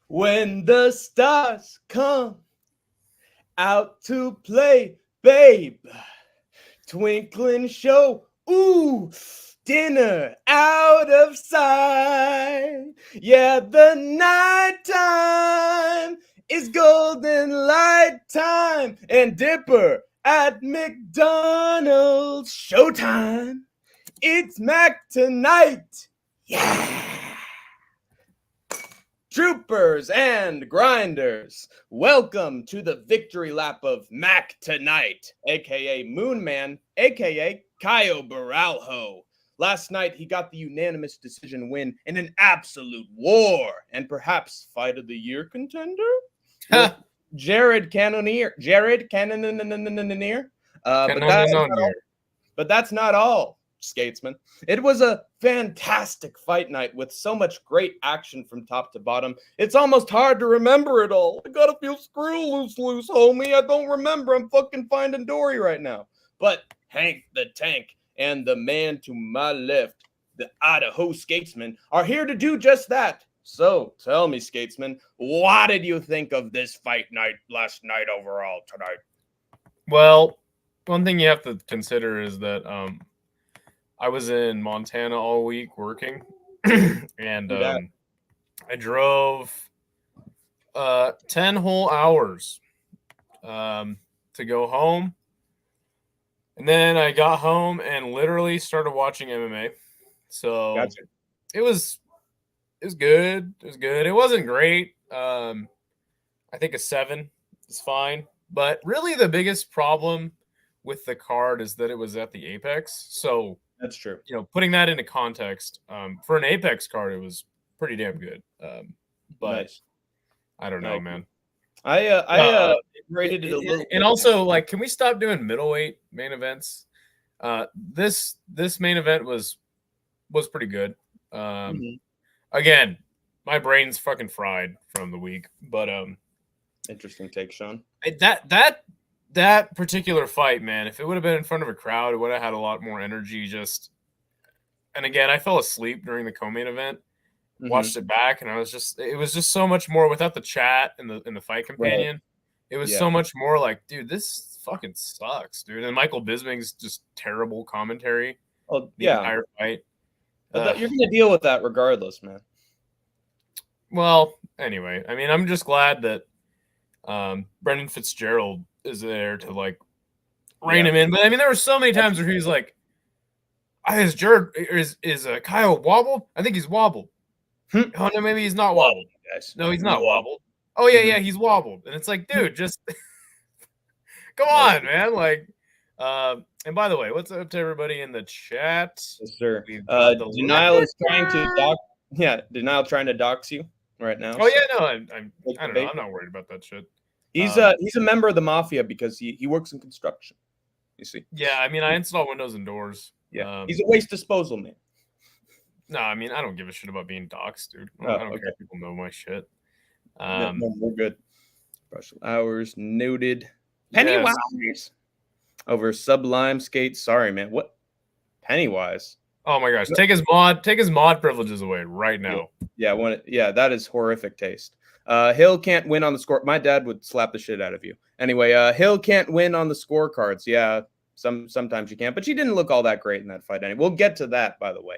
When the stars come out to play, babe, twinkling show, ooh, dinner out of sight. Yeah, the nighttime is golden light time, and Dipper at McDonald's showtime. It's Mac tonight. Yeah. Troopers and grinders, welcome to the victory lap of Mac tonight, aka Moonman, aka Caio Baralho. Last night, he got the unanimous decision win in an absolute war, and perhaps fight of the year contender? Jared Cannonier. But that's not all, Skatesman. It was a fantastic fight night with so much great action from top to bottom. It's almost hard to remember it all. I got a few screw loose, homie. I don't remember. I'm fucking Finding Dory right now. But Hank the Tank and the man to my left, the Idaho Skatesman, are here to do just that. So tell me, Skatesman, what did you think of this fight night last night overall tonight? Well, one thing you have to consider is that I was in Montana all week working, and I drove 10 whole hours to go home. And then I got home and literally started watching MMA. So Gotcha. it was good. It was good. It wasn't great. I think a 7 is fine. But really the biggest problem with the card is that it was at the Apex. So that's true. You know, putting that into context, for an Apex card, it was pretty damn good. But nice. I don't know, man. I rated it a little. And also, like, can we stop doing middleweight main events? This main event was pretty good. Again, my brain's fucking fried from the week, but interesting take, Sean. That particular fight, man, if it would have been in front of a crowd, it would have had a lot more energy. And again, I fell asleep during the co-main event. Watched it back, and it was just so much more without the chat and the fight companion. Right. It was so much more like, dude, this fucking sucks, dude. And Michael Bisping's just terrible commentary. Oh, the entire fight. You're gonna deal with that regardless, man. Well, anyway, I mean, I'm just glad that Brendan Fitzgerald is there to like rein him in. But I mean, there were so many times where he was like, "Is Kyle wobbled? I think he's wobbled." Oh no, maybe he's not wobbled. No, he's not wobbled. Oh yeah, he's wobbled. And it's like, dude, just come on, man. Like, and by the way, what's up to everybody in the chat? Yes, sir. Denial is trying to dox. Yeah, Denial trying to dox you right now. Oh yeah, no, I don't know. I'm not worried about that shit. He's a member of the mafia because he works in construction. You see? Yeah, I mean, I install windows and doors. Yeah, he's a waste disposal man. No, I mean, I don't give a shit about being doxxed, dude. I don't care if people know my shit. No, we're good. Partial hours noted. Pennywise over Sublime Skate. Sorry, man. What? Pennywise? Oh my gosh! Take his mod privileges away right now. Yeah, that is horrific taste. Hill can't win on the score. My dad would slap the shit out of you. Anyway, Hill can't win on the scorecards. Yeah, sometimes you can't, but she didn't look all that great in that fight. Anyway, we'll get to that, by the way.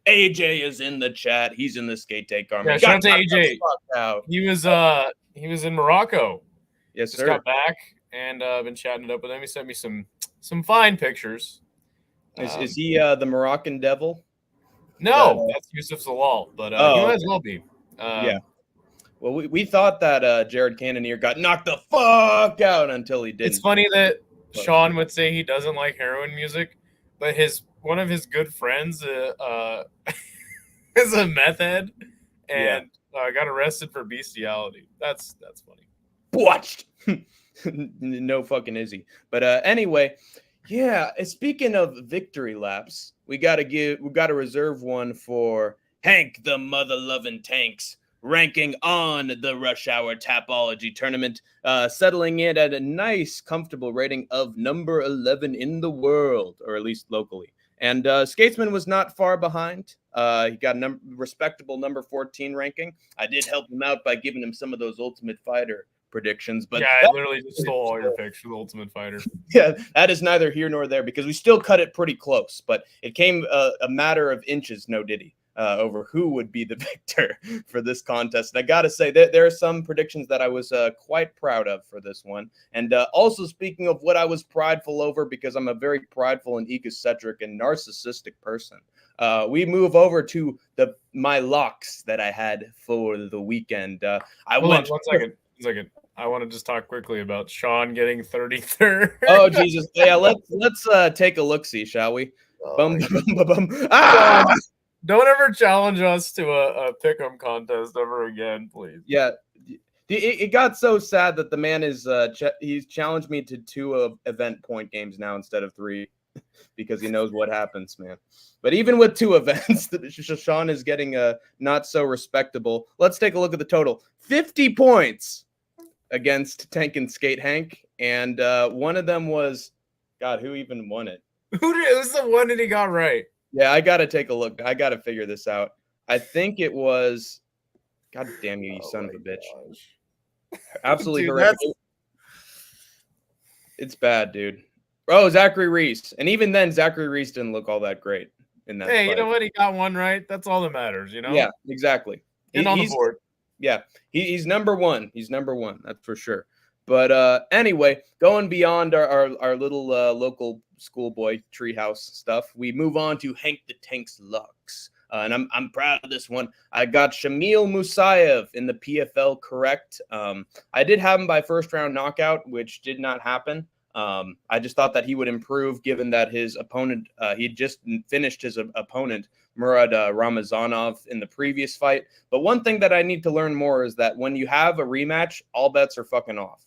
AJ is in the chat. He's in the skate take army. Yeah, shout out to AJ. He was in Morocco. Yes, sir. Just got back and been chatting it up with him. He sent me some fine pictures. Is he the Moroccan devil? No, that's Yusuf Zalal, but he might as well be. Yeah. Well, we thought that Jared Cannonier got knocked the fuck out until he didn't. It's funny that Sean would say he doesn't like heroin music, but one of his good friends is a meth head and got arrested for bestiality. That's funny. Watched. No fucking is he. But anyway, yeah. Speaking of victory laps, we gotta reserve one for Hank the mother loving tanks. Ranking on the Rush Hour Tapology tournament, settling in at a nice, comfortable rating of number 11 in the world, or at least locally. And Skatesman was not far behind. He got a respectable number 14 ranking. I did help him out by giving him some of those Ultimate Fighter predictions, but yeah, I literally just stole all your picks for the Ultimate Fighter. Yeah, that is neither here nor there because we still cut it pretty close, but it came a matter of inches, no diddy, over who would be the victor for this contest. And I got to say that there are some predictions that I was quite proud of for this one. And also speaking of what I was prideful over, because I'm a very prideful and egocentric and narcissistic person, we move over to my locks that I had for the weekend. One second. I want to just talk quickly about Sean getting 33rd. Oh Jesus! Yeah, let's take a look. See, shall we? Oh, ah! Don't ever challenge us to a pick'em contest ever again, please. Yeah, it got so sad that the man is he's challenged me to 2 event point games now instead of 3 because he knows what happens, man. But even with 2 events, Sean is getting not so respectable. Let's take a look at the total: 50 points against Tank and Skate Hank, and one of them was, God, who even won it? Who's the one that he got right? Yeah, I gotta take a look. I gotta figure this out. I think it was. God damn you, you son of a bitch! Gosh. Absolutely dude, horrific. It's bad, dude. Oh, Zachary Reese, and even then, Zachary Reese didn't look all that great in that. Hey, fight. You know what? He got one right. That's all that matters. You know. Yeah, exactly. And on the board. Yeah, he's number 1. He's number 1. That's for sure. But anyway, going beyond our little local schoolboy treehouse stuff, we move on to Hank the Tank's locks. And I'm proud of this one. I got Shamil Musayev in the PFL correct. I did have him by first round knockout, which did not happen. I just thought that he would improve given that his opponent, he just finished his opponent, Murad Ramazanov, in the previous fight. But one thing that I need to learn more is that when you have a rematch, all bets are fucking off.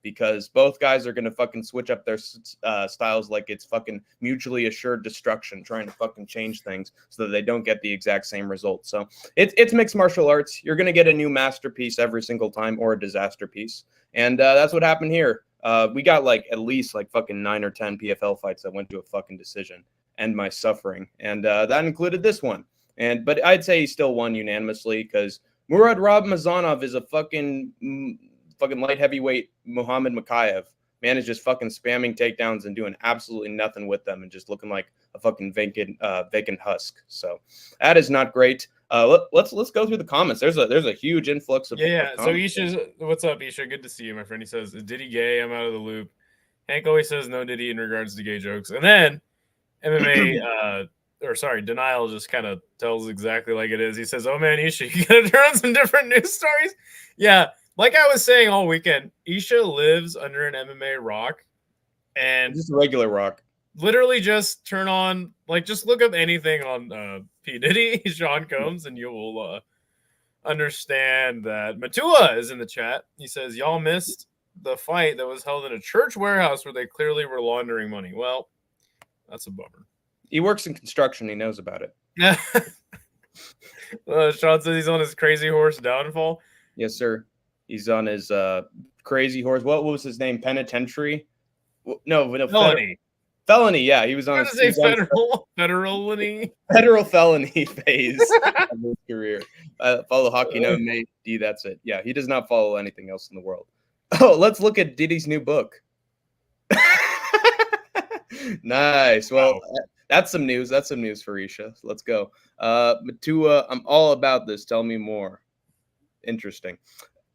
Because both guys are going to fucking switch up their styles like it's fucking mutually assured destruction, trying to fucking change things so that they don't get the exact same result. So it's mixed martial arts. You're going to get a new masterpiece every single time or a disaster piece. And that's what happened here. We got like at least like fucking 9 or 10 PFL fights that went to a fucking decision. End my suffering. And that included this one. But I'd say he still won unanimously because Murad Ramazanov is a fucking light heavyweight Muhammad Makayev. Man is just fucking spamming takedowns and doing absolutely nothing with them and just looking like a fucking vacant husk. So that is not great. Let's go through the comments. There's a huge influx of of so Isha's, what's up, Isha? Good to see you, my friend. He says, "Is Diddy gay? I'm out of the loop." Hank always says no Diddy in regards to gay jokes, and then MMA Denial just kind of tells exactly like it is. He says, "Oh man, Isha, you gotta turn on some different news stories." Yeah. Like I was saying all weekend, Isha lives under an MMA rock, and just a regular rock. Literally, just turn on, just look up anything on P Diddy, Sean Combs, and you will understand that. Matua is in the chat. He says, "Y'all missed the fight that was held in a church warehouse where they clearly were laundering money." Well, that's a bummer. He works in construction. He knows about it. Sean says he's on his crazy horse downfall. Yes, sir. He's on his crazy horse. What was his name? Penitentiary? No, felony. Felony. Yeah, he was on. Federal felony phase of his career. Follow hockey, no D. That's it. Yeah, he does not follow anything else in the world. Oh, let's look at Diddy's new book. Nice. Well, that's some news. That's some news for Isha. Let's go. Matua, I'm all about this. Tell me more. Interesting.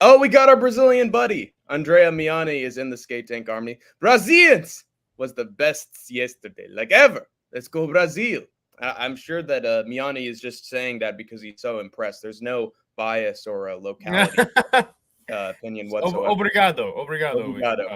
Oh, we got our Brazilian buddy. Andrea Miani is in the Skate Tank Army. Brazilians was the best yesterday, like ever. Let's go Brazil. I'm sure that Miani is just saying that because he's so impressed. There's no bias or a locality opinion whatsoever. Obrigado.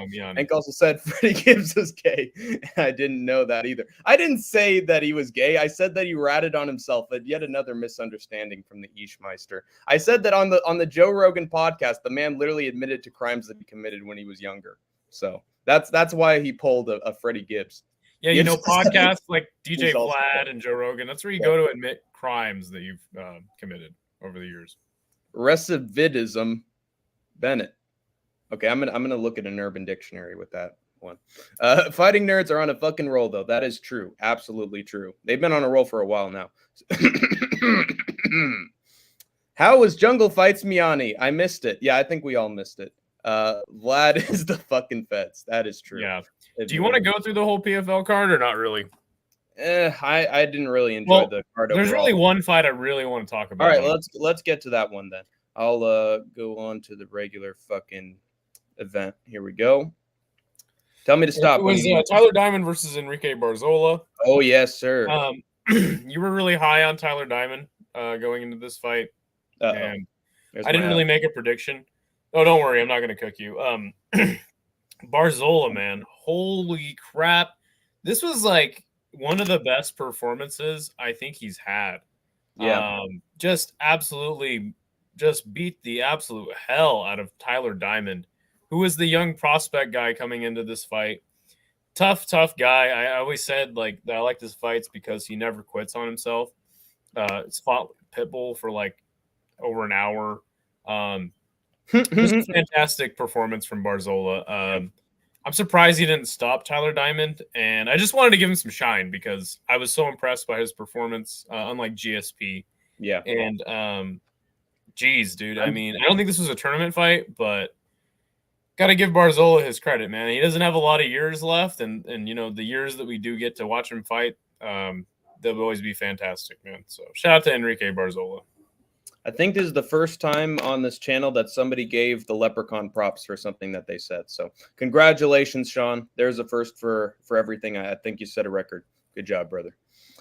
Miani. Hank also said Freddie Gibbs is gay. I didn't know that either. I didn't say that he was gay. I said that he ratted on himself. But yet another misunderstanding from the Ishmeister. I said that on the Joe Rogan podcast, the man literally admitted to crimes that he committed when he was younger. So that's why he pulled a Freddie Gibbs. Yeah, you know, podcasts like DJ Vlad and Joe Rogan. That's where you go to admit crimes that you've committed over the years. Recidivism. Bennett. Okay, I'm gonna look at an Urban Dictionary with that one. Fighting nerds are on a fucking roll, though. That is true. Absolutely true. They've been on a roll for a while now. How was Jungle Fights Miani? I missed it. Yeah, I think we all missed it. Vlad is the fucking feds. That is true. Yeah. Do you want to go through the whole PFL card or not really? I didn't really enjoy the card there's overall. really one fight I really want to talk about. All right, let's get to that one then. I'll go on to the regular fucking event. Here we go. Tell me to stop. It was Tyler Diamond versus Enrique Barzola. Oh yes, sir. You were really high on Tyler Diamond going into this fight, and I didn't really make a prediction. Oh, don't worry, I'm not going to cook you. Barzola, man, holy crap! This was like one of the best performances I think he's had. Yeah, just absolutely, just beat the absolute hell out of Tyler Diamond, who was the young prospect guy coming into this fight. Tough guy. I always said like that I like his fights because he never quits on himself. It's fought Pitbull for like over an hour. Just a fantastic performance from Barzola. I'm surprised he didn't stop Tyler Diamond, and I just wanted to give him some shine because I was so impressed by his performance, unlike GSP. Yeah. And geez, dude, I mean, I don't think this was a tournament fight, but got to give Barzola his credit, man. He doesn't have a lot of years left, and you know, the years that we do get to watch him fight, they'll always be fantastic, man. So shout out to Enrique Barzola. I think this is the first time on this channel that somebody gave the Leprechaun props for something that they said. So congratulations, Sean. There's a first for everything. I think you set a record. Good job, brother.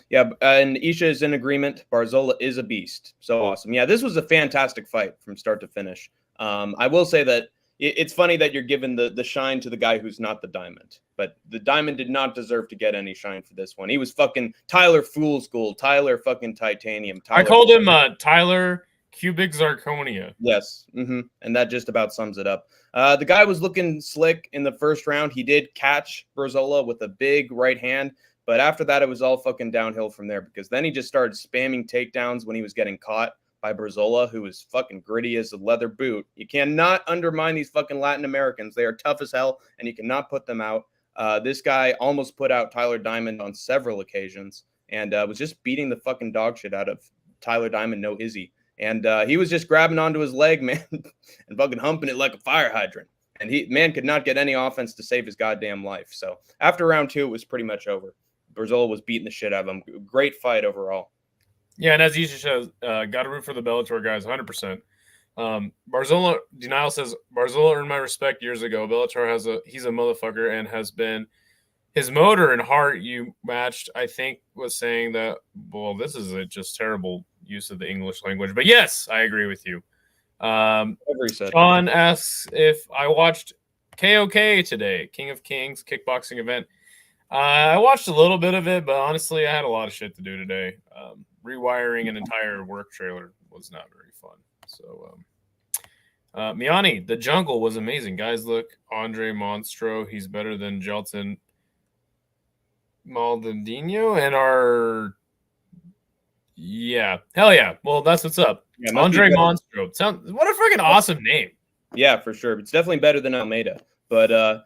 Yeah, and Isha is in agreement. Barzola is a beast. So awesome. Yeah, this was a fantastic fight from start to finish. I will say that it's funny that you're giving the shine to the guy who's not the Diamond. But the Diamond did not deserve to get any shine for this one. He was fucking Tyler Fool's Gold, Tyler fucking Titanium. I called him Tyler Cubic Zirconia. Yes. And that just about sums it up. The guy was looking slick in the first round. He did catch Barzola with a big right hand. But after that, it was all fucking downhill from there because then he just started spamming takedowns when he was getting caught by Barzola, who is fucking gritty as a leather boot. You cannot undermine these fucking Latin Americans. They are tough as hell, and you cannot put them out. This guy almost put out Tyler Diamond on several occasions and was just beating the fucking dog shit out of Tyler Diamond, no Izzy. And he was just grabbing onto his leg, man, and fucking humping it like a fire hydrant. And man could not get any offense to save his goddamn life. So after round 2, it was pretty much over. Barzola was beating the shit out of him. Great fight overall. Yeah, and as Isha says, got to root for the Bellator guys, 100%. Barzola, Denial says, Barzola earned my respect years ago. Bellator he's a motherfucker and has been his motor and heart you matched, I think, was saying that, well, this is a just terrible use of the English language. But yes, I agree with you. Sean asks if I watched KOK today, King of Kings kickboxing event. I watched a little bit of it, but honestly, I had a lot of shit to do today. Rewiring an entire work trailer was not very fun. So, Miani, the jungle was amazing. Guys, look, Andre Monstro, he's better than Jelton Maldonado and our... Yeah. Hell yeah. Well, that's what's up. Yeah, Andre Monstro. What a freaking awesome name. Yeah, for sure. It's definitely better than Almeida. But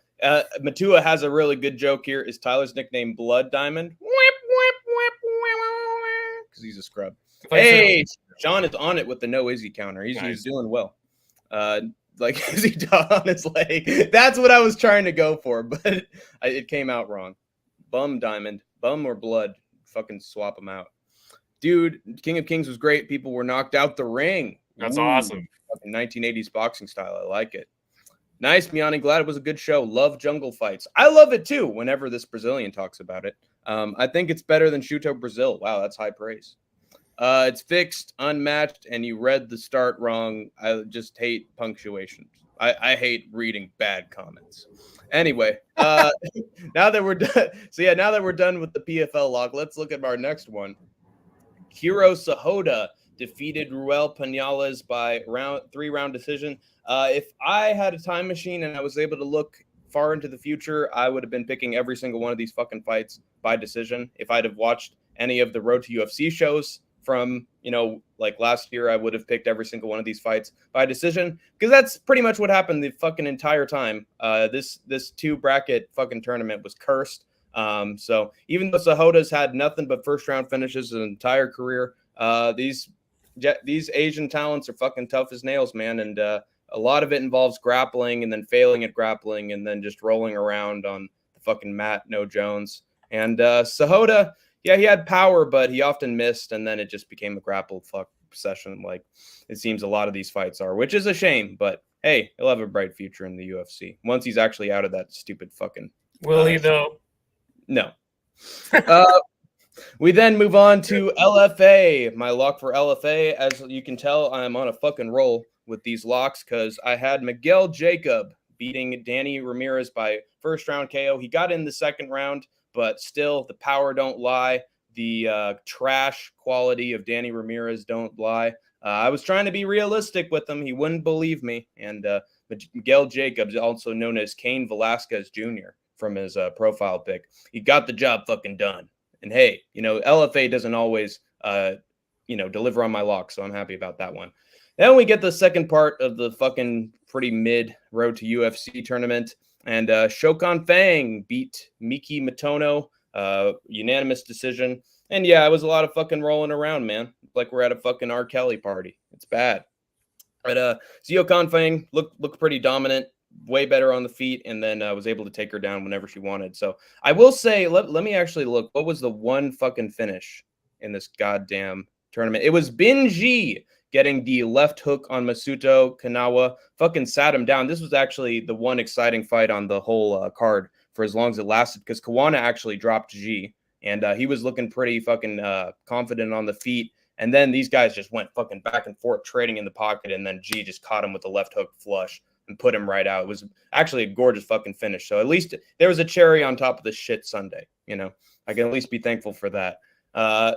Matua has a really good joke here. Is Tyler's nickname Blood Diamond? Because he's a scrub. Hey, Sean is on it with the no Izzy counter. He's doing well. Like Izzy dog on his leg. That's what I was trying to go for, but it came out wrong. Bum Diamond. Bum or Blood. Fucking swap them out. Dude, King of Kings was great. People were knocked out the ring. That's awesome. Fucking 1980s boxing style. I like it. Nice, Miani. Glad it was a good show. Love jungle fights. I love it too whenever this Brazilian talks about it. I think it's better than Shuto Brazil. Wow, that's high praise. It's fixed, unmatched, and you read the start wrong. I just hate punctuation. I hate reading bad comments. Anyway, now that we're done. So yeah, now that we're done with the PFL log, let's look at our next one. Hiro Sahota defeated Ruel Penales by 3-round decision. If I had a time machine and I was able to look far into the future, I would have been picking every single one of these fucking fights by decision. If I'd have watched any of the Road to UFC shows from, like last year, I would have picked every single one of these fights by decision because that's pretty much what happened the fucking entire time. This 2-bracket fucking tournament was cursed. So even though Sahota's had nothing but first round finishes his entire career, These Asian talents are fucking tough as nails, man, and a lot of it involves grappling and then failing at grappling and then just rolling around on the fucking mat, no Jones. And Sahota, yeah, he had power, but he often missed, and then it just became a grapple fuck session, like it seems a lot of these fights are, which is a shame. But hey, he'll have a bright future in the UFC once he's actually out of that stupid fucking. Will he though? No. We then move on to LFA. My lock for LFA, as you can tell, I'm on a fucking roll with these locks because I had Miguel Jacob beating Danny Ramirez by first round KO. He got in the second round, but still the power don't lie. The trash quality of Danny Ramirez don't lie. I was trying to be realistic with him. He wouldn't believe me. And Miguel Jacobs, also known as Cain Velasquez Jr. from his profile pic, he got the job fucking done. And hey, LFA doesn't always, deliver on my lock, so I'm happy about that one. Then we get the second part of the fucking pretty mid road to UFC tournament, and Shokan Fang beat Miki Matono, unanimous decision. And yeah, it was a lot of fucking rolling around, man. Like we're at a fucking R. Kelly party. It's bad. But Shokan Fang looked pretty dominant. Way better on the feet, and then was able to take her down whenever she wanted. So I will say, let me actually look. What was the one fucking finish in this goddamn tournament? It was Binji getting the left hook on Masuto Kanawa. Fucking sat him down. This was actually the one exciting fight on the whole card for as long as it lasted, because Kawana actually dropped G, and he was looking pretty fucking confident on the feet. And then these guys just went fucking back and forth, trading in the pocket, and then G just caught him with the left hook flush and put him right out. It was actually a gorgeous fucking finish. So at least there was a cherry on top of the shit Sunday. I can at least be thankful for that.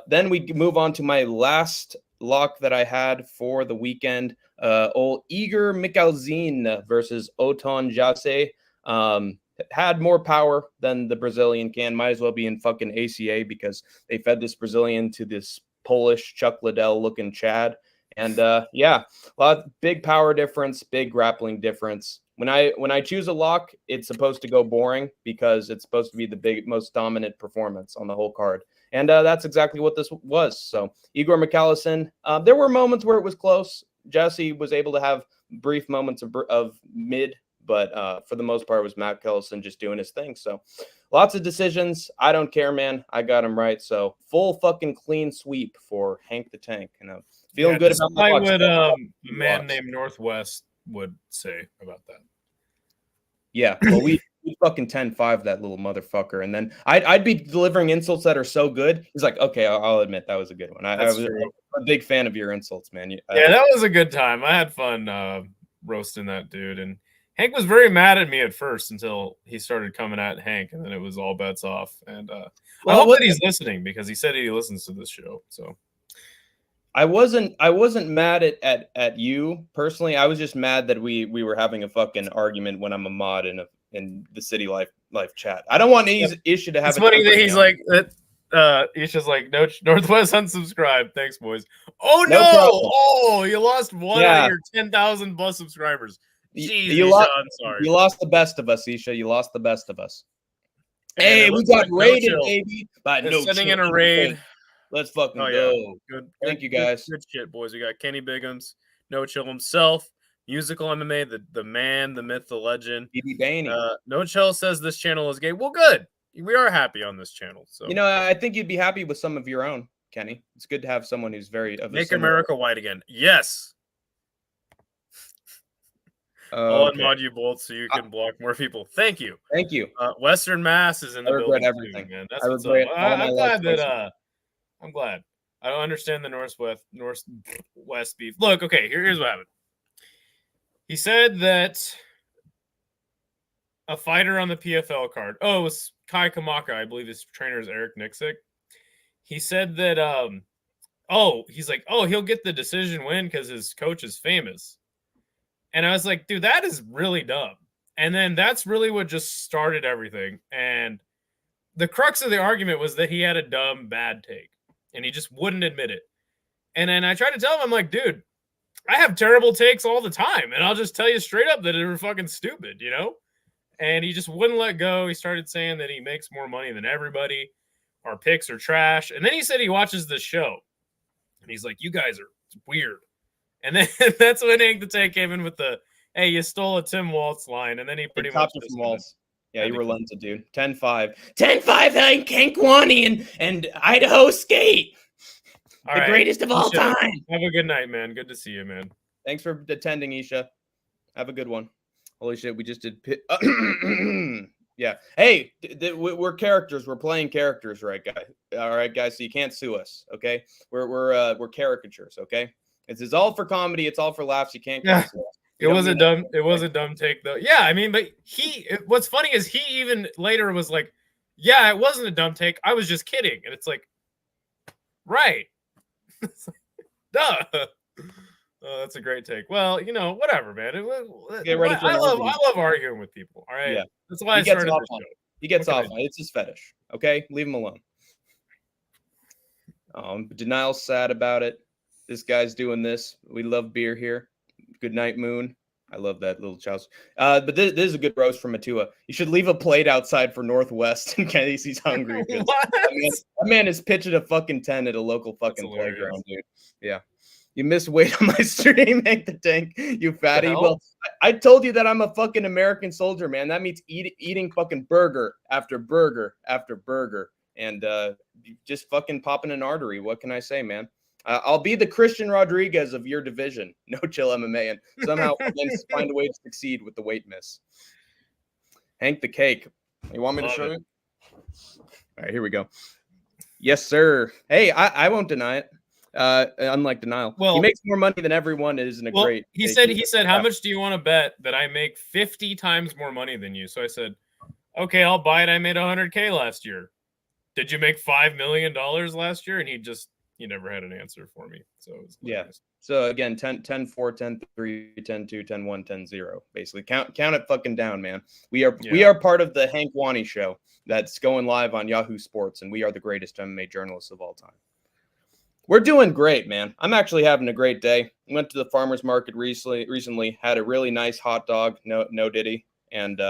Then we move on to my last lock that I had for the weekend. Old Igor Michalzin versus Oton Jase. Had more power than the Brazilian can. Might as well be in fucking ACA because they fed this Brazilian to this Polish Chuck Liddell looking Chad. And yeah, big power difference, big grappling difference. When I choose a lock, it's supposed to go boring because it's supposed to be the most dominant performance on the whole card. And that's exactly what this was. So Igor Michalzin, there were moments where it was close. Jesse was able to have brief moments of mid, but for the most part, it was Matt Kellison just doing his thing. So lots of decisions. I don't care, man. I got him right. So full fucking clean sweep for Hank the Tank. Feeling good about my what a man named Northwest would say about that. Yeah, well, we fucking 10-5 that little motherfucker, and then I'd be delivering insults that are so good. He's like, okay, I'll admit that was a good one. I was a big fan of your insults, man. Yeah, that was a good time. I had fun roasting that dude, and Hank was very mad at me at first until he started coming at Hank, and then it was all bets off. And I hope that he's listening because he said he listens to this show. So I wasn't mad at you personally. I was just mad that we were having a fucking argument when I'm a mod in the city life chat. I don't want any issue to have. It's funny that he's like that. He's just like, no, Northwest unsubscribe. Thanks, boys. Oh no! Oh, you lost one of your 10,000 plus subscribers. Jeez, I'm sorry. You lost the best of us, Isha. You lost the best of us. Hey, we got raided, baby. By sending in a raid. Let's fucking go. Yeah. Good. Thank you, guys. Good shit, boys. We got Kenny Bigums, No Chill himself, musical MMA, the man, the myth, the legend. BB Bainey. No Chill says this channel is gay. Well, good. We are happy on this channel. So I think you'd be happy with some of your own, Kenny. It's good to have someone who's very Make America white again. Yes. I'll unmod you both so you can block more people. Thank you. Thank you. Western Mass is in the building everything. Too, man. That's what's up. I'm glad that I'm glad. I don't understand the Northwest beef. Look, okay, here's what happened. He said that a fighter on the PFL card, it was Kai Kamaka, I believe his trainer is Eric Nixick. He said that, he's like, he'll get the decision win because his coach is famous. And I was like, dude, that is really dumb. And then that's really what just started everything. And the crux of the argument was that he had a dumb, bad take. And he just wouldn't admit it. And then I tried to tell him, I'm like, dude, I have terrible takes all the time. And I'll just tell you straight up that they were fucking stupid, And he just wouldn't let go. He started saying that he makes more money than everybody. Our picks are trash. And then he said he watches the show. he's like, you guys are weird. And then that's when Hank the Tank came in with the, hey, you stole a Tim Waltz line. And then he pretty much it from Waltz. Yeah, you think relented, dude. 10-5. 10-5 Hank Wani and Idaho Skate. All the right. greatest of all Isha, time. Have a good night, man. Good to see you, man. Thanks for attending, Isha. Have a good one. Holy shit, we just did yeah. Hey, we're characters. We're playing characters, right, guys? All right, guys. So you can't sue us, okay? We're caricatures, okay? This is all for comedy. It's all for laughs. You can't cancel us. It was a dumb take, though. Yeah, I mean, but what's funny is he even later was like, yeah, it wasn't a dumb take. I was just kidding. And it's like, right. Duh. Oh, that's a great take. Well, whatever, man. I love arguing with people. All right. Yeah. That's why I started this show. He gets off on it. It's his fetish. Okay? Leave him alone. Denial's sad about it. This guy's doing this. We love beer here. Good night, Moon. I love that little chouse. But this is a good roast from Matua. You should leave a plate outside for Northwest in case he's hungry. That man is pitching a fucking 10 at a local fucking playground, dude. Yeah. You missed weight on my stream, Hank the Tank, you fatty. Well, I told you that I'm a fucking American soldier, man. That means eating fucking burger after burger after burger and just fucking popping an artery. What can I say, man? I'll be the Christian Rodriguez of your division. No chill MMA, and somehow find a way to succeed with the weight miss. Hank the Cake. You want me to show you? All right, here we go. Yes, sir. Hey, I won't deny it. Unlike Denial, he makes more money than everyone. Isn't a great. He said, how much do you want to bet that I make 50 times more money than you? So I said, okay, I'll buy it. I made 100K last year. Did you make $5 million last year? And he never had an answer for me. So it was hilarious. So again, 10-4, 10-3, 10-2, 10-1, 10-0. Basically, count it fucking down, man. We are part of the Hank Wani show that's going live on Yahoo Sports, and we are the greatest MMA journalists of all time. We're doing great, man. I'm actually having a great day. Went to the farmer's market recently, had a really nice hot dog, no diddy. And,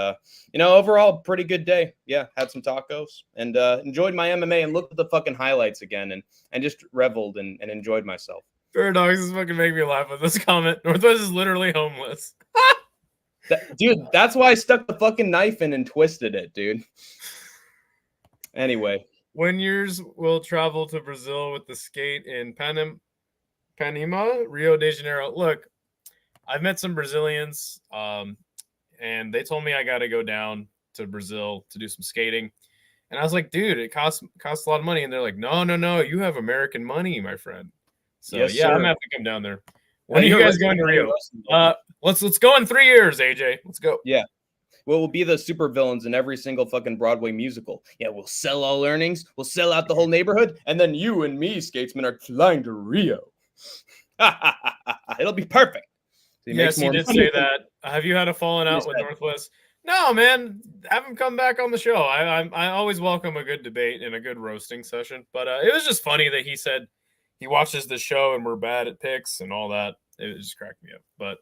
overall, pretty good day. Yeah, had some tacos and enjoyed my MMA and looked at the fucking highlights again and just reveled and enjoyed myself. Paradox is fucking making me laugh with this comment. Northwest is literally homeless. Dude, that's why I stuck the fucking knife in and twisted it, dude. Anyway. When yours will travel to Brazil with the skate in Panama, Rio de Janeiro. Look, I've met some Brazilians, and they told me I got to go down to Brazil to do some skating. And I was like, dude, it costs a lot of money. And they're like, no, you have American money, my friend. So yes, I'm gonna have to come down there. When are you guys going to Rio? Let's go in 3 years, AJ. Let's go. Yeah. Well, we'll be the super villains in every single fucking Broadway musical. Yeah, we'll sell all earnings. We'll sell out the whole neighborhood. And then you and me, Skatesman, are flying to Rio. It'll be perfect. So yes, you did say that. Have you had a falling out with Northwest? No, man. Have him come back on the show. I always welcome a good debate and a good roasting session. But it was just funny that he said he watches the show and we're bad at picks and all that. It just cracked me up. But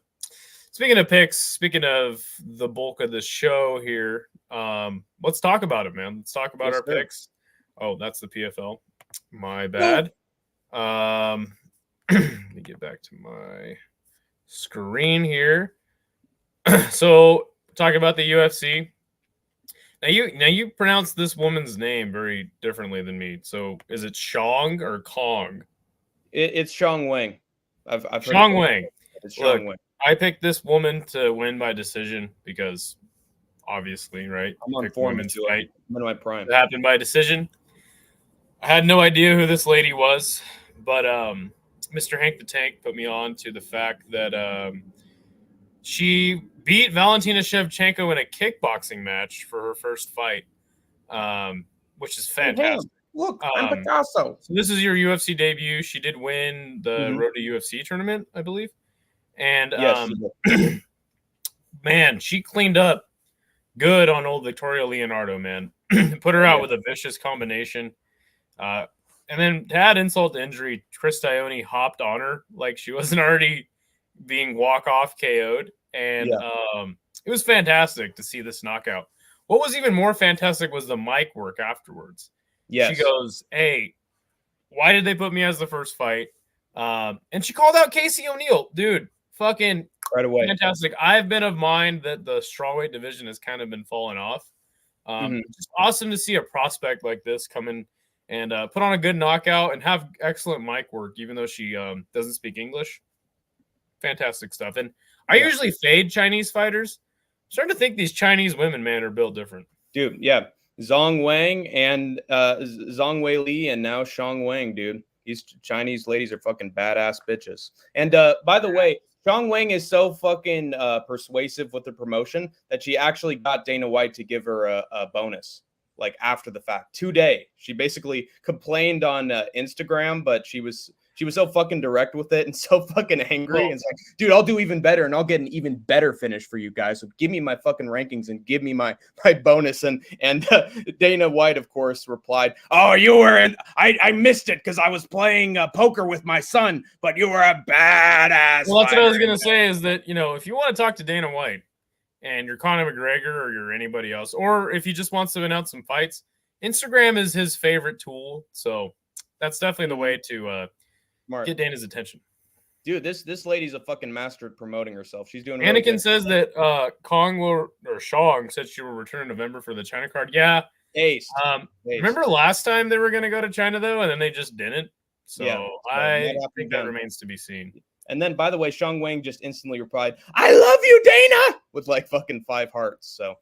speaking of picks, speaking of the bulk of the show here, let's talk about it, man. Let's talk about our picks. Oh, that's the PFL. My bad. Let me get back to my screen here. So, talk about the UFC. Now you pronounce this woman's name very differently than me. So, is it Shong or Kong? It's Shong Wang. I've heard Shong Wang. It's Shong Wang. I picked this woman to win by decision because, obviously, right? I'm on women's fight. I'm in my prime. It happened by decision. I had no idea who this lady was, but Mr. Hank the Tank put me on to the fact that she beat Valentina Shevchenko in a kickboxing match for her first fight, which is fantastic. Look, I'm Picasso. So this is your UFC debut. She did win the Road to UFC tournament, I believe. And man, she cleaned up good on old Victoria Leonardo, man. Put her out with a vicious combination. And then to add insult to injury, Chris Dione hopped on her like she wasn't already being walk-off KO'd. And it was fantastic to see this knockout. What was even more fantastic was the mic work afterwards. Yes. She goes, hey, why did they put me as the first fight? And she called out Casey O'Neill, dude. Fucking right away. fantastic. I've been of mind that the strawweight division has kind of been falling off. Just awesome to see a prospect like this come in and put on a good knockout and have excellent mic work, even though she doesn't speak English. Fantastic stuff. And I usually fade Chinese fighters. I'm starting to think these Chinese women, man, are built different. Dude, yeah. Zhong Wang and Zhong Wei Li and now Xiong Wang, dude. These Chinese ladies are fucking badass bitches. And by the way, Xiong Wang is so fucking persuasive with the promotion that she actually got Dana White to give her a bonus, like after the fact. Today, she basically complained on Instagram, but she was so fucking direct with it and so fucking angry. And it's like, dude, I'll do even better and I'll get an even better finish for you guys. So give me my fucking rankings and give me my bonus. And Dana White, of course, replied, "Oh, you were in. I missed it because I was playing poker with my son, but you were a badass." Well, that's what I was gonna say. Is that, you know, if you want to talk to Dana White and you're Conor McGregor or you're anybody else, or if he just wants to announce some fights, Instagram is his favorite tool. So that's definitely the way to get Dana's attention. Dude, this lady's a fucking master at promoting herself. She's doing. Anakin really says that Xiong said she will return in November for the China card. Yeah. Ace. Remember last time they were going to go to China though, and then they just didn't. So yeah, I think that remains to be seen. And then, by the way, Xiong Wang just instantly replied, "I love you, Dana," with like fucking 5 hearts. So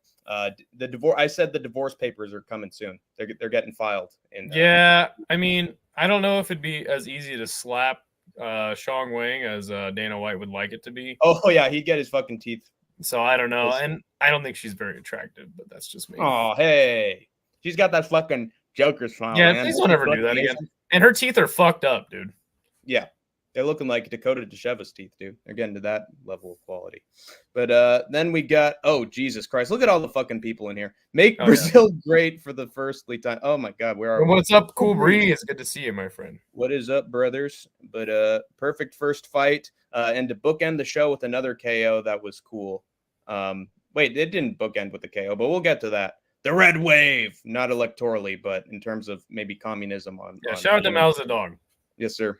the divorce. I said the divorce papers are coming soon. They're getting filed. Yeah, I mean, I don't know if it'd be as easy to slap Xiong Wang as Dana White would like it to be. Oh yeah, he'd get his fucking teeth. So I don't know, and I don't think she's very attractive, but that's just me. Oh hey, she's got that fucking Joker smile. Yeah, man. Please don't ever do that again. And her teeth are fucked up, dude. Yeah. They're looking like Dakota Desheva's teeth, dude. They're getting to that level of quality. But then we got, oh, Jesus Christ. Look at all the fucking people in here. Make Brazil great for the firstly time. Oh, my God. Where are we? What's up, Cool Breeze? Good to see you, my friend. What is up, brothers? But perfect first fight. And to bookend the show with another KO, that was cool. Wait, it didn't bookend with the KO, but we'll get to that. The Red Wave. Not electorally, but in terms of maybe communism. Shout out to Mao Zedong. Yes, sir.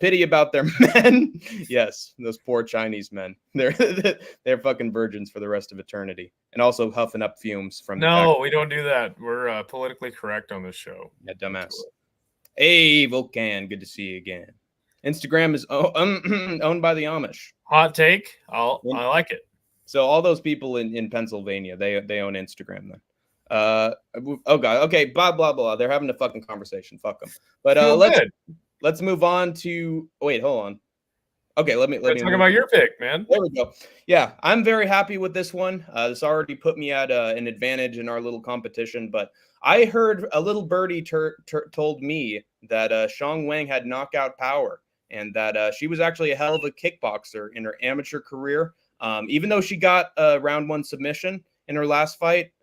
Pity about their men. Yes, those poor Chinese men. They're fucking virgins for the rest of eternity, and also huffing up fumes from. No, we don't do that. We're politically correct on this show. Yeah, dumbass. Hey, Volcan, good to see you again. Instagram is owned by the Amish. Hot take. I like it. So all those people in Pennsylvania, they own Instagram then. Oh god, okay, blah blah blah. They're having a fucking conversation. Fuck them. But let's move on to. Wait, hold on. Okay, let me talk about your pick, man. There we go. Yeah, I'm very happy with this one. This already put me at an advantage in our little competition. But I heard a little birdie told me that Xiong Wang had knockout power and that she was actually a hell of a kickboxer in her amateur career. Even though she got a round 1 submission in her last fight.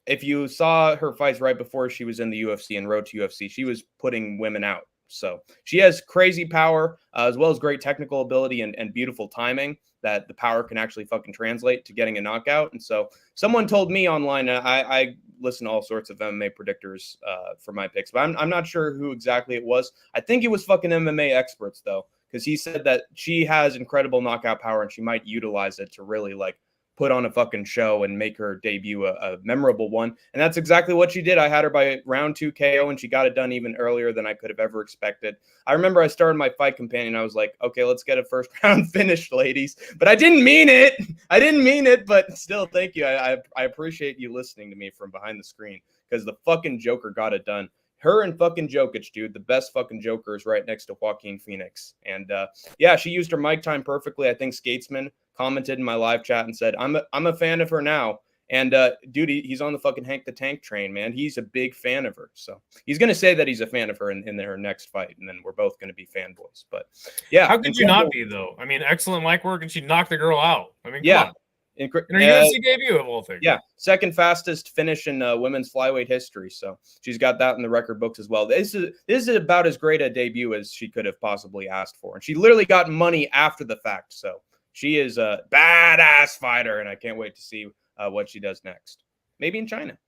If you saw her fights right before she was in the UFC and road to UFC, she was putting women out. So she has crazy power as well as great technical ability and beautiful timing that the power can actually fucking translate to getting a knockout. And so someone told me online, I listen to all sorts of MMA predictors for my picks, but I'm not sure who exactly it was. I think it was fucking MMA experts though, because he said that she has incredible knockout power and she might utilize it to really like put on a fucking show and make her debut a memorable one. And that's exactly what she did. I had her by round 2 KO and she got it done even earlier than I could have ever expected. I remember I started my fight companion. I was like, okay, let's get a first round finish, ladies. But I didn't mean it. But still, thank you. I appreciate you listening to me from behind the screen because the fucking Joker got it done. Her and fucking Jokic, dude, the best fucking Joker is right next to Joaquin Phoenix. And yeah, she used her mic time perfectly. I think Skatesman commented in my live chat and said, I'm a fan of her now. And dude, he's on the fucking Hank the Tank train, man. He's a big fan of her. So he's going to say that he's a fan of her in her next fight. And then we're both going to be fanboys. But yeah. How could you not be, though? I mean, excellent mic work and she knocked the girl out. I mean, come on. In her UFC debut of all things. Yeah, second fastest finish in women's flyweight history. So she's got that in the record books as well. This is about as great a debut as she could have possibly asked for. And she literally got money after the fact. So she is a badass fighter, and I can't wait to see what she does next. Maybe in China.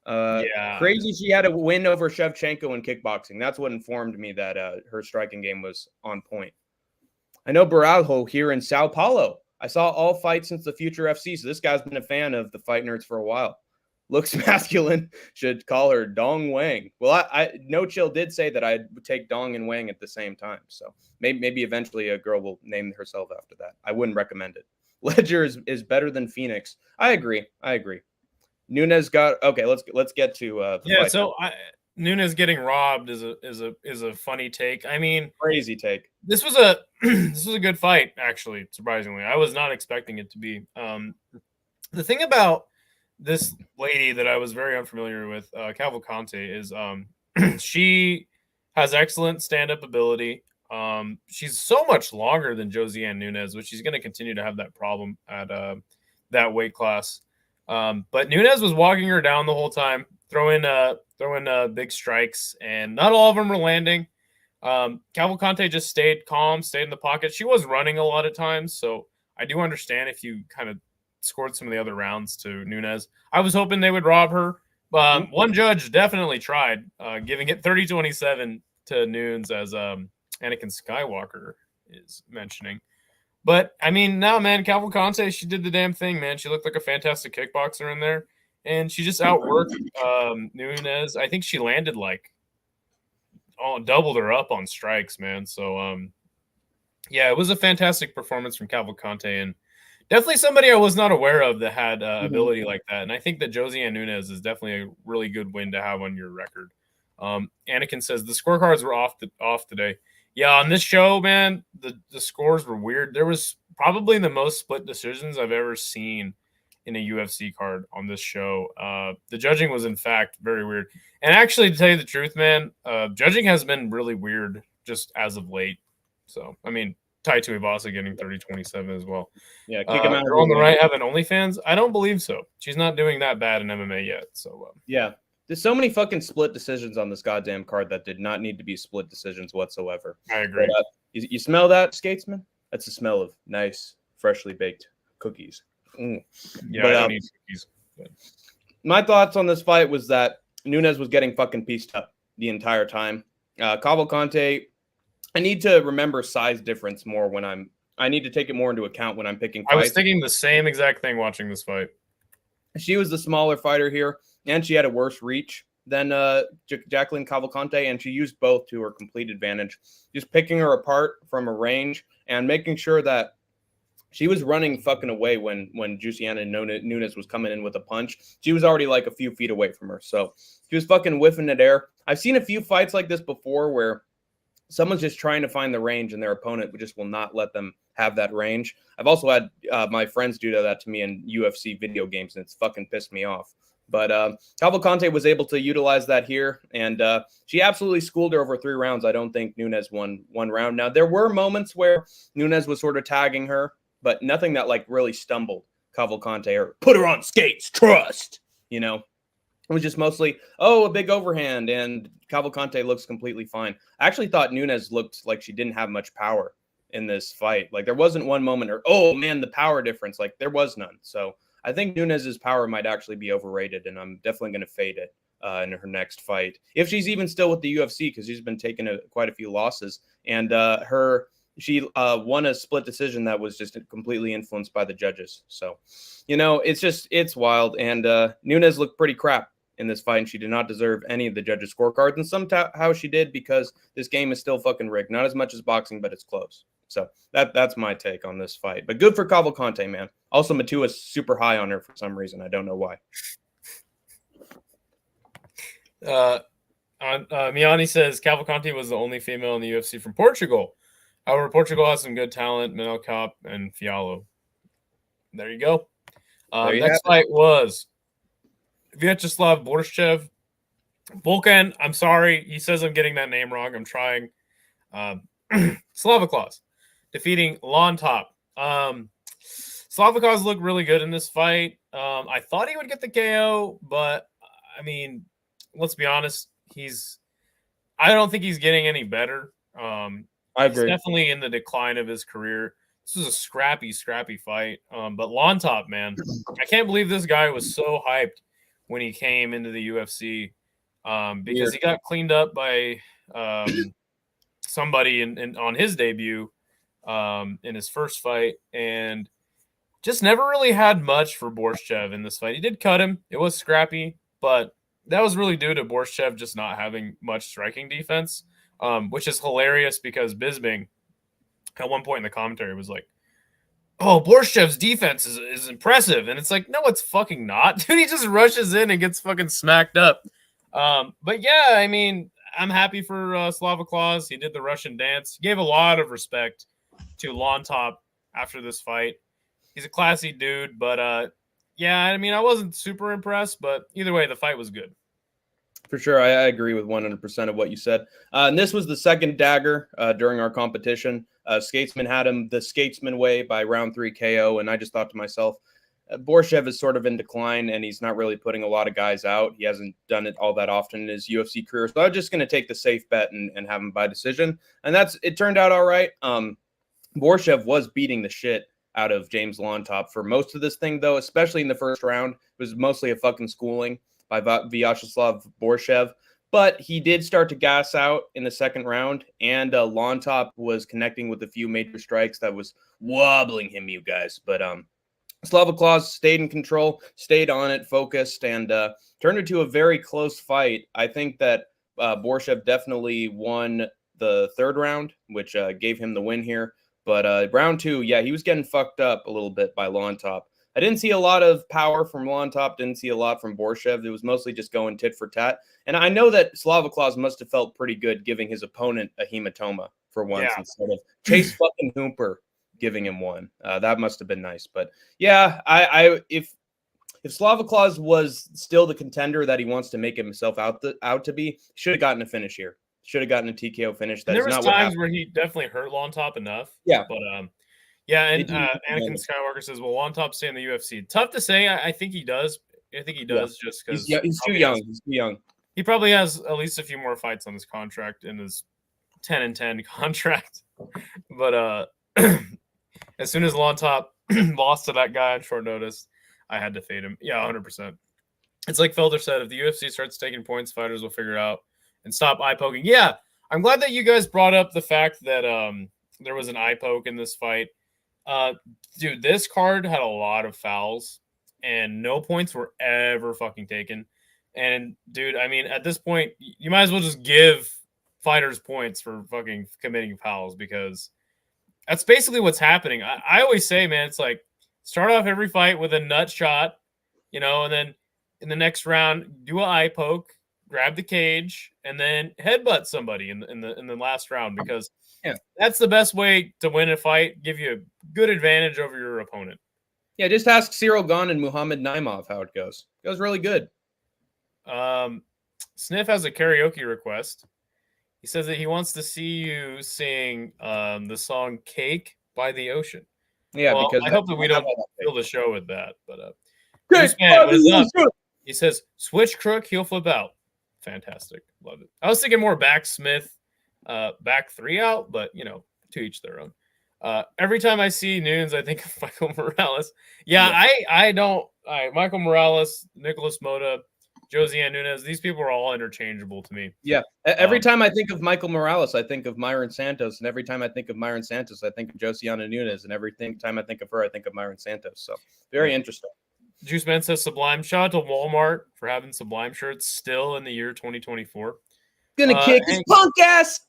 Yeah. Crazy she had a win over Shevchenko in kickboxing. That's what informed me that her striking game was on point. I know Baralho here in Sao Paulo. I saw all fights since the Future FC, so this guy's been a fan of the Fight Nerds for a while. Looks masculine. Should call her Dong Wang. Well, I No Chill did say that I'd take Dong and Wang at the same time. So maybe eventually a girl will name herself after that. I wouldn't recommend it. Ledger is better than Phoenix. I agree. Nunes got okay. Let's get to the fight. So Nunes getting robbed is a funny take. I mean, Crazy take. This was a good fight, actually. Surprisingly, I was not expecting it to be. The thing about this lady that I was very unfamiliar with, Cavalcante, is she has excellent stand-up ability. She's so much longer than Josiane Nunes, which she's going to continue to have that problem at that weight class. But Nunes was walking her down the whole time, throwing big strikes, and not all of them were landing. Cavalcante just stayed calm, stayed in the pocket. She was running a lot of times, so I do understand if you kind of scored some of the other rounds to Nunes. I was hoping they would rob her. One judge definitely tried, giving it 30-27 to Nunes, as Anakin Skywalker is mentioning. But, I mean, no, man, Cavalcante, she did the damn thing, man. She looked like a fantastic kickboxer in there, and she just outworked Nunes. I think she landed doubled her up on strikes, man. So, yeah, it was a fantastic performance from Cavalcante, and definitely somebody I was not aware of that had ability like that. And I think that Josiane Nunes is definitely a really good win to have on your record. Anakin says the scorecards were off today. Yeah, on this show, man, the scores were weird. There was probably the most split decisions I've ever seen in a UFC card on this show. The judging was, in fact, very weird. And actually, to tell you the truth, man, judging has been really weird just as of late. So, I mean, Tai Tuivasa getting 30-27 as well. Yeah, kick him out. Girl on the right having OnlyFans? I don't believe so. She's not doing that bad in MMA yet. So, yeah. There's so many fucking split decisions on this goddamn card that did not need to be split decisions whatsoever. I agree. But, you smell that, Skatesman? That's the smell of nice, freshly baked cookies. Yeah, but, I don't need cookies. But. My thoughts on this fight was that Nunes was getting fucking pieced up the entire time. Cavalcante, I need to remember size difference more when I need to take it more into account when I'm picking fights. I was thinking the same exact thing watching this fight. She was the smaller fighter here, and she had a worse reach than Jacqueline Cavalcante, and she used both to her complete advantage, just picking her apart from a range and making sure that she was running fucking away when Josiane Nunes was coming in with a punch. She was already like a few feet away from her, so she was fucking whiffing at air. I've seen a few fights like this before where someone's just trying to find the range and their opponent just will not let them have that range. I've also had my friends do that to me in UFC video games, and it's fucking pissed me off. But Cavalcante was able to utilize that here, and she absolutely schooled her over 3 rounds. I don't think Nunes won one round. Now, there were moments where Nunes was sort of tagging her, but nothing that like really stumbled Cavalcante or put her on skates, trust, you know. It was just mostly, a big overhand, and Cavalcante looks completely fine. I actually thought Nunes looked like she didn't have much power in this fight. Like, there wasn't one moment or, oh, man, the power difference. Like, there was none. So I think Nunes's power might actually be overrated, and I'm definitely going to fade it in her next fight. If she's even still with the UFC, because she's been taking quite a few losses. And she won a split decision that was just completely influenced by the judges. So, you know, it's wild. And Nunes looked pretty crap in this fight, and she did not deserve any of the judges' scorecards. And somehow she did, because this game is still fucking rigged. Not as much as boxing, but it's close. So that's my take on this fight. But good for Cavalcante, man. Also, Matua's super high on her for some reason. I don't know why. Miani says Cavalcante was the only female in the UFC from Portugal. However, Portugal has some good talent, Manel Kape and Fialho. There you go. Next fight was Vyacheslav Borshev. Volkan, I'm sorry. He says I'm getting that name wrong. I'm trying. Slavikoz defeating Lon Top. Slavikoz looked really good in this fight. I thought he would get the KO, but, I mean, let's be honest. I don't think he's getting any better. I agree. He's definitely in the decline of his career. This was a scrappy fight. But Lon Top, man, I can't believe this guy was so hyped when he came into the UFC because Weird. he got cleaned up by somebody on his debut in his first fight, and just never really had much for Borshev in this fight. He did cut him. It was scrappy, but that was really due to Borshev just not having much striking defense, which is hilarious because Bisping at one point in the commentary was like, "Oh, Borshev's defense is impressive." And it's like, no, it's fucking not. Dude, he just rushes in and gets fucking smacked up. But yeah, I mean, I'm happy for Slava Claus. He did the Russian dance. He gave a lot of respect to Lontop after this fight. He's a classy dude, but yeah, I mean, I wasn't super impressed, but either way, the fight was good. For sure, I agree with 100% of what you said. And this was the second dagger during our competition. Skatesman had him the Skatesman way by round 3 KO, and I just thought to myself, Borshev is sort of in decline, and he's not really putting a lot of guys out. He hasn't done it all that often in his UFC career, so I'm just going to take the safe bet and have him by decision. And it turned out all right. Borshev was beating the shit out of James Lontop for most of this thing, though, especially in the first round. It was mostly a fucking schooling by Vyacheslav Borshev. But he did start to gas out in the second round, and Lontop was connecting with a few major strikes that was wobbling him, you guys. But Slava Claus stayed in control, stayed on it, focused, and turned into a very close fight. I think that Borshev definitely won the third round, which gave him the win here. But round 2, yeah, he was getting fucked up a little bit by Lontop. I didn't see a lot of power from Lontop, didn't see a lot from Borshev. It was mostly just going tit for tat. And I know that Slava Claus must have felt pretty good giving his opponent a hematoma for once instead of Chase fucking Hooper giving him one. That must have been nice. But yeah, if Slava Claus was still the contender that he wants to make himself out to be, should have gotten a finish here. Should have gotten a TKO finish. There was times where he definitely hurt Lontop enough. Yeah. But yeah, and Anakin Skywalker says, "Will Lontop stay in the UFC?" Tough to say. I think he does. I think he does just because he's too young. He's too young. He probably has at least a few more fights on his contract in his 10-10 contract. But as soon as Lontop lost to that guy on short notice, I had to fade him. Yeah, 100%. It's like Felder said, if the UFC starts taking points, fighters will figure it out and stop eye poking. Yeah, I'm glad that you guys brought up the fact that there was an eye poke in this fight. Dude, this card had a lot of fouls and no points were ever fucking taken. And dude, I mean, at this point, you might as well just give fighters points for fucking committing fouls because that's basically what's happening. I always say, man, it's like start off every fight with a nut shot, and then in the next round, do an eye poke, grab the cage, and then headbutt somebody in the last round because that's the best way to win a fight, give you a good advantage over your opponent. Yeah, just ask Cyril Gane and Muhammad Naimov how it goes. It goes really good. Sniff has a karaoke request. He says that he wants to see you sing the song "Cake" by the Ocean. Yeah, well, because I hope that we don't fill the show with that. But he says, "Switch crook, he'll flip out." Fantastic, love it. I was thinking more back Smith, back 3 out, but to each their own. Every time I see Nunes, I think of Michael Morales. I don't. Michael Morales, Nicholas Mota, Josiane Nunes, these people are all interchangeable to me. Yeah. Every time I think of Michael Morales, I think of Myron Santos. And every time I think of Myron Santos, I think of Josiane Nunes. And every time I think of her, I think of Myron Santos. So very interesting. Juice Man says Sublime. Shout out to Walmart for having Sublime shirts still in the year 2024. Gonna kick his punk ass.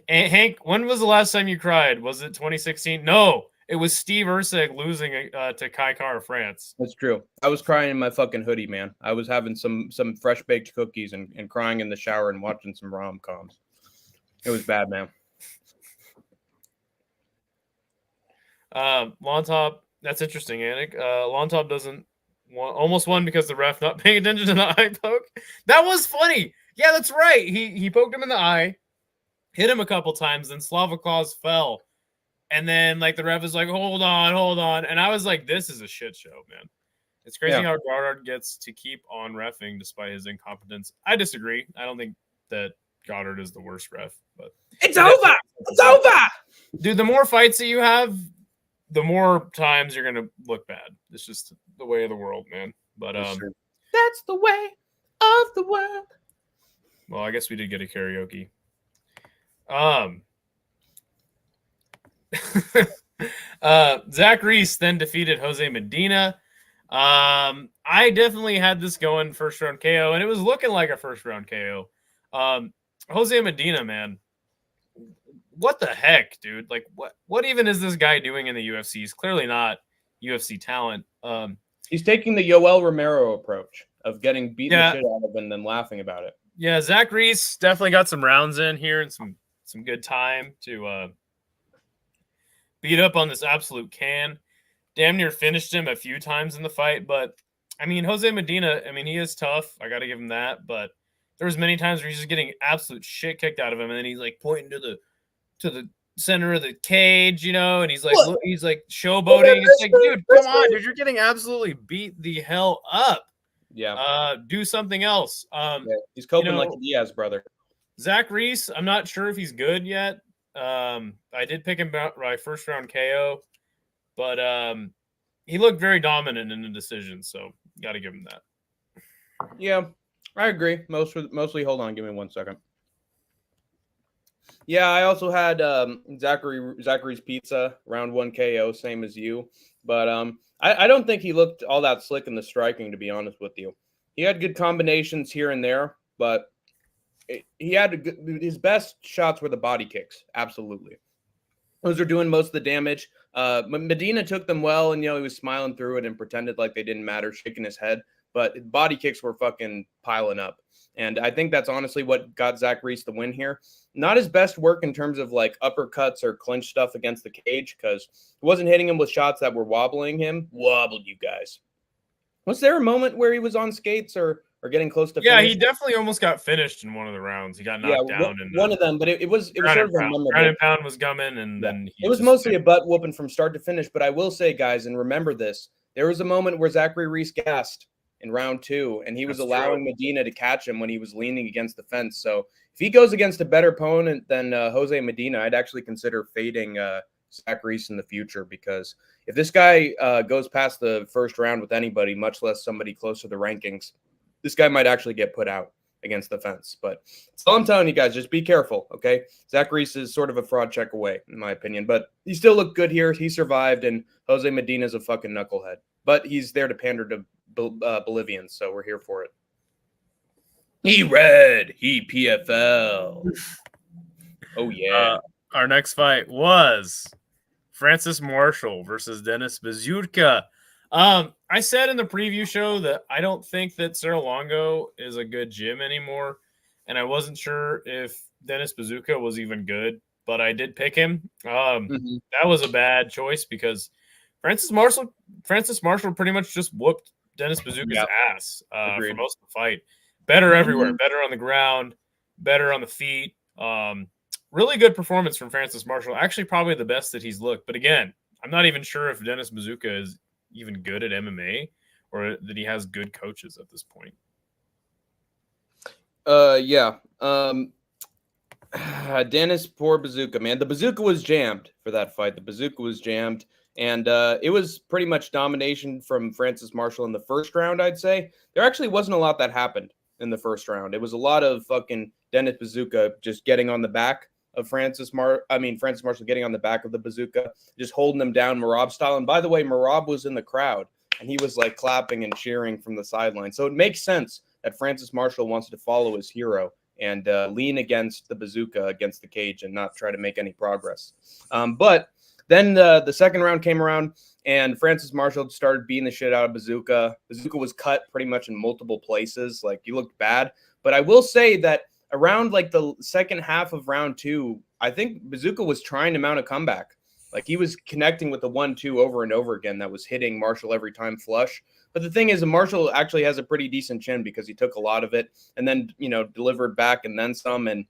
Hank, when was the last time you cried? Was it 2016? No. It was Steve Erceg losing to Kai Kara France. That's true. I was crying in my fucking hoodie, man. I was having some fresh baked cookies and crying in the shower and watching some rom-coms. It was bad, man. Lontop, that's interesting, Anik. Lontop almost won because the ref not paying attention to the eye poke. That was funny. Yeah, that's right. He poked him in the eye, hit him a couple times, then Slava Claus fell. And then, the ref is like, hold on. And I was like, this is a shit show, man. It's crazy how Goddard gets to keep on reffing despite his incompetence. I disagree. I don't think that Goddard is the worst ref. But it's over. It's over. Dude, the more fights that you have, the more times you're going to look bad. It's just the way of the world, man. But that's That's the way of the world. Well, I guess we did get a karaoke. Zach Reese then defeated Jose Medina. I definitely had this going first round KO, and it was looking like a first round KO. Jose Medina, man, what the heck, dude? Like, what even is this guy doing in the UFC? He's clearly not UFC talent. He's taking the Yoel Romero approach of getting beaten the shit out of him and then laughing about it. Yeah, Zach Reese definitely got some rounds in here and some good time to beat up on this absolute can. Damn near finished him a few times in the fight, but I mean, Jose Medina, I mean, he is tough. I got to give him that, but there was many times where he's just getting absolute shit kicked out of him, and then he's like pointing to the center of the cage, you know, and he's like showboating. It's like, dude, come on, dude, you're getting absolutely beat the hell up. Yeah. Do something else. Yeah, he's coping like a Diaz brother. Zach Reese, I'm not sure if he's good yet. I did pick him by first round KO, but he looked very dominant in the decision, so got to give him that. Yeah, I agree. Mostly, hold on, give me 1 second. Yeah, I also had Zachary's Pizza, round 1 KO, same as you. But I don't think he looked all that slick in the striking, to be honest with you. He had good combinations here and there, but he had his best shots were the body kicks, absolutely. Those are doing most of the damage. Medina took them well, and, you know, he was smiling through it and pretended like they didn't matter, shaking his head. But body kicks were fucking piling up. And I think that's honestly what got Zach Reese the win here. Not his best work in terms of like uppercuts or clinch stuff against the cage, because he wasn't hitting him with shots that were wobbling him. Wobbled, you guys. Was there a moment where he was on skates or getting close to finish? He definitely almost got finished in one of the rounds. He got knocked down in one of them, but it was sort of a memorable. Ground and pound was coming, and then it was mostly a butt whooping from start to finish. But I will say, guys, and remember this: there was a moment where Zachary Reese gassed in round 2, and he was allowing Medina to catch him when he was leaning against the fence. So if he goes against a better opponent than Jose Medina, I'd actually consider fading Zach Reese in the future, because if this guy goes past the first round with anybody, much less somebody close to the rankings, this guy might actually get put out against the fence. But so I'm telling you guys, just be careful, okay? Zach Reese is sort of a fraud check away, in my opinion, but he still looked good here. He survived, and Jose Medina's a fucking knucklehead, but he's there to pander to Bolivians, so we're here for it. He red, he PFL. Oh yeah. Our next fight was Francis Marshall versus Dennis Bazurka. I said in the preview show that I don't think that Serra-Longo is a good gym anymore, and I wasn't sure if Dennis Bazurka was even good, but I did pick him. That was a bad choice, because Francis Marshall pretty much just whooped Dennis Bazooka's ass for most of the fight. Better everywhere, better on the ground, better on the feet. Really good performance from Francis Marshall. Actually, probably the best that he's looked. But again, I'm not even sure if Dennis Bazooka is even good at MMA, or that he has good coaches at this point. Dennis, poor Bazooka, man. The Bazooka was jammed for that fight. And it was pretty much domination from Francis Marshall in the first round, I'd say. There actually wasn't a lot that happened in the first round. It was a lot of fucking Dennis Bazooka just getting on the back of Francis Marshall getting on the back of the Bazooka, just holding him down Marab style. And by the way, Marab was in the crowd, and he was like clapping and cheering from the sideline. So it makes sense that Francis Marshall wants to follow his hero and lean against the Bazooka, against the cage, and not try to make any progress. But then the second round came around, and Francis Marshall started beating the shit out of Bazooka. Bazooka was cut pretty much in multiple places. Like, he looked bad. But I will say that around like the second half of round 2, I think Bazooka was trying to mount a comeback. Like, he was connecting with the 1-2 over and over again that was hitting Marshall every time flush. But the thing is, Marshall actually has a pretty decent chin, because he took a lot of it and then, you know, delivered back and then some. And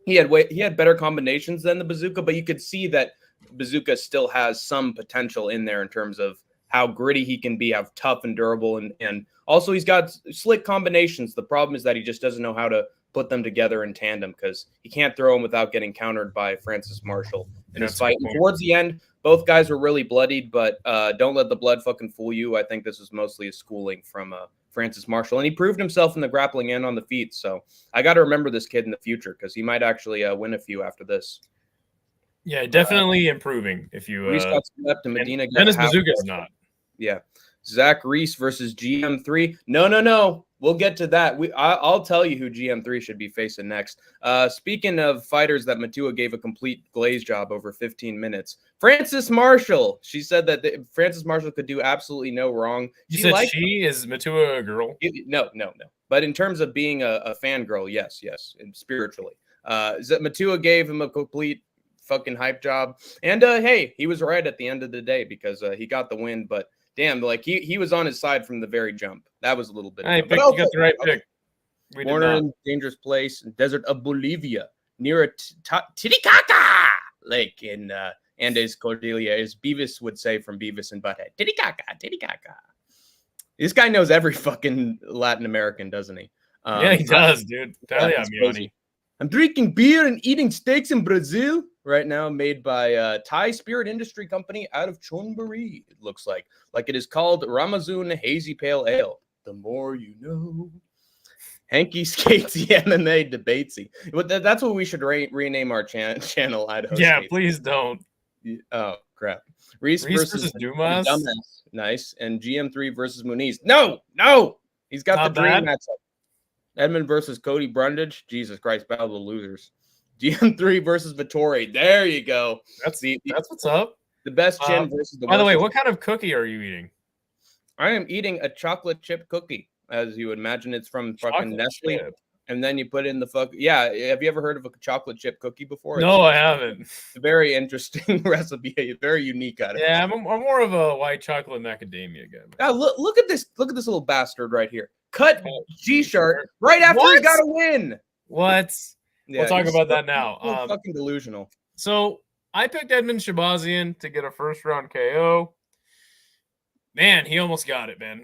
he had better combinations than the Bazooka, but you could see that Bazooka still has some potential in there in terms of how gritty he can be, how tough and durable, and also he's got slick combinations. The problem is that he just doesn't know how to put them together in tandem, because he can't throw them without getting countered by Francis Marshall in this fight. And towards the end, both guys were really bloodied, but don't let the blood fucking fool you. I think this was mostly a schooling from Francis Marshall, and he proved himself in the grappling and on the feet. So I got to remember this kid in the future because he might actually win a few after this. Yeah, definitely improving. If you Reese got swept and Medina got Dennis Bazooka's not. Yeah. Zach Reese versus GM3. No. We'll get to that. I'll tell you who GM3 should be facing next. Speaking of fighters that Matua gave a complete glaze job over 15 minutes, Francis Marshall. She said that Francis Marshall could do absolutely no wrong. You said is Matua a girl? No. But in terms of being a fangirl, yes, and spiritually. Matua gave him a complete fucking hype job. And hey, he was right at the end of the day because he got the win, but damn, like he was on his side from the very jump. That was a little bit. You got the right pick. Born in dangerous place, desert of Bolivia, near a Titicaca lake in Andes, Cordelia, as Beavis would say from Beavis and Butthead. Titicaca. This guy knows every fucking Latin American, doesn't he? Yeah, he does, dude. Tell you, Miani. I'm drinking beer and eating steaks in Brazil right now, made by Thai Spirit Industry Company out of Chonburi. It looks like it is called Ramazun Hazy Pale Ale. The more you know. Hanky Skatesy MMA Debatesy. That's what we should rename our channel. Idaho. Yeah, Skatesy. Please don't. Oh crap. Reese versus Dumas. Dumbass. Nice. And GM3 versus Muniz. No. He's got Not the dream bad. matchup. Edmund versus Cody Brundage. Jesus Christ, battle of the losers. GM3 versus Vittori. There you go. That's what's up. The best chin versus the. By the way, what kind of cookie are you eating? I am eating a chocolate chip cookie, as you would imagine. It's from fucking Nestle, and then you put in the Yeah, have you ever heard of a chocolate chip cookie before? No, I haven't. It's a very interesting recipe. Very unique. Yeah, I'm more of a white chocolate macadamia guy. Now look at this. Look at this little bastard right here. Cut G-shirt right after he got a win. What? Yeah, we'll talk about that now. Fucking delusional. So I picked Edmund Shabazian to get a first round KO. Man, he almost got it, man.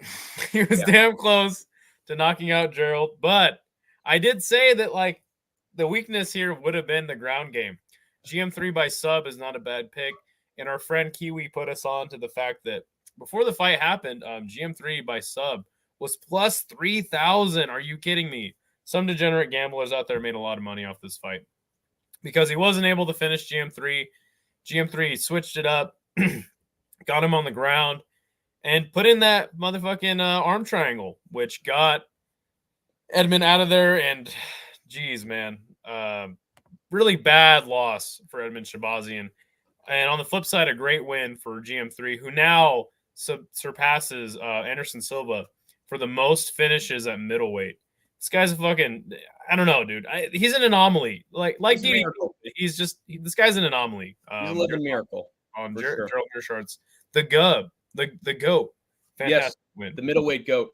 He was damn close to knocking out Gerald. But I did say that, like, the weakness here would have been the ground game. GM3 by sub is not a bad pick. And our friend Kiwi put us on to the fact that before the fight happened, GM3 by sub was plus 3,000. Are you kidding me? Some degenerate gamblers out there made a lot of money off this fight because he wasn't able to finish GM3. GM3 switched it up, got him on the ground, and put in that motherfucking arm triangle, which got Edmund out of there. And geez, man, really bad loss for Edmund Shabazian. And on the flip side, a great win for GM3, who now surpasses Anderson Silva for the most finishes at middleweight. This guy's a fucking, I don't know, dude. He's an anomaly. Like DDP, he's just, this guy's an anomaly. He's a living miracle. On Gerald Mearshardt's the GOAT. Fantastic yes, win. The middleweight GOAT.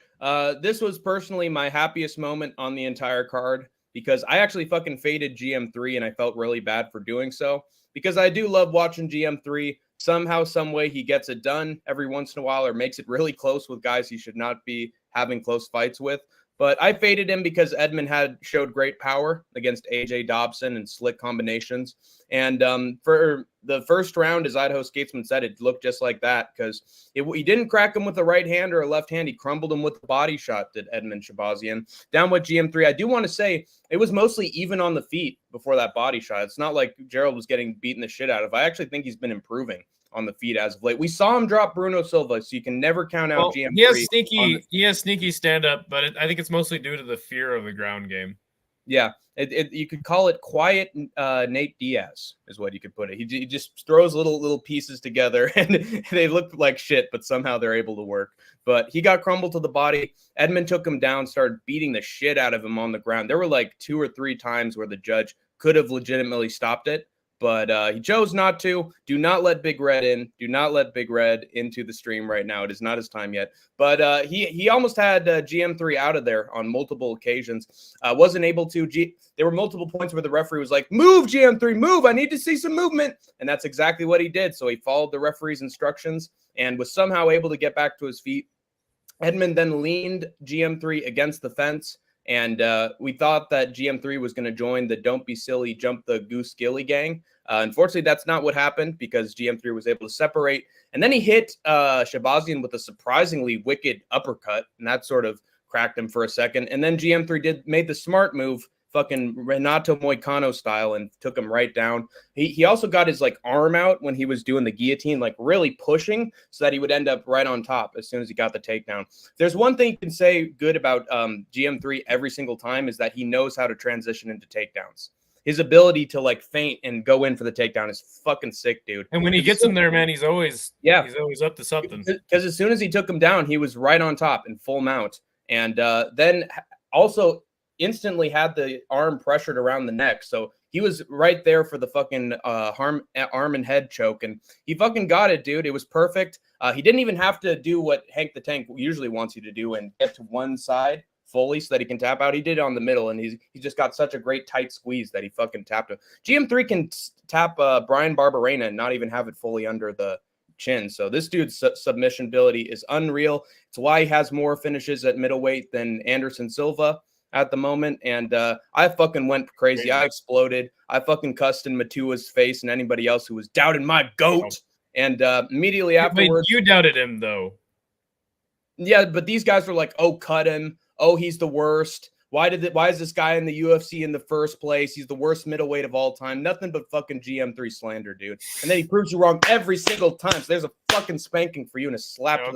This was personally my happiest moment on the entire card because I actually fucking faded GM3 and I felt really bad for doing so because I do love watching GM3. Somehow, some way he gets it done every once in a while or makes it really close with guys he should not be having close fights with. But I faded him because Edmund showed great power against AJ Dobson and slick combinations. And for the first round, as Idaho Skatesman said, it looked just like that because he didn't crack him with a right hand or a left hand. He crumbled him with a body shot, did Edmund Shabazian. Down with GM3, I do want to say it was mostly even on the feet before that body shot. It's not like Gerald was getting beaten the shit out of. I actually think he's been improving on the feet as of late. We saw him drop Bruno Silva, so you can never count out GM3. He has sneaky stand-up, but I think it's mostly due to the fear of the ground game. Yeah, you could call it quiet Nate Diaz is what you could put it. He just throws little pieces together, and they look like shit, but somehow they're able to work. But he got crumbled to the body. Edmund took him down, started beating the shit out of him on the ground. There were like 2 or 3 times where the judge could have legitimately stopped it. But he chose not to. Do not let Big Red in. Do not let Big Red into the stream right now. It is not his time yet. But he almost had GM3 out of there on multiple occasions. Wasn't able to. There were multiple points where the referee was like, move, GM3, move. I need to see some movement. And that's exactly what he did. So he followed the referee's instructions and was somehow able to get back to his feet. Edmund then leaned GM3 against the fence. And we thought that GM3 was going to join the Don't Be Silly, Jump the Goose Gilly gang. Unfortunately, that's not what happened because GM3 was able to separate. And then he hit Shabazian with a surprisingly wicked uppercut. And that sort of cracked him for a second. And then GM3 made the smart move, fucking Renato Moicano style, and took him right down. He also got his like arm out when he was doing the guillotine, like really pushing so that he would end up right on top as soon as he got the takedown. There's one thing you can say good about GM3 every single time is that he knows how to transition into takedowns. His ability to like feint and go in for the takedown is fucking sick, dude. And when he gets him there, man, he's always up to something. Because as soon as he took him down, he was right on top in full mount, and then also instantly had the arm pressured around the neck. So he was right there for the fucking arm and head choke, and he fucking got it, dude. It was perfect. He didn't even have to do what Hank the Tank usually wants you to do and get to one side fully so that he can tap out. He did it on the middle, and he just got such a great tight squeeze that he fucking tapped it. GM3 can tap Brian Barberena and not even have it fully under the chin. So this dude's submission ability is unreal. It's why he has more finishes at middleweight than Anderson Silva at the moment. And I fucking went crazy. I exploded. I fucking cussed in Matua's face and anybody else who was doubting my GOAT. And immediately afterwards, you doubted him though. Yeah, but these guys were like, "Oh, cut him. Oh, he's the worst. Why is this guy in the UFC in the first place? He's the worst middleweight of all time." Nothing but fucking GM3 slander, dude. And then he proves you wrong every single time. So there's a fucking spanking for you and a slap to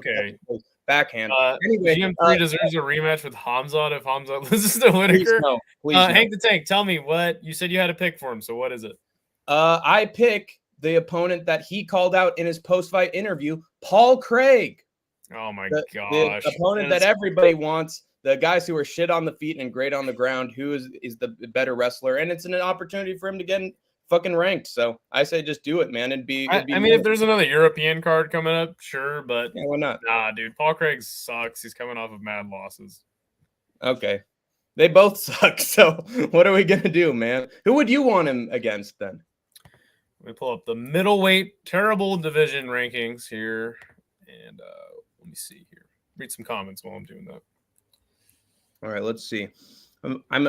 the backhand. Anyway, GM3 deserves a rematch with Hamzat if Hamzat loses to Whitaker. Please no. Hank the Tank, tell me what you said you had a pick for him. So what is it? I pick the opponent that he called out in his post-fight interview, Paul Craig. Oh my gosh. The opponent that everybody wants. The guys who are shit on the feet and great on the ground, who is the better wrestler, and it's an opportunity for him to get fucking ranked. So I say just do it, man. I mean, if there's another European card coming up, sure, but yeah, why not? Nah, dude, Paul Craig sucks. He's coming off of mad losses. Okay, they both suck. So what are we gonna do, man? Who would you want him against then? Let me pull up the middleweight terrible division rankings here, and let me see here. Read some comments while I'm doing that. All right, let's see. I'm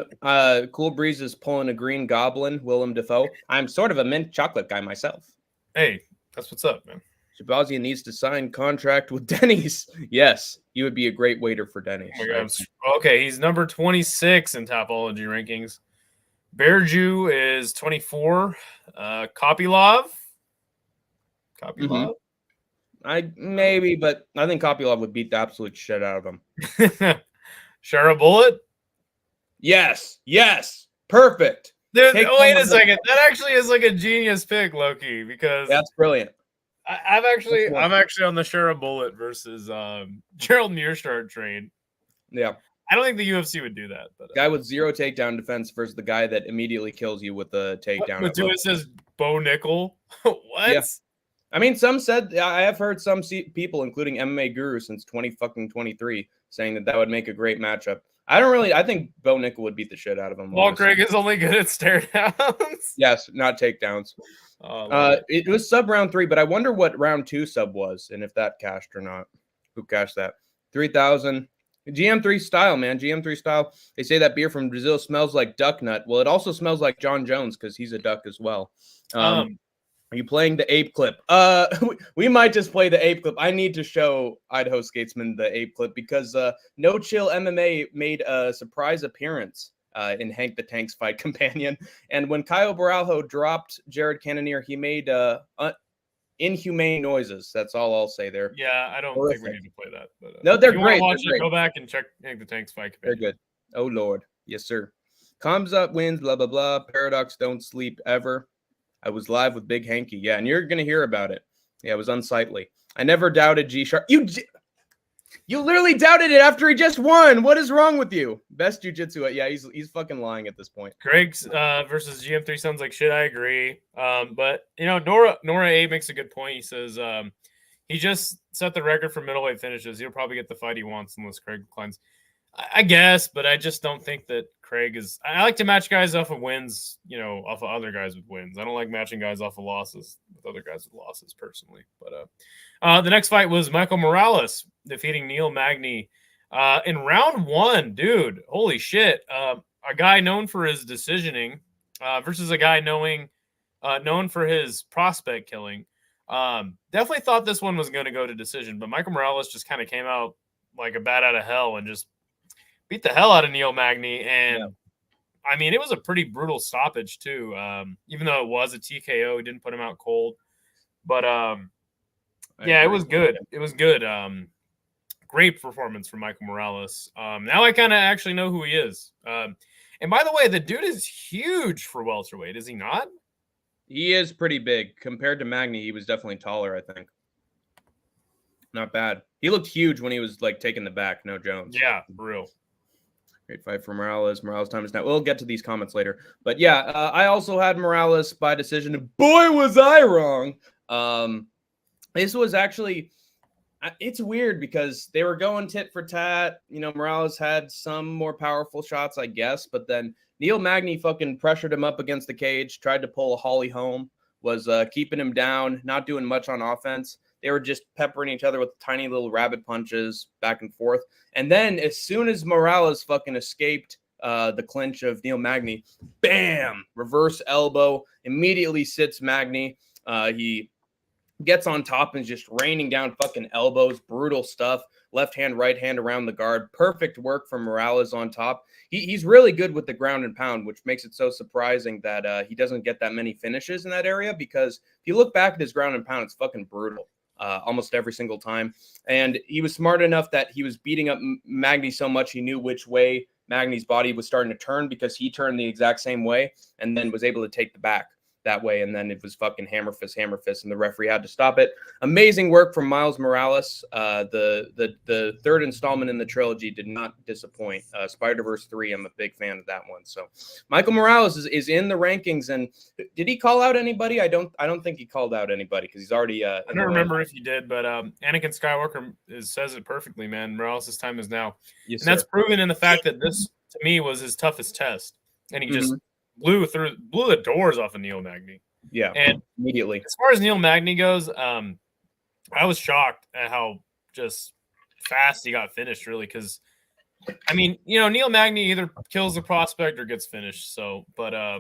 Cool Breeze is pulling a Green Goblin, Willem Dafoe. I'm sort of a mint chocolate guy myself. Hey, that's what's up, man. Shabazian needs to sign contract with Denny's. Yes, you would be a great waiter for Denny's. Oh right? Okay, he's number 26 in Topology rankings. Bearju is 24. Kopylov. Mm-hmm. But I think Kopylov would beat the absolute shit out of him. Share a bullet? Yes. Perfect. Dude, wait a second. That actually is like a genius pick, Loki, because that's brilliant. I'm actually on the share a bullet versus Gerald Mearstart train. Yeah. I don't think the UFC would do that. But guy with 0 takedown defense versus the guy that immediately kills you with the takedown. Matua says Bo Nickel. What? Yeah. I mean, some said, I have heard some people, including MMA Guru since 2023, saying that would make a great matchup. I think Bo Nickel would beat the shit out of him. Paul Craig is only good at stare downs. Yes, not takedowns. It was sub round 3, but I wonder what round 2 sub was and if that cashed or not. Who cashed that? 3,000. GM3 style, man. GM3 style. They say that beer from Brazil smells like duck nut. Well, it also smells like John Jones because he's a duck as well. Are you playing the ape clip? We might just play the ape clip. I need to show Idaho Skatesman the ape clip because No Chill MMA made a surprise appearance in Hank the Tank's Fight Companion. And when Caio Borralho dropped Jared Cannonier, he made inhumane noises. That's all I'll say there. Yeah, I don't think we need to play that. But, no, they're great. Go back and check Hank the Tank's Fight Companion. They're good. Oh, Lord. Yes, sir. Comes up, wins, blah, blah, blah. Paradox don't sleep ever. I was live with Big Hanky. Yeah, and you're going to hear about it. Yeah, it was unsightly. I never doubted G-Sharp. You literally doubted it after he just won. What is wrong with you? Best jiu-jitsu. Yeah, he's fucking lying at this point. Craig's versus GM3 sounds like shit. I agree. But, Nora A makes a good point. He says he just set the record for middleweight finishes. He'll probably get the fight he wants unless Craig declines. I guess, but I just don't think that Craig is. I like to match guys off of wins, off of other guys with wins. I don't like matching guys off of losses with other guys with losses personally. But the next fight was Michael Morales defeating Neil Magny in round 1. Dude, holy shit! A guy known for his decisioning versus a guy known for his prospect killing. Definitely thought this one was going to go to decision, but Michael Morales just kind of came out like a bat out of hell and just beat the hell out of Neil Magny, and Yeah. I mean, it was a pretty brutal stoppage too. Even though it was a TKO, he didn't put him out cold. But yeah, it was good. It was good. Great performance from Michael Morales. Now I kind of actually know who he is. And by the way, the dude is huge for welterweight, is he not? He is pretty big compared to Magny. He was definitely taller, I think. Not bad. He looked huge when he was like taking the back. No Jones. Yeah, for real. Great fight for Morales. Morales' time is now. We'll get to these comments later. But yeah, I also had Morales by decision. And boy, was I wrong. This was actually, it's weird because they were going tit for tat. You know, Morales had some more powerful shots, I guess. But then Neil Magny fucking pressured him up against the cage, tried to pull a Holly Holm, was keeping him down, not doing much on offense. They were just peppering each other with tiny little rabbit punches back and forth. And then as soon as Morales fucking escaped the clinch of Neil Magny, bam, reverse elbow, immediately sits Magny. He gets on top and just raining down fucking elbows, brutal stuff. Left hand, right hand around the guard. Perfect work from Morales on top. He's really good with the ground and pound, which makes it so surprising that he doesn't get that many finishes in that area, because if you look back at his ground and pound, it's fucking brutal. Almost every single time. And he was smart enough that he was beating up Magny so much he knew which way Magny's body was starting to turn, because he turned the exact same way and then was able to take the back that way. And then it was fucking hammer fist, and the referee had to stop it. Amazing work from Miles Morales. The third installment in the trilogy did not disappoint. Spider-Verse 3, I'm a big fan of that one. So Michael Morales is in the rankings. And did he call out anybody? I don't think he called out anybody, because he's already I don't remember if he did, but Anakin Skywalker says it perfectly, man. Morales' time is now. Yes, and that's proven in the fact that this, to me, was his toughest test. And he just blew the doors off of Neil Magny. Yeah, and immediately. As far as Neil Magny goes, I was shocked at how just fast he got finished, really, because I mean, you know, Neil Magny either kills the prospect or gets finished. So, but I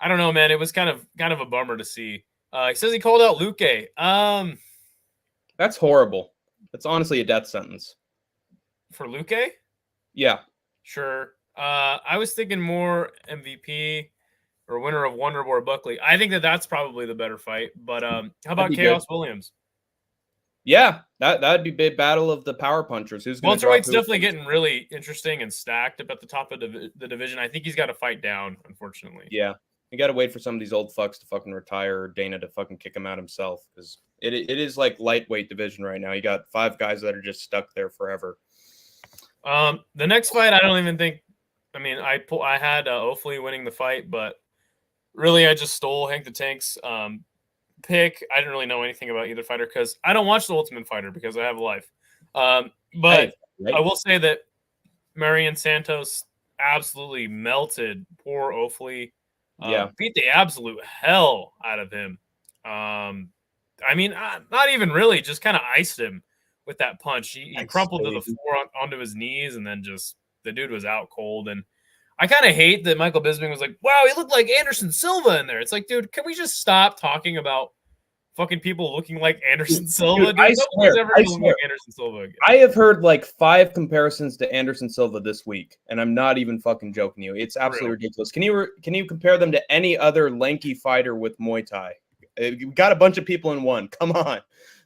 don't know, man. It was kind of a bummer to see. He says he called out Luque. That's horrible. That's honestly a death sentence. For Luque? Yeah. Sure. I was thinking more MVP or winner of Wonder Boy Buckley. I think that's probably the better fight. But how about Chaos Williams? Yeah, that'd be big battle of the power punchers. Who's going to welterweight's definitely getting really interesting and stacked up at the top of the division. I think he's got to fight down, unfortunately. Yeah, you got to wait for some of these old fucks to fucking retire, or Dana to fucking kick him out himself, because it is like lightweight division right now. You got 5 guys that are just stuck there forever. The next fight, I don't even think. I mean, I had Ofley winning the fight, but really, I just stole Hank the Tank's pick. I didn't really know anything about either fighter because I don't watch The Ultimate Fighter because I have a life. But I will say that Marion Santos absolutely melted poor Ofley. Beat the absolute hell out of him. I mean, not even really, just kind of iced him with that punch. He crumpled to the floor onto his knees, and then just the dude was out cold. And I kind of hate that Michael Bisping was like, wow, he looked like Anderson Silva in there. It's like, dude, can we just stop talking about fucking people looking like Anderson Silva? Dude, I swear, like Anderson Silva again. I have heard like 5 comparisons to Anderson Silva this week, and I'm not even fucking joking you. It's absolutely ridiculous. Can you compare them to any other lanky fighter with Muay Thai? You got a bunch of people in one. Come on.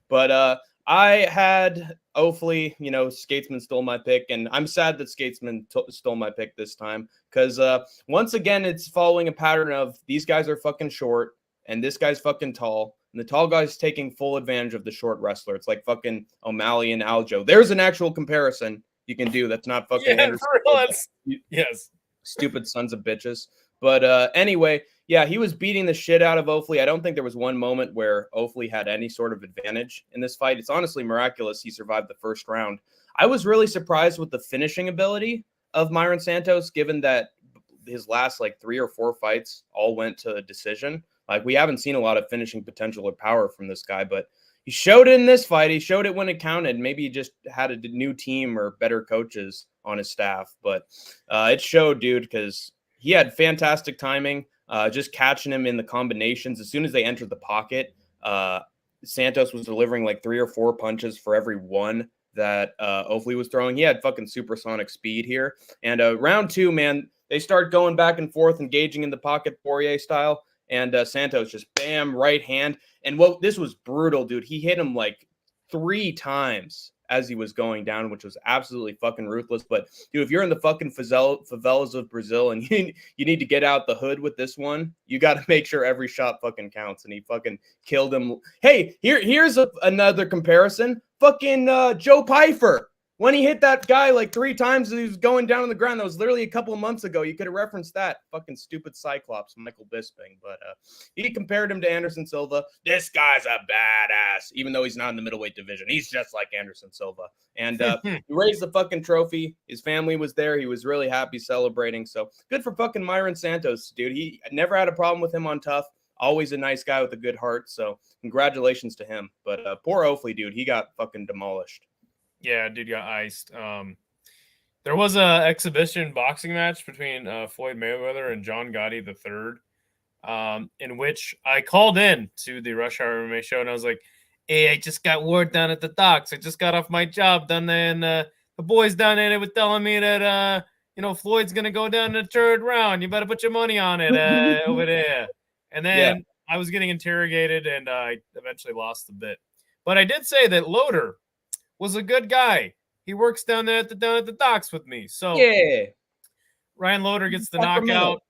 But I had Ofley, you know, Skatesman stole my pick, and I'm sad that Skatesman stole my pick this time, because once again, it's following a pattern of these guys are fucking short and this guy's fucking tall, and the tall guy's taking full advantage of the short wrestler. It's like fucking O'Malley and Aljo. There's an actual comparison you can do that's not fucking Anderson. Yes. Stupid sons of bitches. But anyway, yeah, he was beating the shit out of Ofley. I don't think there was one moment where Ofley had any sort of advantage in this fight. It's honestly miraculous he survived the first round. I was really surprised with the finishing ability of Myron Santos, given that his last like 3 or 4 fights all went to a decision. Like, we haven't seen a lot of finishing potential or power from this guy, but he showed it in this fight. He showed it when it counted. Maybe he just had a new team or better coaches on his staff, but it showed, dude, because he had fantastic timing, just catching him in the combinations. As soon as they entered the pocket, Santos was delivering like 3 or 4 punches for every one that Ofli was throwing. He had fucking supersonic speed here. And round 2, man, they start going back and forth, engaging in the pocket Poirier style. And Santos just bam, right hand. And this was brutal, dude. He hit him like 3 times as he was going down, which was absolutely fucking ruthless. But dude, if you're in the fucking favelas of Brazil and you need to get out the hood with this one, you got to make sure every shot fucking counts. And he fucking killed him. Hey, here's another comparison. Fucking Joe Pyfer. When he hit that guy like 3 times as he was going down on the ground, that was literally a couple of months ago. You could have referenced that. Fucking stupid Cyclops, Michael Bisping. But he compared him to Anderson Silva. This guy's a badass, even though he's not in the middleweight division. He's just like Anderson Silva. And he raised the fucking trophy. His family was there. He was really happy celebrating. So good for fucking Myron Santos, dude. He never had a problem with him on Tough. Always a nice guy with a good heart. So congratulations to him. But poor Ofli, dude. He got fucking demolished. Yeah, dude got iced. There was a exhibition boxing match between Floyd Mayweather and John Gotti III, in which I called in to the Rush Hour MMA show, and I was like, "Hey, I just got word down at the docks. I just got off my job down there, and the boys down there were telling me that Floyd's gonna go down in the 3rd round. You better put your money on it over there." And then I was getting interrogated, and I eventually lost the bit. But I did say that Loader was a good guy. He works down there at the docks with me. So yeah, Ryan Loader gets the knockout.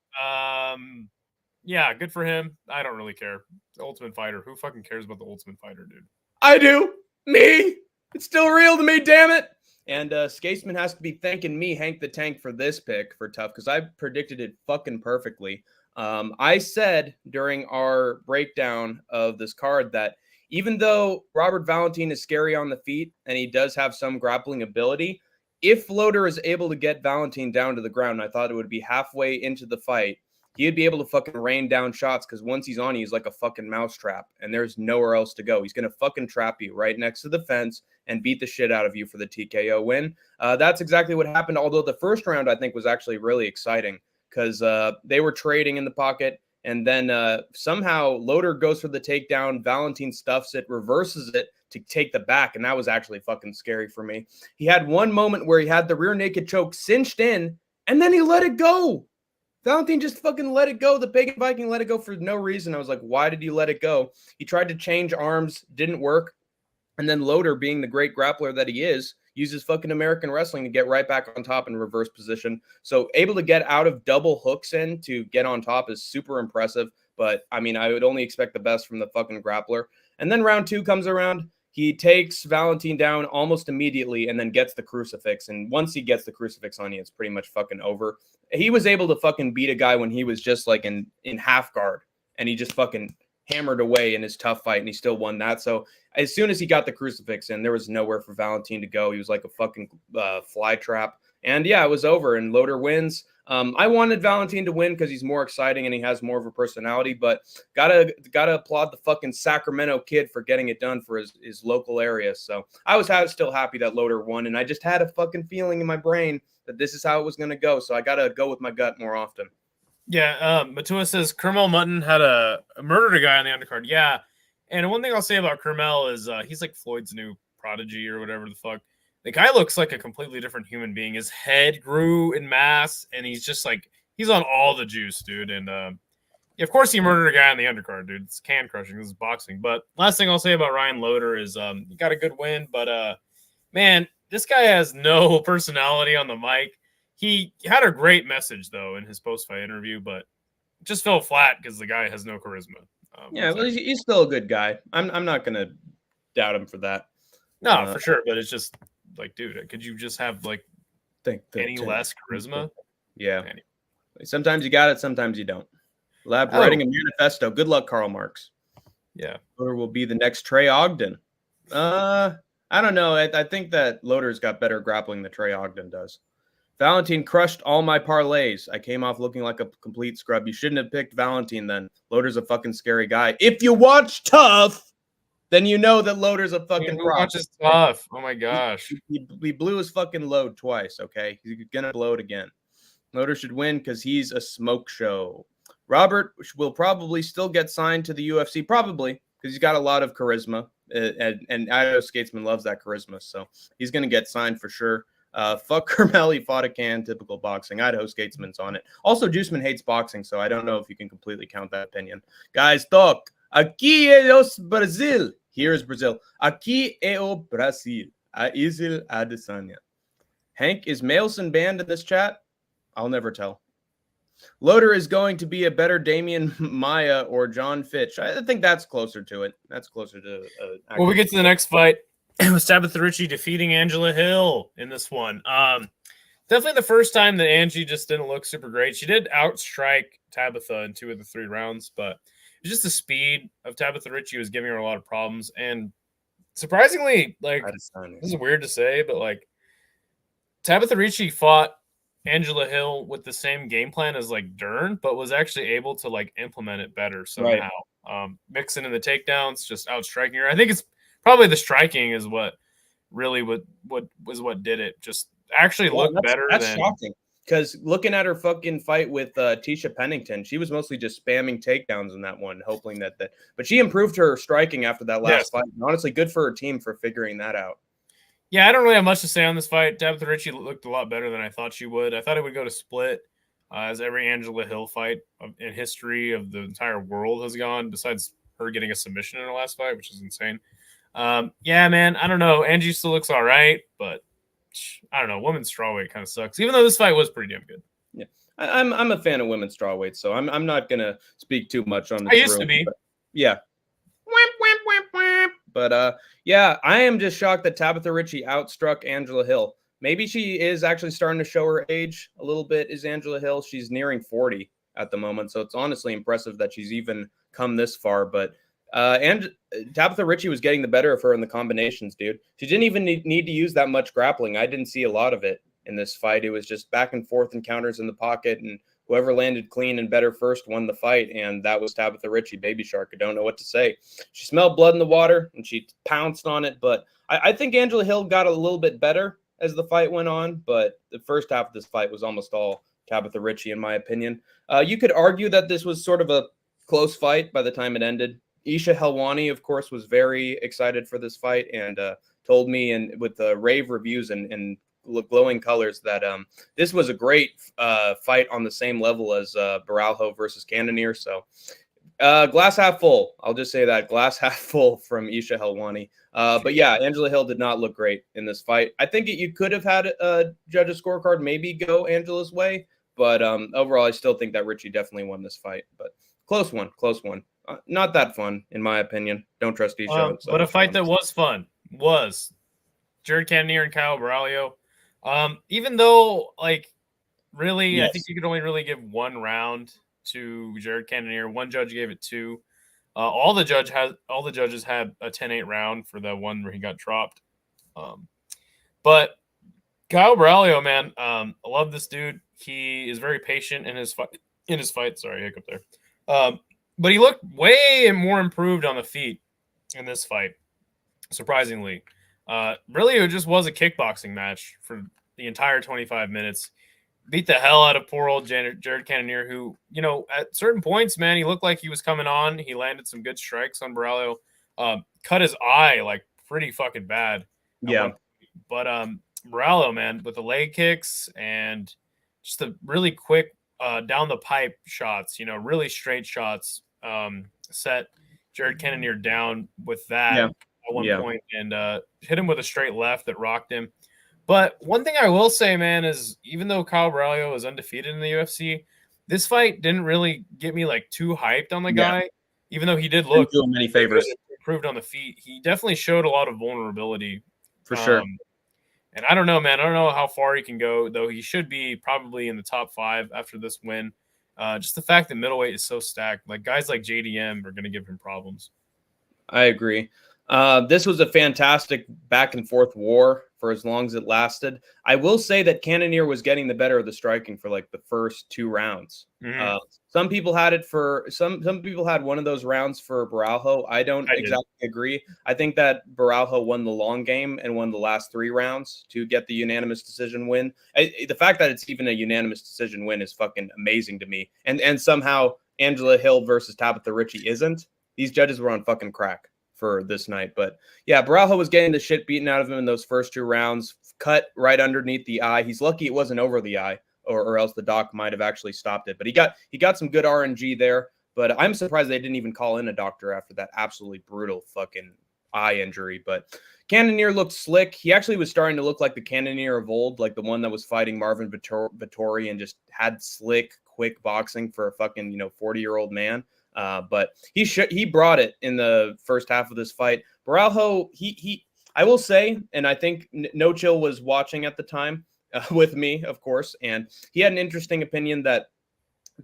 Yeah, good for him. I don't really care. The Ultimate Fighter. Who fucking cares about the Ultimate Fighter, dude? I do. Me. It's still real to me, damn it. And Skatesman has to be thanking me, Hank the Tank, for this pick for Tough, because I predicted it fucking perfectly. I said during our breakdown of this card that even though Robert Valentin is scary on the feet and he does have some grappling ability, if Loader is able to get Valentin down to the ground, I thought it would be halfway into the fight, he'd be able to fucking rain down shots, because once he's on you, he's like a fucking mousetrap and there's nowhere else to go. He's going to fucking trap you right next to the fence and beat the shit out of you for the TKO win. That's exactly what happened, although the first round I think was actually really exciting because they were trading in the pocket. And then somehow Loader goes for the takedown. Valentin stuffs it, reverses it to take the back. And that was actually fucking scary for me. He had one moment where he had the rear naked choke cinched in, and then he let it go. Valentin just fucking let it go. The Pagan Viking let it go for no reason. I was like, why did you let it go? He tried to change arms, didn't work. And then Loader, being the great grappler that he is, uses fucking American wrestling to get right back on top in reverse position. So able to get out of double hooks in to get on top is super impressive. But, I mean, I would only expect the best from the fucking grappler. And then round 2 comes around. He takes Valentin down almost immediately and then gets the crucifix. And once he gets the crucifix on you, it's pretty much fucking over. He was able to fucking beat a guy when he was just like in half guard. And he just fucking hammered away in his tough fight, and he still won that. So as soon as he got the crucifix in, there was nowhere for Valentin to go. He was like a fucking fly trap. And yeah, it was over, and Loader wins. I wanted Valentin to win because he's more exciting and he has more of a personality, but gotta applaud the fucking Sacramento kid for getting it done for his local area. So I was still happy that Loader won, and I just had a fucking feeling in my brain that this is how it was going to go. So I gotta go with my gut more often. Yeah, Matua says Kermel Mutton had murdered a guy on the undercard. Yeah, and one thing I'll say about Kermel is he's like Floyd's new prodigy or whatever the fuck. The guy looks like a completely different human being. His head grew in mass, and he's just like, he's on all the juice, dude. And of course he murdered a guy on the undercard, dude. It's can crushing. This is boxing. But last thing I'll say about Ryan Loader is he got a good win, but man, this guy has no personality on the mic. He had a great message, though, in his post-fight interview, but just fell flat because the guy has no charisma. Yeah, well, he's still a good guy. I'm not going to doubt him for that. No, for sure, but it's just like, dude, could you just have, like, any less charisma? Yeah. Anyway. Sometimes you got it, sometimes you don't. Writing a manifesto. Good luck, Karl Marx. Yeah. Loader will be the next Trey Ogden. I don't know. I think that Loader's got better grappling than Trey Ogden does. Valentin crushed all my parlays. I came off looking like a complete scrub. You shouldn't have picked Valentin then. Loader's a fucking scary guy. If you watch Tough, then you know that Loader's a fucking prop. Watches Tough. Oh my gosh. He blew his fucking load twice, okay? He's gonna blow it again. Loader should win because he's a smoke show. Robert will probably still get signed to the UFC, probably, because because he's got a lot of charisma, and Idaho Skatesman loves that charisma, so he's going to get signed for sure. Fuck Kermel, fought a can, typical boxing. Idaho Skatesman's on it. Also, Juiceman hates boxing, so I don't know if you can completely count that opinion. Guys, talk. Aqui é os Brasil. Here is Brazil. Aqui é o Brasil. A Isil Adesanya. Hank, is Mailson banned in this chat? I'll never tell. Loader is going to be a better Damian Maya or John Fitch. I think that's closer to it. That's closer to. Well, we get to the next fight. It was Tabitha Ritchie defeating Angela Hill in this one. Definitely the first time that Angie just didn't look super great. She did outstrike Tabitha in 2 of the 3 rounds, but just the speed of Tabitha Ritchie was giving her a lot of problems. And surprisingly, like, this is weird to say, but like, Tabitha Ritchie fought Angela Hill with the same game plan as like Dern, but was actually able to like implement it better somehow. Right. Mixing in the takedowns, just outstriking her. I think it's probably the striking is what really what did it. Just actually looked better. That's shocking. Because looking at her fucking fight with Tisha Pennington, she was mostly just spamming takedowns in that one, hoping that. But she improved her striking after that last fight. And honestly, good for her team for figuring that out. Yeah, I don't really have much to say on this fight. Tabitha Ritchie looked a lot better than I thought she would. I thought it would go to split, as every Angela Hill fight in history of the entire world has gone, besides her getting a submission in her last fight, which is insane. Yeah, man, I don't know. Angie still looks all right, but I don't know. Women's strawweight kind of sucks, even though this fight was pretty damn good. Yeah, I'm a fan of women's strawweight, so I'm not gonna speak too much on this. I used to be, yeah. But yeah, I am just shocked that Tabitha Ritchie outstruck Angela Hill. Maybe she is actually starting to show her age a little bit. Is Angela Hill? She's nearing 40 at the moment, so it's honestly impressive that she's even come this far. But and Tabitha Ritchie was getting the better of her in the combinations, dude. She didn't even need to use that much grappling. I didn't see a lot of it in this fight. It was just back and forth encounters in the pocket, and whoever landed clean and better first won the fight, and that was Tabitha Ritchie, Baby Shark. I don't know what to say. She smelled blood in the water, and she pounced on it, but I think Angela Hill got a little bit better as the fight went on, but the first half of this fight was almost all Tabitha Ritchie, in my opinion. You could argue that this was sort of a close fight by the time it ended. Isha Helwani, of course, was very excited for this fight and told me, and with the rave reviews and glowing colors, that this was a great fight on the same level as Baralho versus Cannonier. So glass half full. I'll just say that, glass half full from Isha Helwani. But yeah, Angela Hill did not look great in this fight. I think you could have had a judge's scorecard maybe go Angela's way, but overall, I still think that Ritchie definitely won this fight. But close one. Not that fun, in my opinion. Don't trust Isha. But a fight that was fun was Jared Cannonier and Kyle Baralho. Even though, like, really, yes. I think you could only really give 1 round to Jared Cannonier. One judge gave it 2. All the judges had a 10-8 round for the one where he got dropped. But Kyle Baralho, man, I love this dude. He is very patient in his fight. Sorry, hiccup there. But he looked way more improved on the feet in this fight, surprisingly. Really, it just was a kickboxing match for the entire 25 minutes. Beat the hell out of poor old Jared Cannonier, who, you know, at certain points, man, he looked like he was coming on. He landed some good strikes on Baralho. Cut his eye, like, pretty fucking bad. Yeah. But Baralho, man, with the leg kicks and just the really quick down the pipe shots, you know, really straight shots, set Jared Cannonier down with that at one point, and hit him with a straight left that rocked him. But one thing I will say, man, is even though Kyle Baralho is undefeated in the UFC, this fight didn't really get me like too hyped on the guy. Even though he did look many favors, improved on the feet, he definitely showed a lot of vulnerability for sure. And I don't know, man. I don't know how far he can go, though. He should be probably in the top 5 after this win. Just the fact that middleweight is so stacked, like guys like JDM are going to give him problems. I agree. This was a fantastic back and forth war for as long as it lasted. I will say that Cannonier was getting the better of the striking for like the first 2 rounds. Mm-hmm. Some people had it for some people had one of those rounds for Baralho. I don't exactly agree. I think that Baralho won the long game and won the last 3 rounds to get the unanimous decision win. The fact that it's even a unanimous decision win is fucking amazing to me. And somehow Angela Hill versus Tabitha Ritchie isn't. these judges were on fucking crack for this night. But yeah, Barajo was getting the shit beaten out of him in those first 2 rounds, cut right underneath the eye. He's lucky it wasn't over the eye, or else the doc might have actually stopped it. But he got some good RNG there. But I'm surprised they didn't even call in a doctor after that absolutely brutal fucking eye injury. But Cannonier looked slick. He actually was starting to look like the Cannonier of old, like the one that was fighting Marvin Vettori and just had slick, quick boxing for a fucking 40-year-old man. But he brought it in the first half of this fight. Barajo, I will say, and I think No Chill was watching at the time with me, of course, and he had an interesting opinion that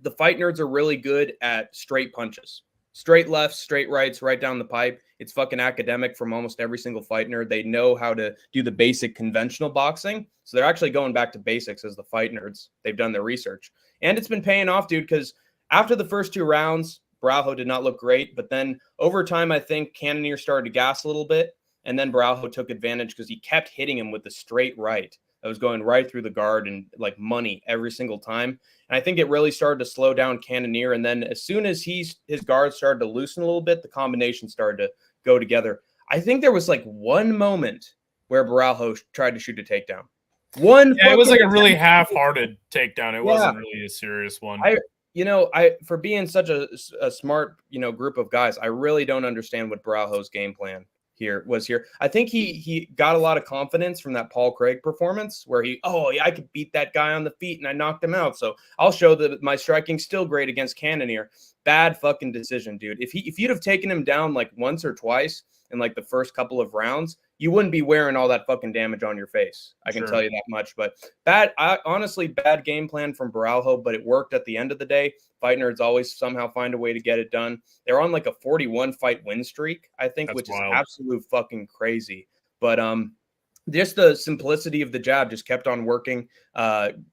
the fight nerds are really good at straight punches. Straight lefts, straight rights, right down the pipe. It's fucking academic from almost every single fight nerd. They know how to do the basic conventional boxing. So they're actually going back to basics as the fight nerds. They've done their research. And it's been paying off, dude, because after the first 2 rounds, Barajo did not look great. But then over time, I think Cannonier started to gas a little bit. And then Barajo took advantage because he kept hitting him with the straight right. That was going right through the guard and like money every single time. And I think it really started to slow down Cannonier. And then as soon as his guard started to loosen a little bit, the combination started to go together. I think there was like one moment where Barajo tried to shoot a takedown. It was like a really half-hearted takedown. It wasn't really a serious one. For being such a smart, group of guys, I really don't understand what Barajo's game plan was here. I think he got a lot of confidence from that Paul Craig performance where I could beat that guy on the feet and I knocked him out. So I'll show that my striking's still great against Cannonier. Bad fucking decision, dude. If you'd have taken him down like once or twice in like the first couple of rounds, you wouldn't be wearing all that fucking damage on your face. I can tell you that much. But honestly, bad game plan from Barajo, but it worked at the end of the day. Fight nerds always somehow find a way to get it done. They're on like a 41 fight win streak, I think, which is absolute fucking crazy. But just the simplicity of the jab just kept on working. And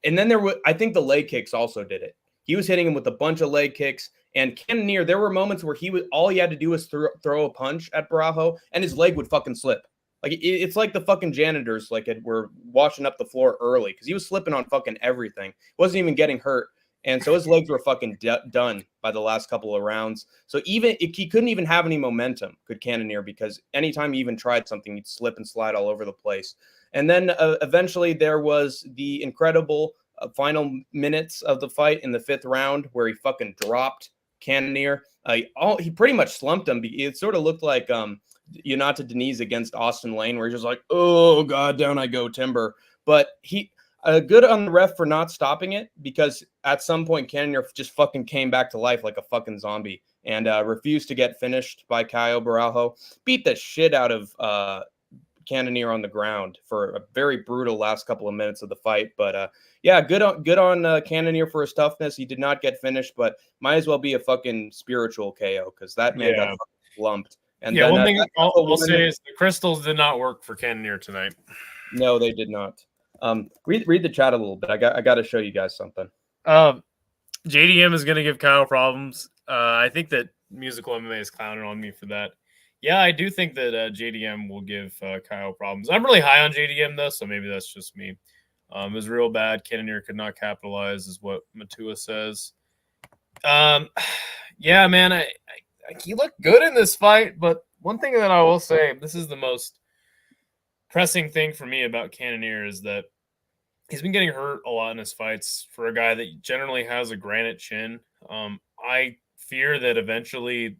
then I think the leg kicks also did it. He was hitting him with a bunch of leg kicks. And Cannonier, there were moments where all he had to do was throw a punch at Barajo, and his leg would fucking slip. Like it's like the fucking janitors were washing up the floor early because he was slipping on fucking everything. Wasn't even getting hurt, and so his legs were fucking done by the last couple of rounds. So he couldn't even have any momentum, could Cannonier, because anytime he even tried something, he'd slip and slide all over the place. And then eventually there was the incredible final minutes of the fight in the 5th round where he fucking dropped Cannonier. He pretty much slumped him. It sort of looked like Yonata Denise against Austin Lane, where he's just like, oh god, down I go, timber. But he good on the ref for not stopping it, because at some point Cannonier just fucking came back to life like a fucking zombie and refused to get finished by Caio Barajo. Beat the shit out of Cannonier on the ground for a very brutal last couple of minutes of the fight. But good on Cannonier for his toughness. He did not get finished, but might as well be a fucking spiritual KO because that man got lumped. And one thing I'll say is the crystals did not work for Cannonier tonight. No, they did not. Read the chat a little bit. I got to show you guys something. JDM is going to give Kyle problems. I think that Musical MMA is clowning on me for that. Yeah, I do think that JDM will give Kyle problems. I'm really high on JDM, though, so maybe that's just me. It was real bad. Cannonier could not capitalize, is what Matua says. Yeah, man, he looked good in this fight, but one thing that I will say, this is the most pressing thing for me about Cannonier, is that he's been getting hurt a lot in his fights for a guy that generally has a granite chin. I fear that eventually,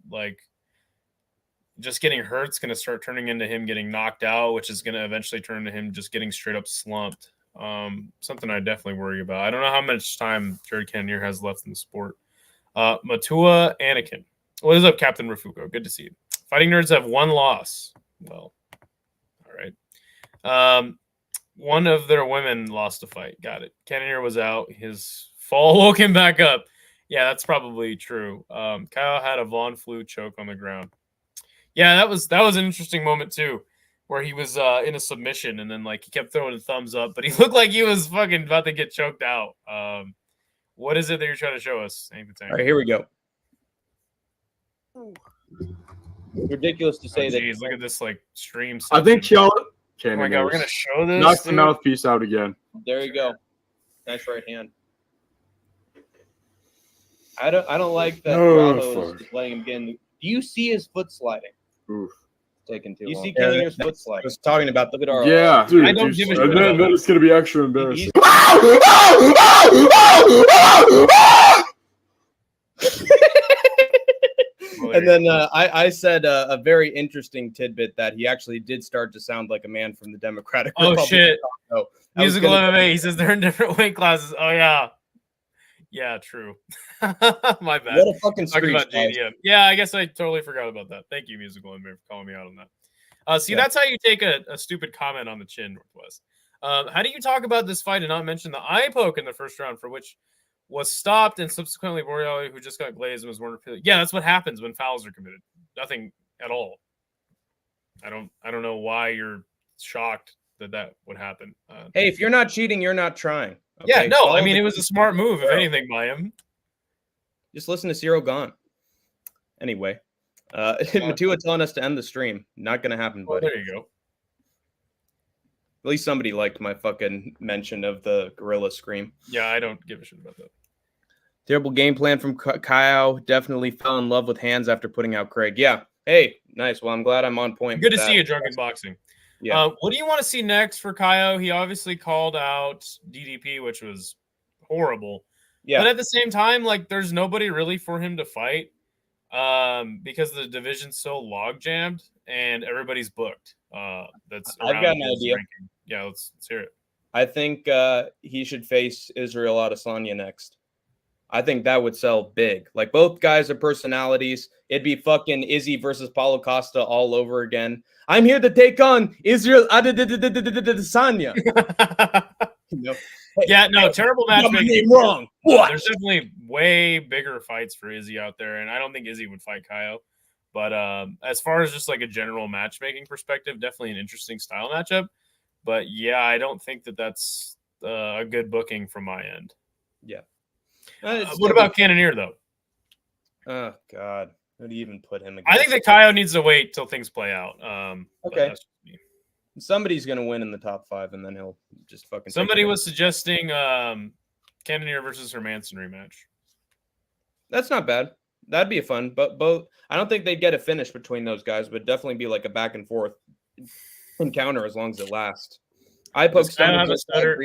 just getting hurt is going to start turning into him getting knocked out, which is going to eventually turn into him just getting straight up slumped. Something I definitely worry about. I don't know how much time Jared Cannonier has left in the sport. Matua Anakin. What is up, Captain Rafuko? Good to see you. Fighting Nerds have one loss. Well, all right. One of their women lost a fight. Got it. Cannonier was out. His fall woke him back up. Yeah, that's probably true. Kyle had a Von Flu choke on the ground. Yeah, that was an interesting moment too, where he was in a submission and then he kept throwing a thumbs up, but he looked like he was fucking about to get choked out. What is it that you're trying to show us? All right, here we go. Ridiculous to say that. Look at this stream. I think y'all. Oh my god, we're gonna show this. Knock the mouthpiece out again. There you go. Nice right hand. I don't like that Bravo is letting him get Do you see his foot sliding? Oof. Taking too You long. see Cannonier's foot sliding. I was talking about the Yeah, dude. I don't give a shit and then about it's gonna be extra embarrassing. And then I said a very interesting tidbit that he actually did start to sound like a man from the Democratic Republic. Oh shit! So Musical MMA. He says they're in different weight classes. Oh yeah, yeah, true. My bad. What a fucking Talking screech, about JDM. Yeah, I guess I totally forgot about that. Thank you, Musical MMA, for calling me out on that. See, that's how you take a stupid comment on the chin, Northwest. How do you talk about this fight and not mention the eye poke in the first round, for which was stopped, and subsequently Boreali, who just got glazed and was more. Yeah, that's what happens when fouls are committed. Nothing at all. I don't know why you're shocked that would happen. Hey, if you're not cheating, you're not trying. Okay? Yeah, no, Follow I mean, it was a smart move, if anything, by him. Just listen to Ciro Gone. Anyway, Matua telling us to end the stream. Not going to happen, buddy. Well, there you go. At least somebody liked my fucking mention of the gorilla scream. Yeah, I don't give a shit about that. Terrible game plan from Kyle. Definitely fell in love with hands after putting out Craig. Yeah. Hey, nice. Well, I'm glad I'm on point. Good to see you, Drunken Boxing. Yeah. What do you want to see next for Kaio? He obviously called out DDP, which was horrible. Yeah. But at the same time, like, there's nobody really for him to fight because the division's so log jammed and everybody's booked. That's I've got an idea. Ranking. Yeah, let's hear it. I think he should face Israel Adesanya next. I think that would sell big. Like, both guys are personalities. It'd be fucking Izzy versus Paulo Costa all over again. I'm here to take on Israel Adesanya. Yeah, no, terrible matchmaking. Wrong. What? There's definitely way bigger fights for Izzy out there, and I don't think Izzy would fight Kaio. But as far as just like a general matchmaking perspective, definitely an interesting style matchup. But yeah, I don't think that's a good booking from my end. Yeah. What about Cannonier, though? Oh, God. Who do you even put him against? I think that Kaio needs to wait till things play out. Okay. Somebody's going to win in the top 5, and then he'll just fucking... Somebody was suggesting Cannonier versus Hermanson rematch. That's not bad. That'd be fun. But both... I don't think they'd get a finish between those guys, but definitely be like a back and forth encounter as long as it lasts. I poke have a stutter.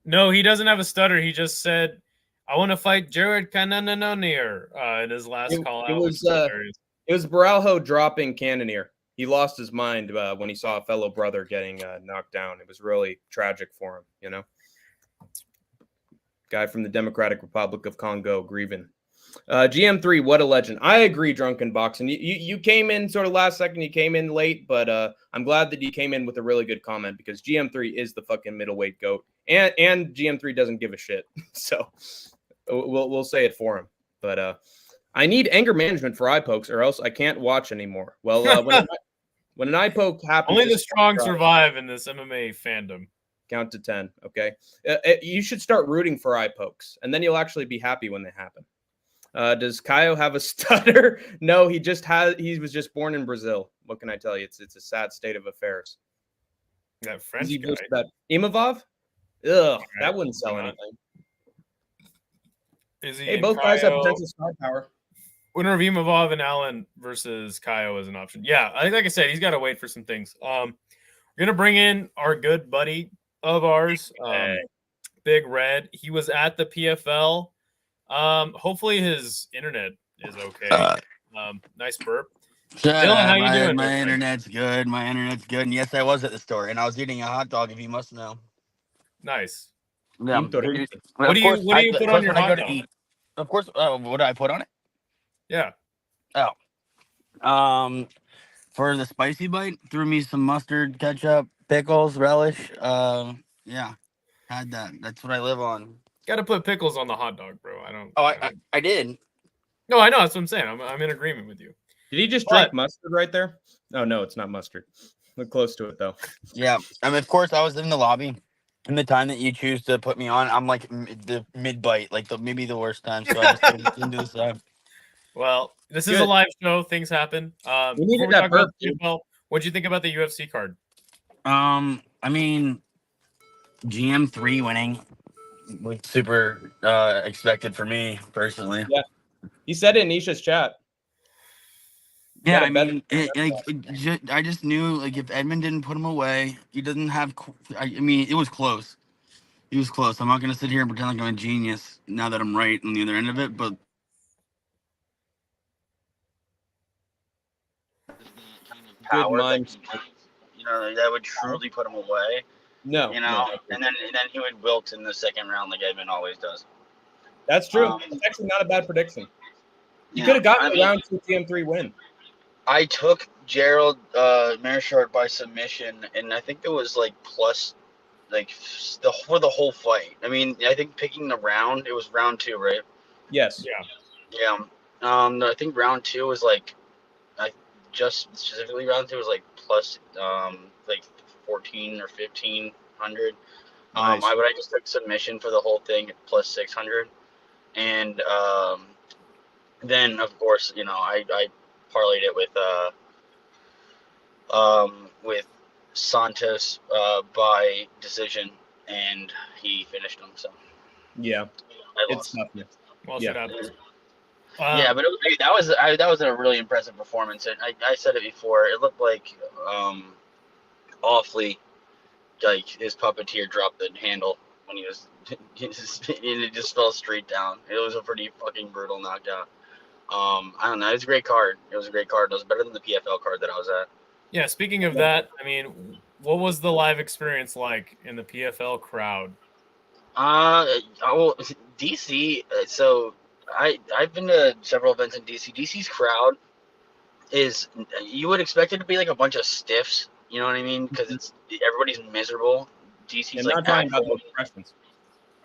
No, he doesn't have a stutter. He just said, I want to fight Jared Cannonier in his last call out. It was Baralho dropping Cannonier. He lost his mind when he saw a fellow brother getting knocked down. It was really tragic for him, you know? Guy from the Democratic Republic of Congo, grieving. GM3, what a legend. I agree, Drunken Boxing. You came in sort of last second. You came in late, but I'm glad that you came in with a really good comment because GM3 is the fucking middleweight GOAT. And GM3 doesn't give a shit. So we'll say it for him. But I need anger management for eye pokes or else I can't watch anymore. Well, when an eye poke happens... Only the strong survive in this MMA fandom. Count to 10, okay? You should start rooting for eye pokes, and then you'll actually be happy when they happen. Does Kaio have a stutter? No, he was just born in Brazil. What can I tell you? It's a sad state of affairs. That French guy. That Imavov? Ugh, that wouldn't sell anything. Hey, both guys have potential star power. Winner of Imavov and Allen versus Kaio is an option. Yeah, I think, like I said, he's got to wait for some things. We're gonna bring in our good buddy of ours, Big Red. He was at the PFL. Hopefully his internet is okay. Nice burp. Dylan, how you doing? My internet's good. My internet's good. And yes, I was at the store, and I was eating a hot dog. If you must know. Nice. Yeah. What do you put on your hot dog? Of course. What do I put on it? Yeah. Oh. For the spicy bite, threw me some mustard, ketchup, pickles, relish. Yeah, had that. That's what I live on. Got to put pickles on the hot dog, bro. I don't. Oh, I did. No, I know. That's what I'm saying. I'm in agreement with you. Did he just drink mustard right there? Oh no, it's not mustard. Look close to it though. Yeah, I mean, of course, I was in the lobby. In the time that you choose to put me on, I'm like the mid bite, like maybe the worst time. So I just didn't do this time. Well, this is a live show. Things happen. We needed that burp. What'd you think about the UFC card? I mean, GM3 winning was super expected for me personally. Yeah, he said it in Nisha's chat. Yeah, got a I better. mean, I just knew like if Edmund didn't put him away, he doesn't have. I mean, it was close. He was close. I'm not gonna sit here and pretend like I'm a genius now that I'm right on the other end of it, but kind of Good power that minds. that would truly put him away. No, no, And then he would wilt in the second round like Edmund always does. that's true. Um, It's actually not a bad prediction. You yeah, could have gotten I a mean, round 2 TM3 win. I took Gerald Mearshart by submission, and I think it was like plus like for the whole fight. I mean, I think picking the round, it was round 2, right? Yes. Yeah. Yeah. I think round 2 was like, I just specifically round 2 was like plus like 14 or 1500. Nice. I just took submission for the whole thing at plus 600, and then of course I parlayed it with Santos by decision, and he finished him. So Yeah. I It's lost. tough. Well, Yeah. shit happens. Yeah, but that was a really impressive performance, and I said it before. It looked like awfully like his puppeteer dropped the handle when he was, and it just fell straight down. It was a pretty fucking brutal knockout. I don't know. It was a great card. It was a great card. It was better than the PFL card that I was at. Yeah, speaking of that, I mean, what was the live experience like in the PFL crowd? Well, DC. So I've been to several events in DC. DC's crowd is, you would expect it to be like a bunch of stiffs. You know what I mean? Because everybody's miserable. DC's And like not talking about actual, those expressions.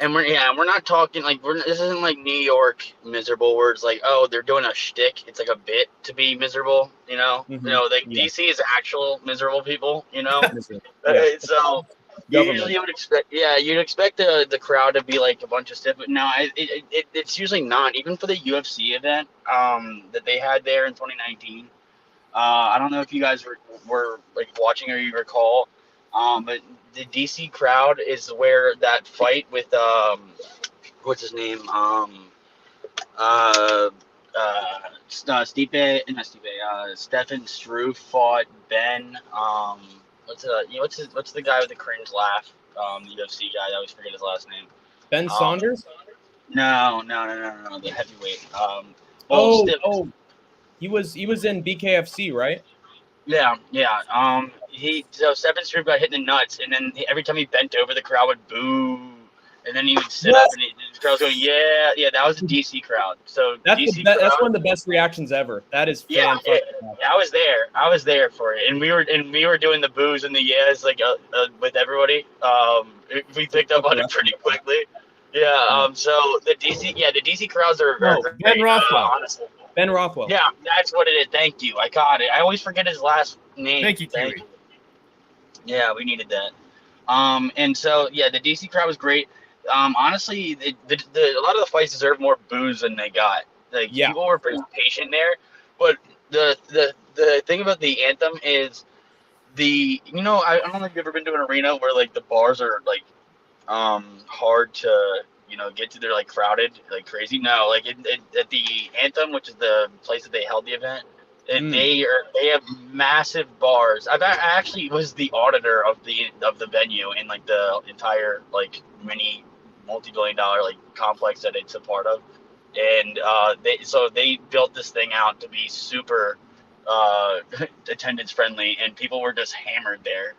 and we're not talking like this isn't like New York miserable where it's like, oh, they're doing a shtick. It's like a bit to be miserable. Like Yeah. DC is actual miserable people. Yeah. So Government. usually you'd expect the crowd to be like a bunch of stuff, but no, it's usually not. Even for the UFC event that they had there in 2019, I don't know if you guys were like watching or you recall, but the DC crowd is where that fight with what's his name Stefan Struve fought Ben what's the guy with the cringe laugh, the UFC guy, I always forget his last name. Ben Saunders? No, the heavyweight. He was in BKFC, right? Yeah. Stefan Struve got hit in the nuts, and then every time he bent over, the crowd would boo, and then he would sit up, and the crowd was going, yeah. That was the DC crowd. So That's DC that's crowd, one of the best reactions ever. That is yeah, fan I was there for it, and we were doing the boos and the yes like with everybody. We picked up on it pretty quickly. Yeah. So the DC crowds are very Ben Rothwell. honestly. Ben Rothwell. Yeah, that's what it is. Thank you. I got it. I always forget his last name. Thank you, Kiwi. Yeah, we needed that. And so yeah, the DC crowd was great. Honestly, a lot of the fights deserve more boos than they got. Like people were pretty patient there, but the thing about the anthem is I don't know if you've ever been to an arena where like the bars are like hard to get to. They're like crowded like crazy. No, like at the anthem, which is the place that they held the event, they have massive bars. I actually was the auditor of the venue in like the entire like mini multi-billion-dollar like complex that it's a part of, and they built this thing out to be super attendance friendly, and people were just hammered there.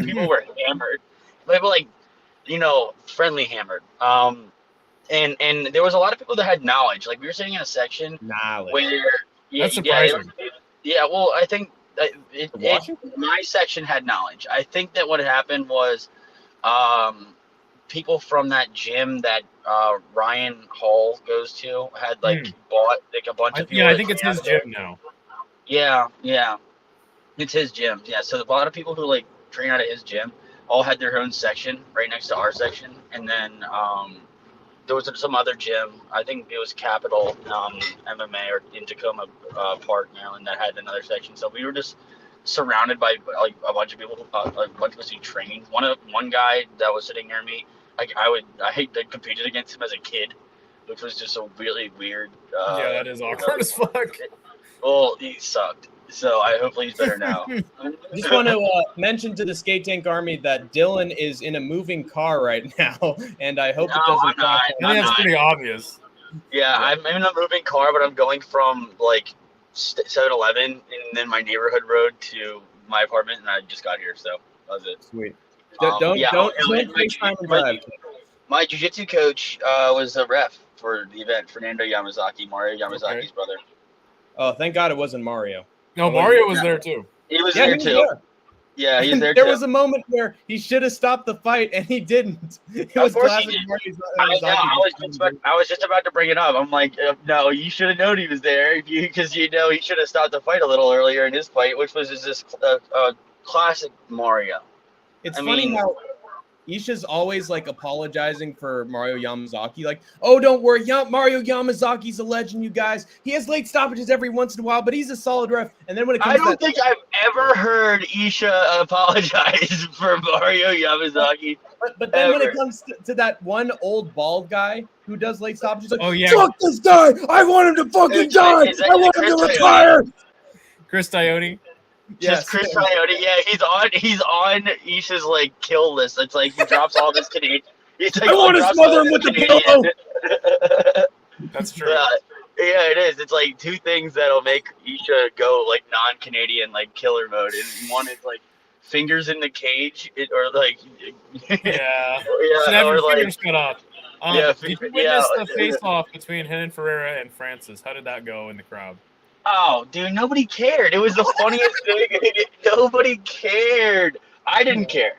People were hammered. They were like friendly hammered. And there was a lot of people that had knowledge. Like we were sitting in a section where that's surprising. Well, I think my section had knowledge. I think that what happened was people from that gym that Ryan Hall goes to had bought like a bunch of people. Yeah, I think it's his gym now. Yeah, it's his gym. Yeah, so a lot of people who like train out of his gym all had their own section right next to our section, and then there was some other gym. I think it was Capital MMA or in Tacoma Park, Maryland, that had another section. So we were just surrounded by like a bunch of people, a bunch of us who trained. One guy that was sitting near me, I competed against him as a kid, which was just a really weird. Yeah, that is awkward as fuck. Well, he sucked. So hopefully he's better now. Just want to mention to the Skate Tank Army that Dylan is in a moving car right now, and I hope No, it doesn't. I'm not. I think I'm that's not. pretty obvious. Yeah, I'm in a moving car, but I'm going from like 7-Eleven and then my neighborhood road to my apartment, and I just got here, so that was it. Sweet. Don't FaceTime and drive. My jiu-jitsu coach was a ref for the event, Fernando Yamazaki, Mario Yamazaki's brother. Oh, thank God it wasn't Mario. No, Mario was there too. He was there too. There. Yeah, he's there There too. was a moment where he should have stopped the fight, and he didn't. It Of was course classic he did. Mario Yamazaki. I was just about to bring it up. I'm like, no, you should have known he was there because he should have stopped the fight a little earlier in his fight, which was just classic Mario. It's funny how Isha's always like apologizing for Mario Yamazaki, like, oh, don't worry, Mario Yamazaki's a legend, you guys. He has late stoppages every once in a while, but he's a solid ref. And then when it comes I don't think I've ever heard Isha apologize for Mario Yamazaki. But then when it comes to that one old bald guy who does late stoppages, like, Oh yeah, fuck this guy! I want him to fucking die! I want him to retire! Chris Dione. Just Chris Coyote, yeah, he's on Isha's like kill list. It's like he drops all this Canadian. He's like, I want to smother him with the pillow. That's true. Yeah, it is. It's like two things that'll make Isha go like non-Canadian, like killer mode. And one is like fingers in the cage, or like Yeah. or like fingers cut off. Did you witness the face-off between Henan Ferreira and Francis? How did that go in the crowd? Oh, dude, nobody cared. It was the funniest thing. Nobody cared. I didn't care.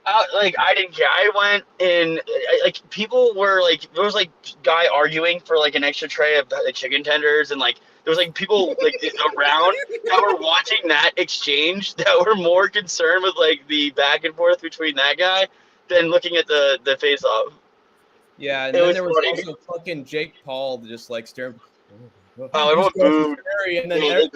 I didn't care. I went and like people were like, there was like guy arguing for like an extra tray of chicken tenders, and like there was like people like around that were watching that exchange that were more concerned with like the back and forth between that guy than looking at the face off. Yeah, and then there was also fucking Jake Paul just like staring. Oh, everyone booed. And then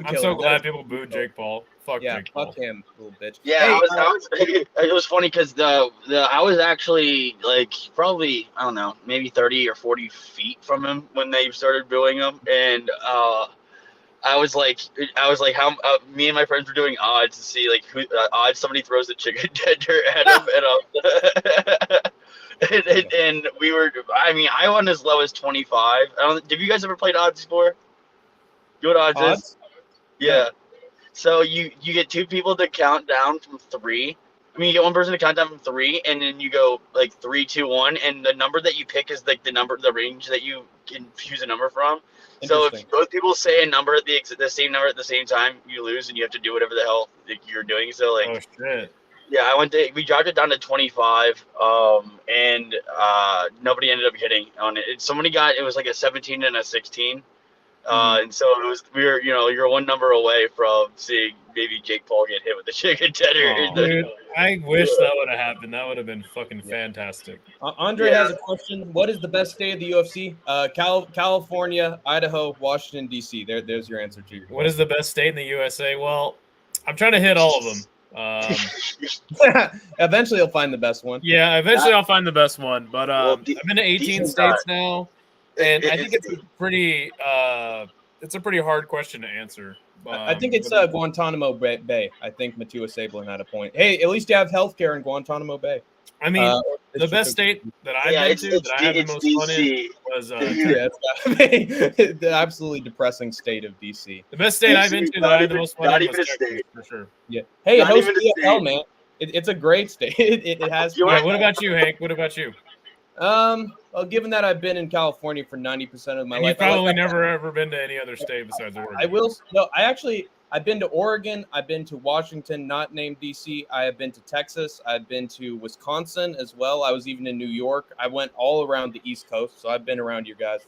I'm so glad people booed Jake Paul. Fuck Jake Paul. Fuck him, little bitch. Yeah, it was funny because I was actually like probably, I don't know, maybe 30 or 40 feet from him when they started booing him, and I was like how me and my friends were doing odds to see like who odds somebody throws a chicken tender at him, and we were. I mean, I went as low as 25. Have you guys ever played odds before? You know what odds is? Yeah. So you get two people to count down from 3. I mean, you get one person to count down from 3, and then you go like 3, 2, 1, and the number that you pick is like the range that you can choose a number from. So if both people say a number at the same number at the same time, you lose, and you have to do whatever the hell you're doing. So like, oh shit. Yeah, we dropped it down to 25, and nobody ended up hitting on it. It was like a 17 and a 16, and so you're one number away from seeing maybe Jake Paul get hit with the chicken tender. Oh, dude, I wish that would have happened. That would have been fucking fantastic. Andre has a question. What is the best state of the UFC? California, Idaho, Washington, D.C. There's your answer to your question. What is the best state in the USA? Well, I'm trying to hit all of them. Eventually you'll find the best one. Yeah, eventually I'll find the best one. But I've been to 18 states now, and I think it's a pretty hard question to answer. I think it's Guantanamo Bay. I think Matua Sablin had a point. Hey, at least you have healthcare in Guantanamo Bay. I mean, the best state that I've been to that I had the most fun in was the absolutely depressing state of DC. The best state I've been to that I had the most fun in was Texas, for sure. Yeah. Hey, it hosts PFL, man. It's a great state. It has. Yeah, what about you, Hank? What about you? Well, given that I've been in California for 90% of my life, you've probably never ever been to any other state besides Oregon. I've been to Oregon. I've been to Washington, not named DC. I have been to Texas. I've been to Wisconsin as well. I was even in New York. I went all around the East Coast, so I've been around you guys.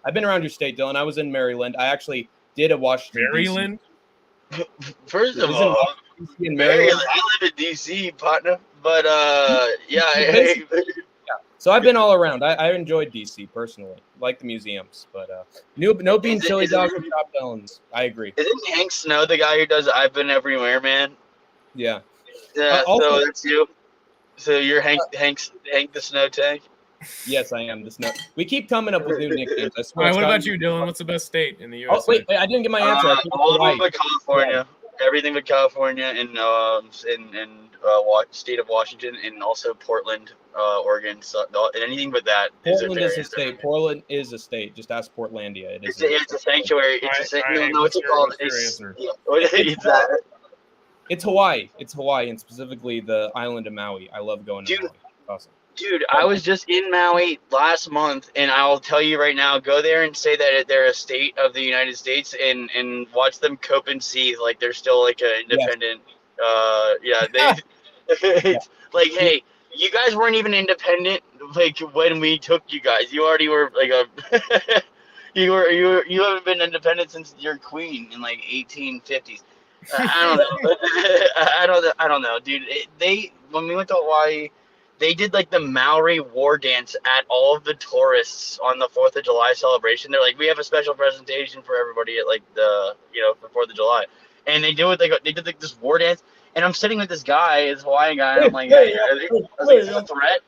I've been around your state, Dylan. I was in Maryland. I actually did a Washington. Maryland. First of all, Maryland. I live in DC, partner. But yeah. So I've been all around. I enjoyed DC personally, like the museums, but no being chili dogs and Chop Downs. I agree. Isn't Hank Snow the guy who does "I've Been Everywhere, Man"? Yeah. Yeah. So that's you. So you're Hank the Snow Tank. Yes, I am. We keep coming up with new nicknames. I All swear. right, what about you, Dylan? What's the best state in the Oh, USA? wait, I didn't get my answer. All of them but California. Everything but California and state of Washington and also Portland, Oregon. So anything but that Portland is a state. Portland is a state. Just ask Portlandia. It's a sanctuary. It's All right, no, what's it called? What's your answer? Yeah, it's that. It's Hawaii. It's Hawaii, and specifically the island of Maui. I love going to Maui. Awesome. Dude, I was just in Maui last month, and I'll tell you right now, go there and say that they're a state of the United States, and watch them cope and see like they're still like an independent. Yes. It's like, hey, you guys weren't even independent like when we took you guys. You already were like a. You haven't been independent since your queen in like 1850s. I don't know, dude. When we went to Hawaii, they did like the Maori war dance at all of the tourists on the 4th of July celebration. They're like, we have a special presentation for everybody at like the for 4th of July, and they did like this war dance. And I'm sitting with this guy, this Hawaiian guy. And I'm like, hey, I was like, is this a threat?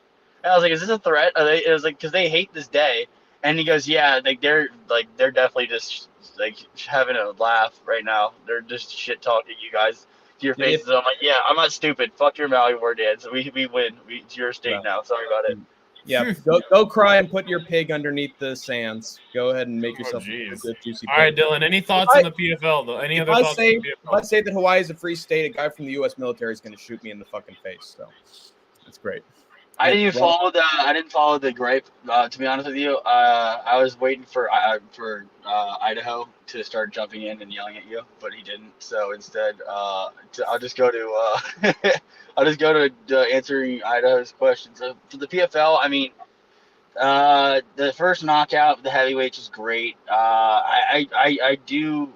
And I was like, is this a threat? It was like, because they hate this day. And he goes, yeah, they're definitely just like having a laugh right now. They're just shit talking you guys to your faces. I'm like, yeah, I'm not stupid. Fuck your Maui war dance. We win. It's your state now. Sorry about it. Yeah, go cry and put your pig underneath the sands. Go ahead and make yourself a good juicy pig. All right, Dylan. Any thoughts on the PFL though? Any other thoughts? If I say that Hawaii is a free state, a guy from the U.S. military is going to shoot me in the fucking face. So that's great. I didn't follow the gripe. To be honest with you, I was waiting for Idaho to start jumping in and yelling at you, but he didn't. So instead, I'll just go to answering Idaho's questions. So for the PFL, I mean, the first knockout of the heavyweights was great. I do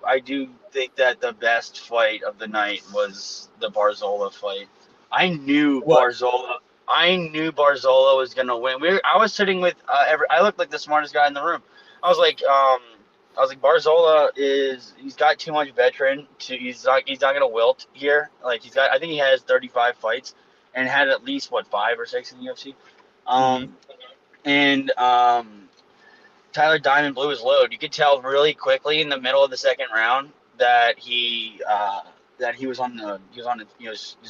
think that the best fight of the night was the Barzola fight. I knew Barzola was gonna win. I was sitting with I looked like the smartest guy in the room. I was like Barzola he's got too much veteran he's not gonna wilt here. Like I think he has 35 fights and had at least 5 or 6 in the UFC. And Tyler Diamond blew his load. You could tell really quickly in the middle of the second round that he was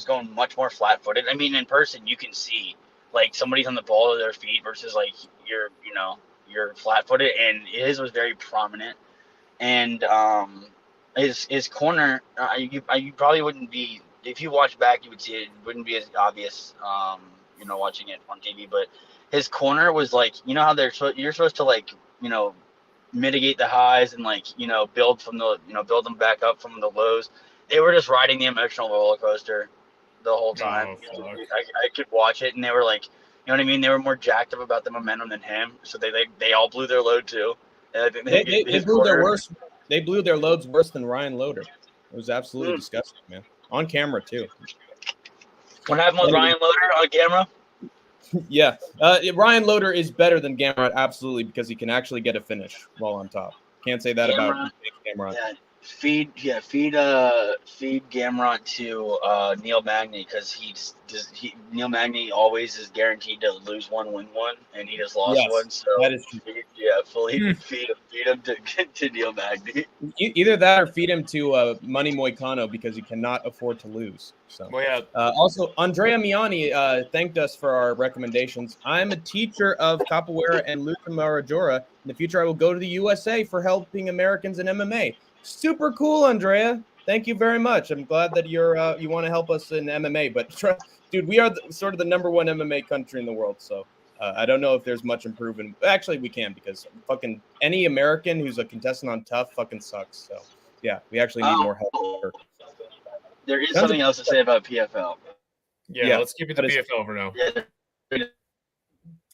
going much more flat-footed. I mean, in person you can see like somebody's on the ball of their feet versus like you're flat-footed, and his was very prominent. And his corner, you probably wouldn't be, if you watch back you would see it wouldn't be as obvious watching it on TV, but his corner was like, how you're supposed to like mitigate the highs and like build them back up from the lows. They were just riding the emotional roller coaster the whole time. I could watch it, and they were like, you know what I mean? They were more jacked up about the momentum than him, so they all blew their load too. And I think they blew their worst. They blew their loads worse than Ryan Loader. It was absolutely disgusting, man. On camera too. What happened with Ryan Loader on camera? Yeah, Ryan Loader is better than Gamrot, absolutely, because he can actually get a finish while on top. Can't say that about Gamrot. Yeah. Feed Gamrot to Neil Magny, because Neil Magny always is guaranteed to lose one, win one, and he just lost one. So that is true. Feed him to Neil Magny. Either that or feed him to Money Moicano, because he cannot afford to lose. So also, Andrea Miani thanked us for our recommendations. I'm a teacher of capoeira and luta marajora. In the future, I will go to the USA for helping Americans in MMA. Super cool, Andrea. Thank you very much. I'm glad that you want to help us in MMA. But dude, we are sort of the number one MMA country in the world. So I don't know if there's much improvement. Actually, we can, because fucking any American who's a contestant on Tough fucking sucks. So yeah, we actually need more help. There is something else to say about PFL. Yeah, let's keep it to PFL for now. Yeah.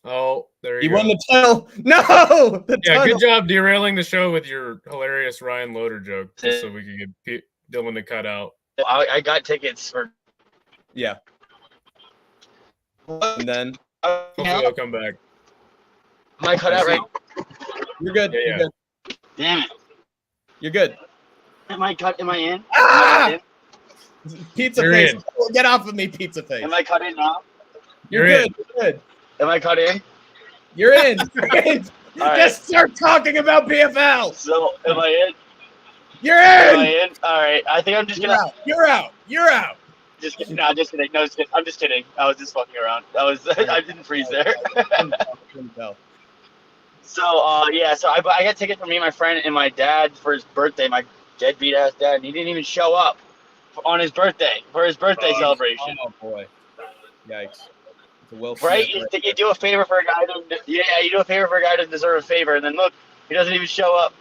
Oh, there you go. He won the title. No! Good job derailing the show with your hilarious Ryan Loader joke, just so we could get Dylan to cut out. I got tickets for... Yeah. And then... Hopefully they'll come back. Am I cut out right? You're good. Yeah. You're good. Damn it. You're good. Am I in? Ah! Pizza You're face. in. Get off of me, pizza face. Am I cut in now? You're good. You're good. Am I cut in? You're in. You're in. All Just start talking about PFL. So am I in? You're Am I in. in? All right. I think I'm just gonna. You're out. You're out. Just kidding. No, just kidding. No, just kidding. I'm just kidding. I was just fucking around. I didn't freeze there. So yeah, so I got a ticket for me, my friend, and my dad for his birthday. My deadbeat ass dad, and he didn't even show up on his birthday for his birthday celebration. Oh boy, yikes! It's a Will Right? Smith You do a favor for a guy who, yeah, you do a favor for a guy who doesn't deserve a favor, and then look, he doesn't even show up.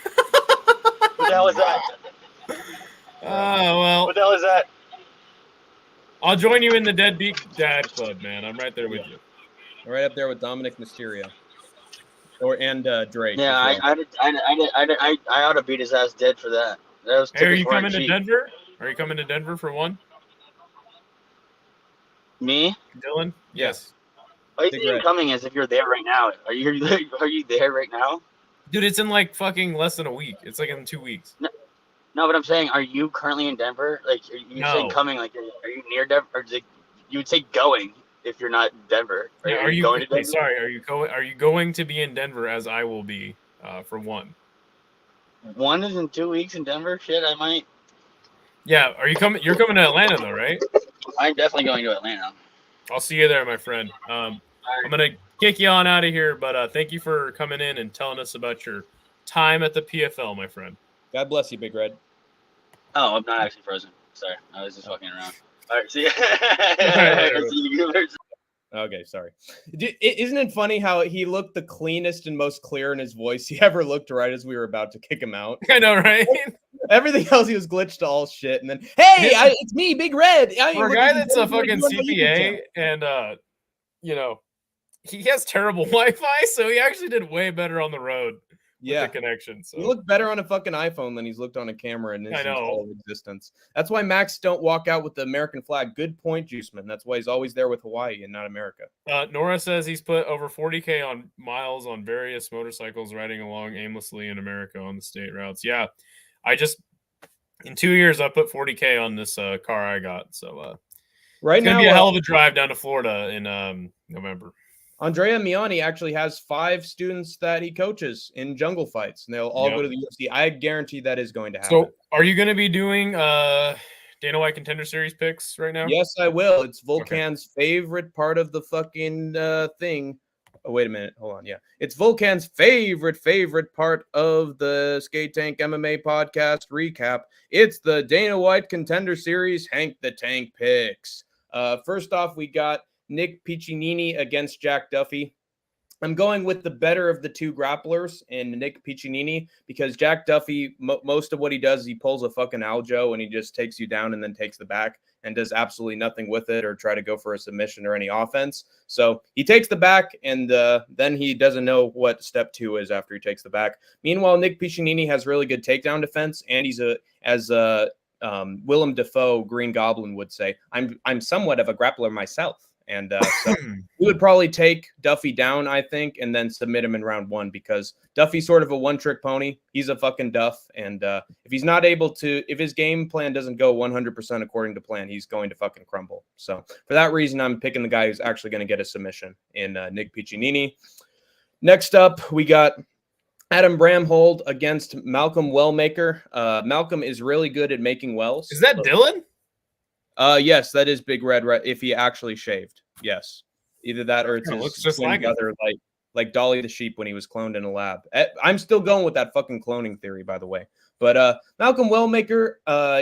What the hell is that? Well. What the hell is that? I'll join you in the Deadbeat Dad Club, man. I'm right there with you. Right up there with Dominic Mysterio. And Drake. Yeah, I ought to beat his ass dead for that. That was hey, are you coming to Denver? Are you coming to Denver for one? Me? Dylan? Yes. Why are you coming as if you're there right now? Are you there right now? Dude, it's in like fucking less than a week. It's like in 2 weeks. No, but I'm saying, are you currently in Denver? Like, you saying coming? Like, are you near Denver? Or you would say going if you're not in Denver. Are you going to Denver? Sorry, are you going to be in Denver as I will be for one? One is in 2 weeks in Denver. Shit, I might. Yeah, are you coming? You're coming to Atlanta though, right? I'm definitely going to Atlanta. I'll see you there, my friend. I'm gonna kick you on out of here, but thank you for coming in and telling us about your time at the PFL, my friend. God bless you, Big Red. Oh, I'm not actually frozen. Sorry, I was just fucking around. All right, see ya. Okay, sorry. Isn't it funny how he looked the cleanest and most clear in his voice he ever looked right as we were about to kick him out? I know, right? Everything else, he was glitched to all shit. And then, hey, it's me, Big Red. For a guy that's a fucking CPA and, he has terrible Wi-Fi, so he actually did way better on the road. The connection. So he looked better on a fucking iPhone than he's looked on a camera in his whole existence. That's why Max don't walk out with the American flag. Good point, Juiceman. That's why he's always there with Hawaii and not America. Nora says he's put over 40K on miles on various motorcycles riding along aimlessly in America on the state routes. Yeah, in 2 years I put 40K on this car I got. So right now, it's gonna be a hell of a drive down to Florida in November. Andrea Miani actually has 5 students that he coaches in jungle fights, and they'll all go to the UFC. I guarantee that is going to happen. So, are you going to be doing Dana White Contender Series picks right now? Yes, I will. It's Volkan's favorite part of the fucking thing. Oh, wait a minute. Hold on. Yeah. It's Volkan's favorite part of the Skate Tank MMA podcast recap. It's the Dana White Contender Series Hank the Tank picks. First off, we got Nick Piccinini against Jack Duffy. I'm going with the better of the two grapplers in Nick Piccinini because Jack Duffy, most of what he does, he pulls a fucking Aljo and he just takes you down and then takes the back and does absolutely nothing with it or try to go for a submission or any offense. So he takes the back and then he doesn't know what step 2 is after he takes the back. Meanwhile, Nick Piccinini has really good takedown defense, and he's Willem Dafoe, Green Goblin would say, I'm somewhat of a grappler myself. And so we would probably take Duffy down, I think, and then submit him in round 1 because Duffy's sort of a one-trick pony. He's a fucking Duff. And if he's not able to, if his game plan doesn't go 100% according to plan, he's going to fucking crumble. So for that reason, I'm picking the guy who's actually going to get a submission in Nick Piccinini. Next up, we got Adam Bramhold against Malcolm Wellmaker. Malcolm is really good at making wells. Is that Dylan? Yes, that is Big Red. If he actually shaved, yes, either that or it's his looks just like brother, like Dolly the sheep when he was cloned in a lab. I'm still going with that fucking cloning theory, by the way. But Malcolm Wellmaker,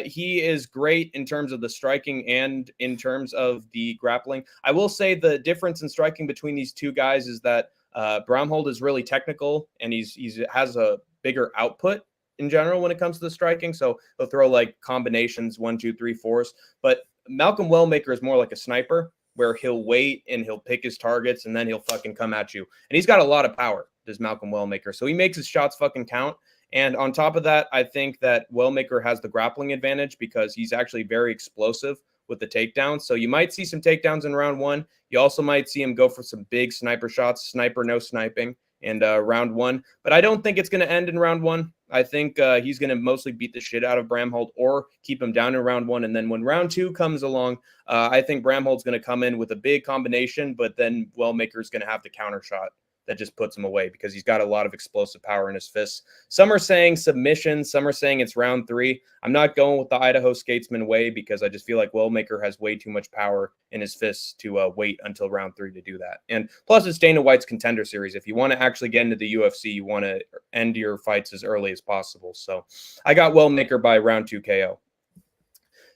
he is great in terms of the striking and in terms of the grappling. I will say the difference in striking between these two guys is that Bramhold is really technical and he has a bigger output in general when it comes to the striking. So he'll throw like combinations 1, 2, 3, 4s. But Malcolm Wellmaker is more like a sniper where he'll wait and he'll pick his targets and then he'll fucking come at you. And he's got a lot of power, does Malcolm Wellmaker. So he makes his shots fucking count. And on top of that, I think that Wellmaker has the grappling advantage because he's actually very explosive with the takedowns. So you might see some takedowns in round 1. You also might see him go for some big sniper shots, sniper, no sniping. in round 1. But I don't think it's going to end in round 1. I think he's going to mostly beat the shit out of Bramholt or keep him down in round 1. And then when round 2 comes along, I think Bramholt's going to come in with a big combination, but then Wellmaker's going to have the counter shot that just puts him away because he's got a lot of explosive power in his fists. Some are saying submission. Some are saying it's round 3. I'm not going with the Idaho Skatesman way because I just feel like Wellmaker has way too much power in his fists to wait until round 3 to do that. And plus, it's Dana White's Contender Series. If you want to actually get into the UFC, you want to end your fights as early as possible. So I got Wellmaker by round 2 KO.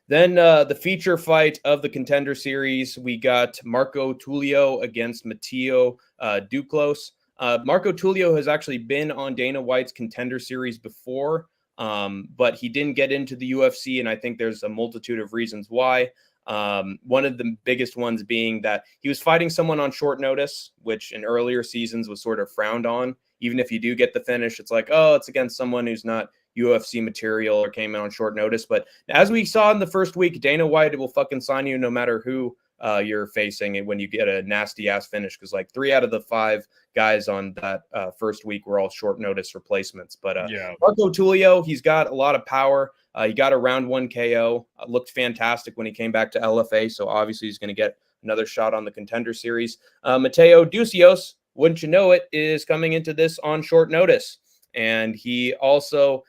Then the feature fight of the Contender Series, we got Marco Tulio against Matteo Duclos. Marco Tulio has actually been on Dana White's Contender Series before, but he didn't get into the UFC, and I think there's a multitude of reasons why. One of the biggest ones being that he was fighting someone on short notice, which in earlier seasons was sort of frowned on. Even if you do get the finish, it's like, oh, it's against someone who's not UFC material or came in on short notice. But as we saw in the first week, Dana White will fucking sign you no matter who you're facing when you get a nasty ass finish. Because like 3 out of the 5 guys on that first week were all short notice replacements. But Marco Tulio, he's got a lot of power. He got a round 1 KO. Looked fantastic when he came back to LFA. So obviously he's going to get another shot on the Contender Series. Matteo Duclos, wouldn't you know it, is coming into this on short notice. And he also,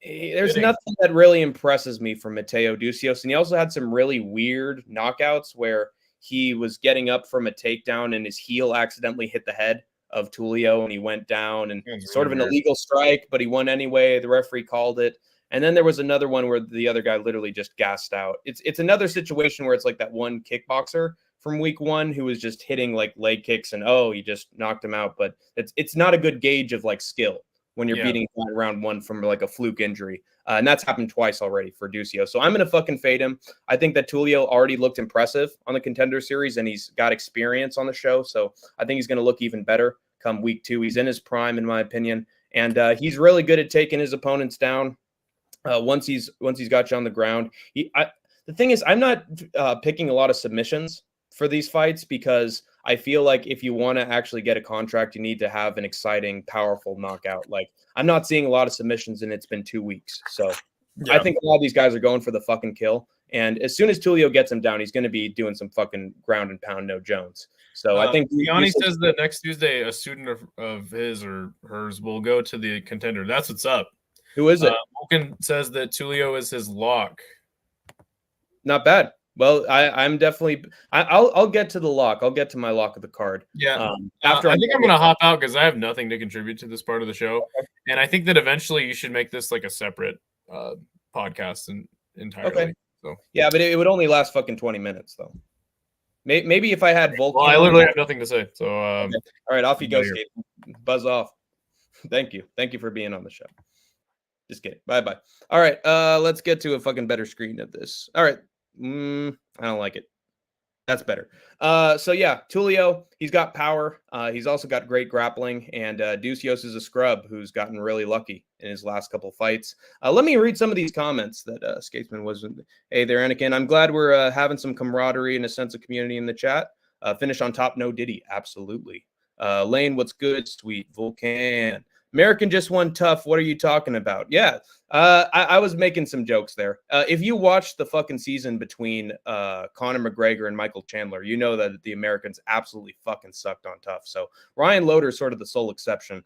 there's nothing that really impresses me from Matteo Duclos. And he also had some really weird knockouts where he was getting up from a takedown and his heel accidentally hit the head of Tulio and he went down and sort of an illegal strike, but he won anyway. The referee called it. And then there was another one where the other guy literally just gassed out. It's another situation where it's like that one kickboxer from week 1 who was just hitting like leg kicks and he just knocked him out. But it's not a good gauge of like skill when you're beating round 1 from like a fluke injury. And that's happened twice already for Duclos. So I'm going to fucking fade him. I think that Tulio already looked impressive on the Contender Series and he's got experience on the show. So I think he's going to look even better come week 2. He's in his prime, in my opinion. And he's really good at taking his opponents down once he's got you on the ground. The thing is, I'm not picking a lot of submissions for these fights because I feel like if you want to actually get a contract, you need to have an exciting, powerful knockout. Like I'm not seeing a lot of submissions and it's been 2 weeks. So I think a lot of these guys are going for the fucking kill. And as soon as Tulio gets him down, he's going to be doing some fucking ground and pound, no Jones. So I think Yanni says that next Tuesday, a student of his or hers will go to the Contender. That's what's up. Who is it? Vulcan says that Tulio is his lock. Not bad. Well, I'm definitely. I'll get to the lock. I'll get to my lock of the card. Yeah. After I think I'm gonna hop out because I have nothing to contribute to this part of the show, and I think that eventually you should make this like a separate podcast entirely. Okay. So yeah, but it would only last fucking 20 minutes though. Maybe if I had Vulcan. Well, I literally have nothing to say. So okay. All right, off you go, Skate. Buzz off. Thank you for being on the show. Just kidding. Bye. All right, let's get to a fucking better screen of this. All right. I don't like it. That's better. So yeah, Tulio, he's got power. He's also got great grappling, and Duclos is a scrub who's gotten really lucky in his last couple fights. Let me read some of these comments that Skatesman wasn't. Hey there, Anakin. I'm glad we're having some camaraderie and a sense of community in the chat. Finish on top, no Diddy. Absolutely. Lane, what's good? Sweet. Vulcan. American just won tough. What are you talking about? Yeah, I was making some jokes there. If you watched the fucking season between Conor McGregor and Michael Chandler, you know that the Americans absolutely fucking sucked on tough. So Ryan Loder is sort of the sole exception.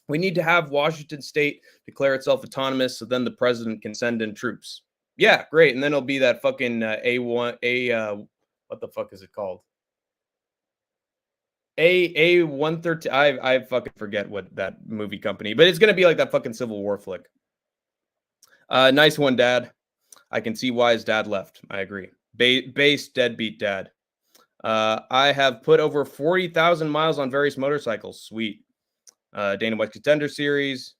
We need to have Washington State declare itself autonomous so then the president can send in troops. Yeah, great. And then it'll be that fucking what the fuck is it called? A113. I fucking forget what that movie company, but it's gonna be like that fucking Civil War flick. Nice one, Dad. I can see why his dad left. I agree. Base deadbeat dad. I have put over 40,000 miles on various motorcycles. Sweet. Dana White Contender Series.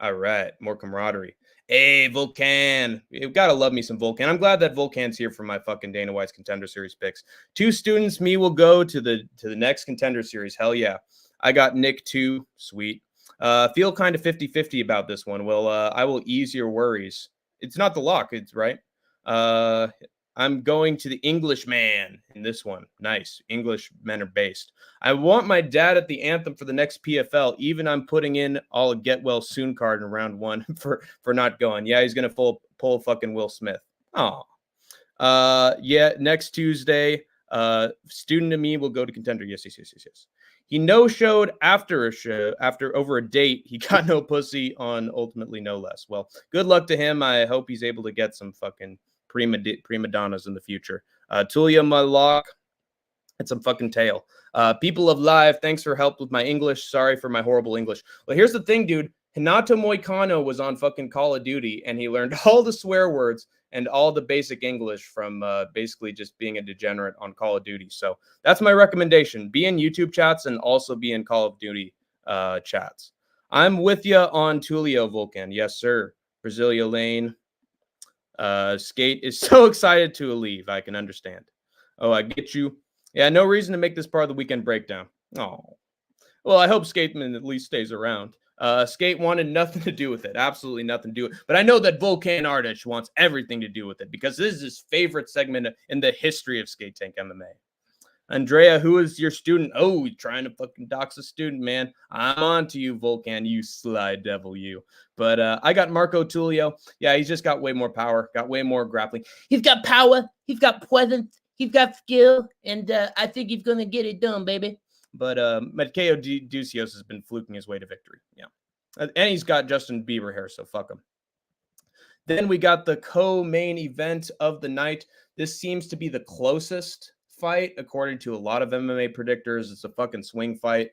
All right, more camaraderie. Hey, Vulcan. You've got to love me some Vulcan. I'm glad that Vulcan's here for my fucking Dana White's Contender Series picks. 2 students, me will go to the next Contender Series. Hell yeah. I got Nick 2. Sweet. Feel kind of 50-50 about this one. Well, I will ease your worries. It's not the lock, it's right. I'm going to the Englishman in this one. Nice. English men are based. I want my dad at the anthem for the next PFL. Even I'm putting in all a get well soon card in round 1 for not going. Yeah, he's gonna pull fucking Will Smith. Oh. Yeah, next Tuesday. Student of me will go to contender. Yes. He no-showed after a show, after over a date. He got no pussy on ultimately no less. Well, good luck to him. I hope he's able to get some fucking prima donnas in the future. Tulia, my lock, and some fucking tail. People of live, thanks for help with my English. Sorry for my horrible English. Well, here's the thing, dude. Hinato Moicano was on fucking Call of Duty, and he learned all the swear words and all the basic English from basically just being a degenerate on Call of Duty. So that's my recommendation. Be in YouTube chats and also be in Call of Duty chats. I'm with you on Tulio Vulcan. Yes, sir. Brasilia Lane. Skate is so excited to leave. I can understand. Oh, I get you. Yeah, no reason to make this part of the weekend breakdown. Oh. Well, I hope Skateman at least stays around. Skate wanted nothing to do with it. Absolutely nothing to do with it. But I know that Volkan Ardic wants everything to do with it because this is his favorite segment in the history of Skate Tank MMA. Andrea, who is your student? Oh, he's trying to fucking dox a student, man. I'm on to you, Volkan, you sly devil, you. But I got Marco Tulio. Yeah, he's just got way more power, got way more grappling. He's got power. He's got presence. He's got skill. And I think he's going to get it done, baby. But Matteo Ducios has been fluking his way to victory. Yeah. And he's got Justin Bieber hair, so fuck him. Then we got the co-main event of the night. This seems to be the closest fight, according to a lot of MMA predictors. It's a fucking swing fight.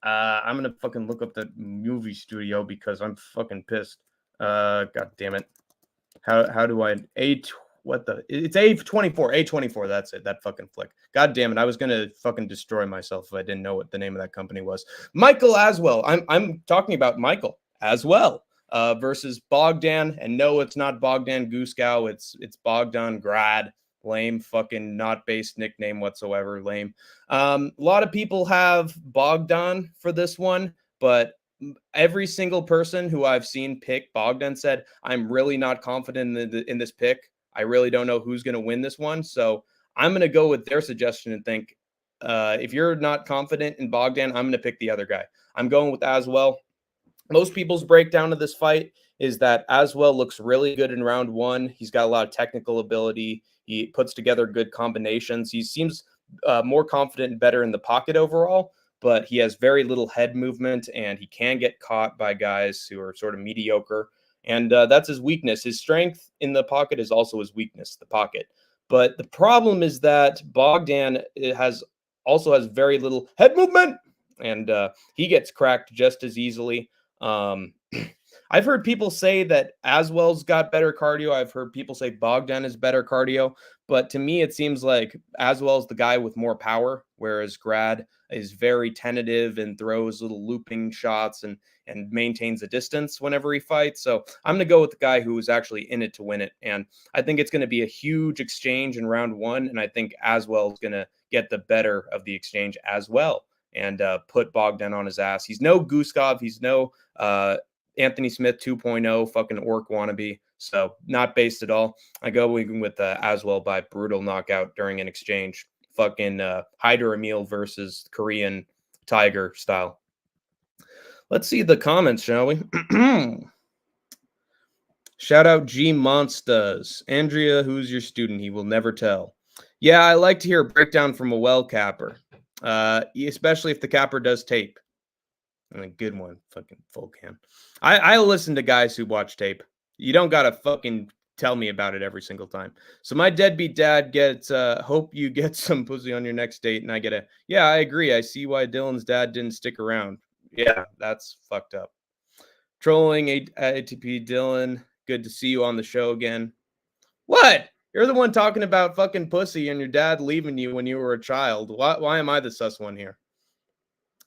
I'm going to fucking look up the movie studio because I'm fucking pissed. God damn it. How do I... It's A24. A24, that's it. That fucking flick. God damn it. I was going to fucking destroy myself if I didn't know what the name of that company was. Michael Aswell. I'm talking about Michael Aswell versus Bogdan. And no, it's not Bogdan Guskow. It's Bogdan Grad. Lame, fucking not based nickname whatsoever. Lame. A lot of people have Bogdan for this one, but every single person who I've seen pick Bogdan said, I'm really not confident in this pick. I really don't know who's going to win this one. So I'm going to go with their suggestion and think, if you're not confident in Bogdan, I'm going to pick the other guy. I'm going with Aswell. Most people's breakdown of this fight is that Aswell looks really good in round 1. He's got a lot of technical ability. He puts together good combinations. He seems more confident and better in the pocket overall, but he has very little head movement, and he can get caught by guys who are sort of mediocre. And that's his weakness. His strength in the pocket is also his weakness, the pocket. But the problem is that Bogdan has very little head movement, and he gets cracked just as easily. I've heard people say that Aswell's got better cardio. I've heard people say Bogdan is better cardio. But to me, it seems like Aswell's the guy with more power, whereas Grad is very tentative and throws little looping shots and maintains a distance whenever he fights. So I'm going to go with the guy who is actually in it to win it. And I think it's going to be a huge exchange in round 1. And I think Aswell is going to get the better of the exchange as well and put Bogdan on his ass. He's no Guskov. He's no Anthony Smith 2.0 fucking orc wannabe. So not based at all. I go with Aswell by brutal knockout during an exchange. Fucking Hyder Emil versus Korean Tiger style. Let's see the comments, shall we? Shout out G Monsters. Andrea, who's your student? He will never tell. Yeah, I like to hear a breakdown from a well capper. Especially if the capper does tape. I mean, good one. Fucking full can. I listen to guys who watch tape. You don't gotta fucking tell me about it every single time. So my deadbeat dad gets hope you get some pussy on your next date, and I get yeah, I agree. I see why Dylan's dad didn't stick around. Yeah, that's fucked up. Trolling ATP Dylan. Good to see you on the show again. What? You're the one talking about fucking pussy and your dad leaving you when you were a child. Why am I the sus one here?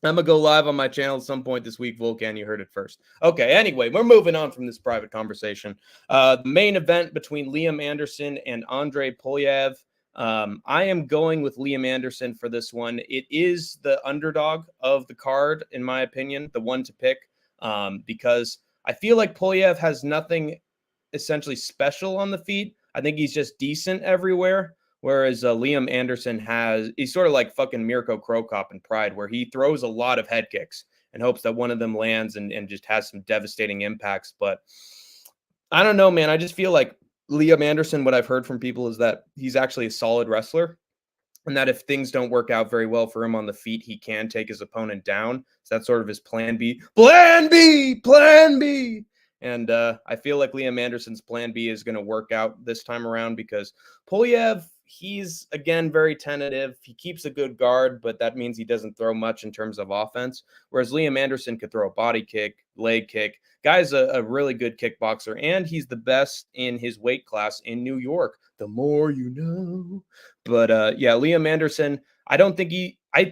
I'm going to go live on my channel at some point this week, Volkan. You heard it first. Okay, anyway, we're moving on from this private conversation. The main event between Liam Anderson and Andrei Polyev. I am going with Liam Anderson for this one. It is the underdog of the card, in my opinion, the one to pick, because I feel like Polyev has nothing essentially special on the feet. I think he's just decent everywhere. Whereas Liam Anderson he's sort of like fucking Mirko Krokop in Pride, where he throws a lot of head kicks and hopes that one of them lands and just has some devastating impacts. But I don't know, man. I just feel like Liam Anderson, what I've heard from people is that he's actually a solid wrestler, and that if things don't work out very well for him on the feet, he can take his opponent down. So that's sort of his plan B. Plan B! Plan B! And I feel like Liam Anderson's plan B is going to work out this time around because Polyev, he's, again, very tentative. He keeps a good guard, but that means he doesn't throw much in terms of offense. Whereas Liam Anderson could throw a body kick, leg kick. Guy's a really good kickboxer, and he's the best in his weight class in New York. The more you know. But yeah, Liam Anderson, I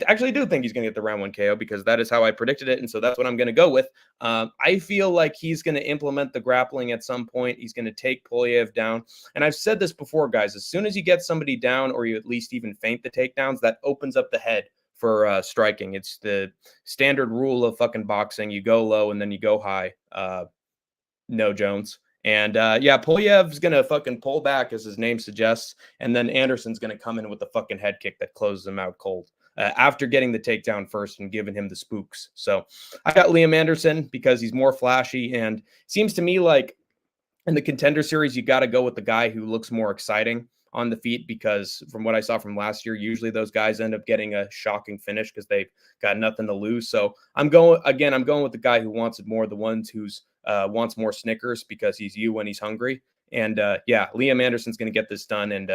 actually do think he's going to get the round 1 KO because that is how I predicted it. And so that's what I'm going to go with. I feel like he's going to implement the grappling at some point. He's going to take Polyev down. And I've said this before, guys, as soon as you get somebody down or you at least even feint the takedowns, that opens up the head for striking. It's the standard rule of fucking boxing. You go low and then you go high. No Jones. And yeah, Polyev's going to fucking pull back, as his name suggests. And then Anderson's going to come in with the fucking head kick that closes him out cold after getting the takedown first and giving him the spooks. So I got Liam Anderson because he's more flashy. And seems to me like in the Contender Series, you got to go with the guy who looks more exciting on the feet, because from what I saw from last year, usually those guys end up getting a shocking finish because they've got nothing to lose. So I'm going with the guy who wants it more, the ones who's wants more Snickers because he's you when he's hungry. And yeah, Liam Anderson's going to get this done and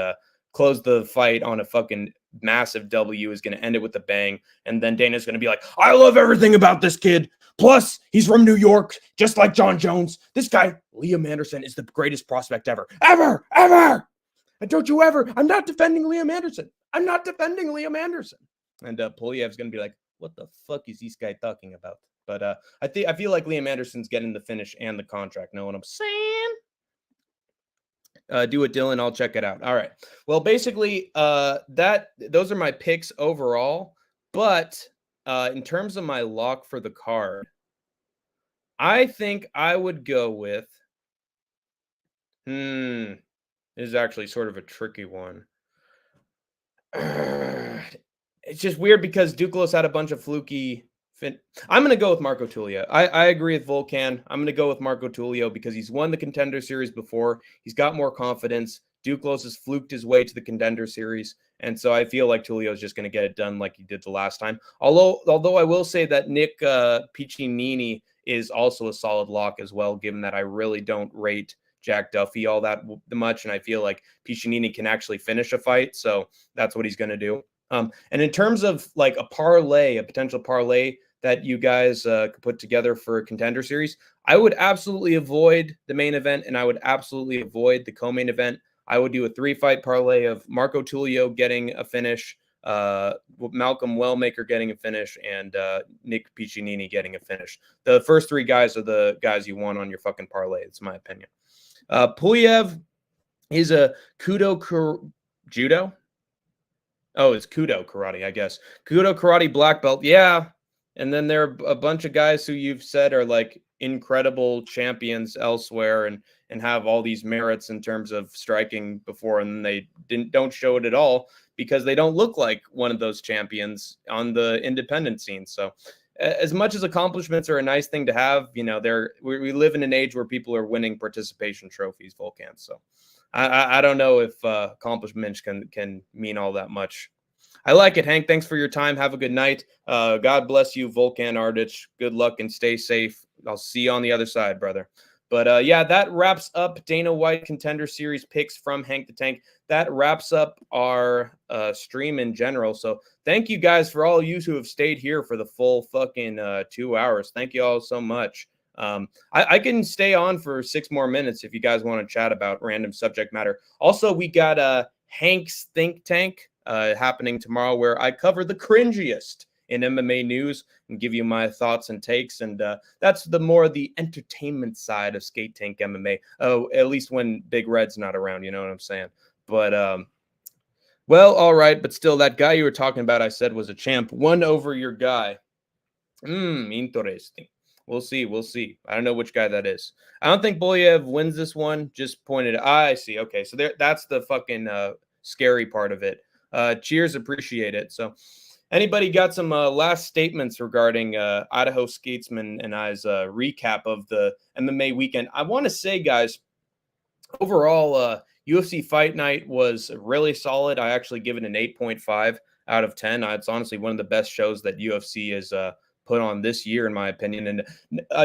close the fight on a fucking massive W. Is going to end it with a bang. And then Dana's going to be like, I love everything about this kid. Plus, he's from New York, just like John Jones. This guy, Liam Anderson, is the greatest prospect ever. Ever! And don't you ever. I'm not defending Liam Anderson. And Polyev's going to be like, what the fuck is this guy talking about? But I feel like Liam Anderson's getting the finish and the contract. Know what I'm saying? Do it, Dylan. I'll check it out. All right. Well, basically, those are my picks overall. But in terms of my lock for the card, I think I would go with. This is actually sort of a tricky one. It's just weird because Duclos had a bunch of fluky. I'm going to go with Marco Tulio. I agree with Volkan. I'm going to go with Marco Tulio because he's won the Contender Series before. He's got more confidence. Duclos has fluked his way to the Contender Series. And so I feel like Tulio is just going to get it done like he did the last time. Although I will say that Nick Piccinini is also a solid lock as well, given that I really don't rate Jack Duffy all that much. And I feel like Piccinini can actually finish a fight. So that's what he's going to do. And in terms of like a potential parlay that you guys could put together for a Contender Series, I would absolutely avoid the main event and I would absolutely avoid the co-main event. I would do a 3-fight parlay of Marco Tulio getting a finish, Malcolm Wellmaker getting a finish, and Nick Piccinini getting a finish. The first 3 guys are the guys you want on your fucking parlay. It's my opinion. Polyev is a judo. Oh, it's Kudo karate, I guess. Kudo karate black belt. Yeah. And then there are a bunch of guys who you've said are like incredible champions elsewhere and have all these merits in terms of striking before, and they don't show it at all because they don't look like one of those champions on the independent scene. So as much as accomplishments are a nice thing to have, we live in an age where people are winning participation trophies, Volkan. So I don't know if accomplishments can mean all that much. I like it, Hank. Thanks for your time. Have a good night. God bless you, Volkan Ardich. Good luck and stay safe. I'll see you on the other side, brother. But yeah, that wraps up Dana White Contender Series picks from Hank the Tank. That wraps up our stream in general. So thank you guys for all you who have stayed here for the full fucking 2 hours. Thank you all so much. I can stay on for 6 more minutes if you guys want to chat about random subject matter. Also, we got Hank's Think Tank happening tomorrow, where I cover the cringiest in MMA news and give you my thoughts and takes. And that's the entertainment side of Skate Tank MMA. Oh, at least when Big Red's not around, you know what I'm saying? But well, all right. But still, that guy you were talking about, I said was a champ. Won over your guy. Interesting. We'll see. We'll see. I don't know which guy that is. I don't think Boliev wins this one. Just pointed. I see. Okay, so that's the fucking scary part of it. Cheers, appreciate it. So, anybody got some last statements regarding Idaho Skatesman and I's recap of the MMA weekend? I want to say, guys, overall, UFC Fight Night was really solid. I actually give it an 8.5 out of 10. It's honestly one of the best shows that UFC has put on this year, in my opinion. And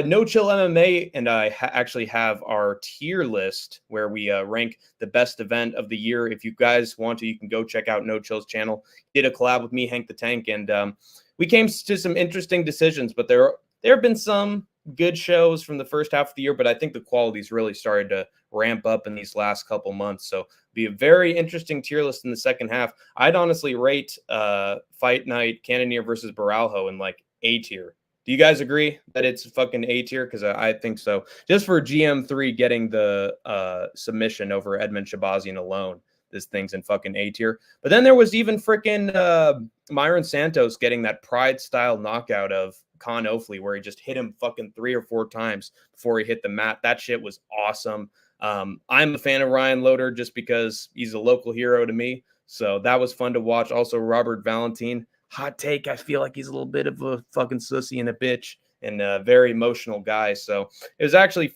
No Chill MMA and I actually have our tier list where we rank the best event of the year. If you guys want to, you can go check out No Chill's channel. Did a collab with me, Hank the Tank, and we came to some interesting decisions. But there have been some good shows from the first half of the year, but I think the quality's really started to ramp up in these last couple months. So be a very interesting tier list in the second half. I'd honestly rate Fight Night Cannonier versus Baralho in like A tier. Do you guys agree that it's fucking A tier? Because I think so. Just for GM3 getting the submission over Edmund Shabazian alone, this thing's in fucking A tier. But then there was even freaking Myron Santos getting that pride style knockout of Con Ofley, where he just hit him fucking 3 or 4 times before he hit the mat. That shit was awesome. I'm a fan of Ryan Loder just because he's a local hero to me. So that was fun to watch. Also, Robert Valentin. Hot take. I feel like he's a little bit of a fucking sissy and a bitch and a very emotional guy. So it was actually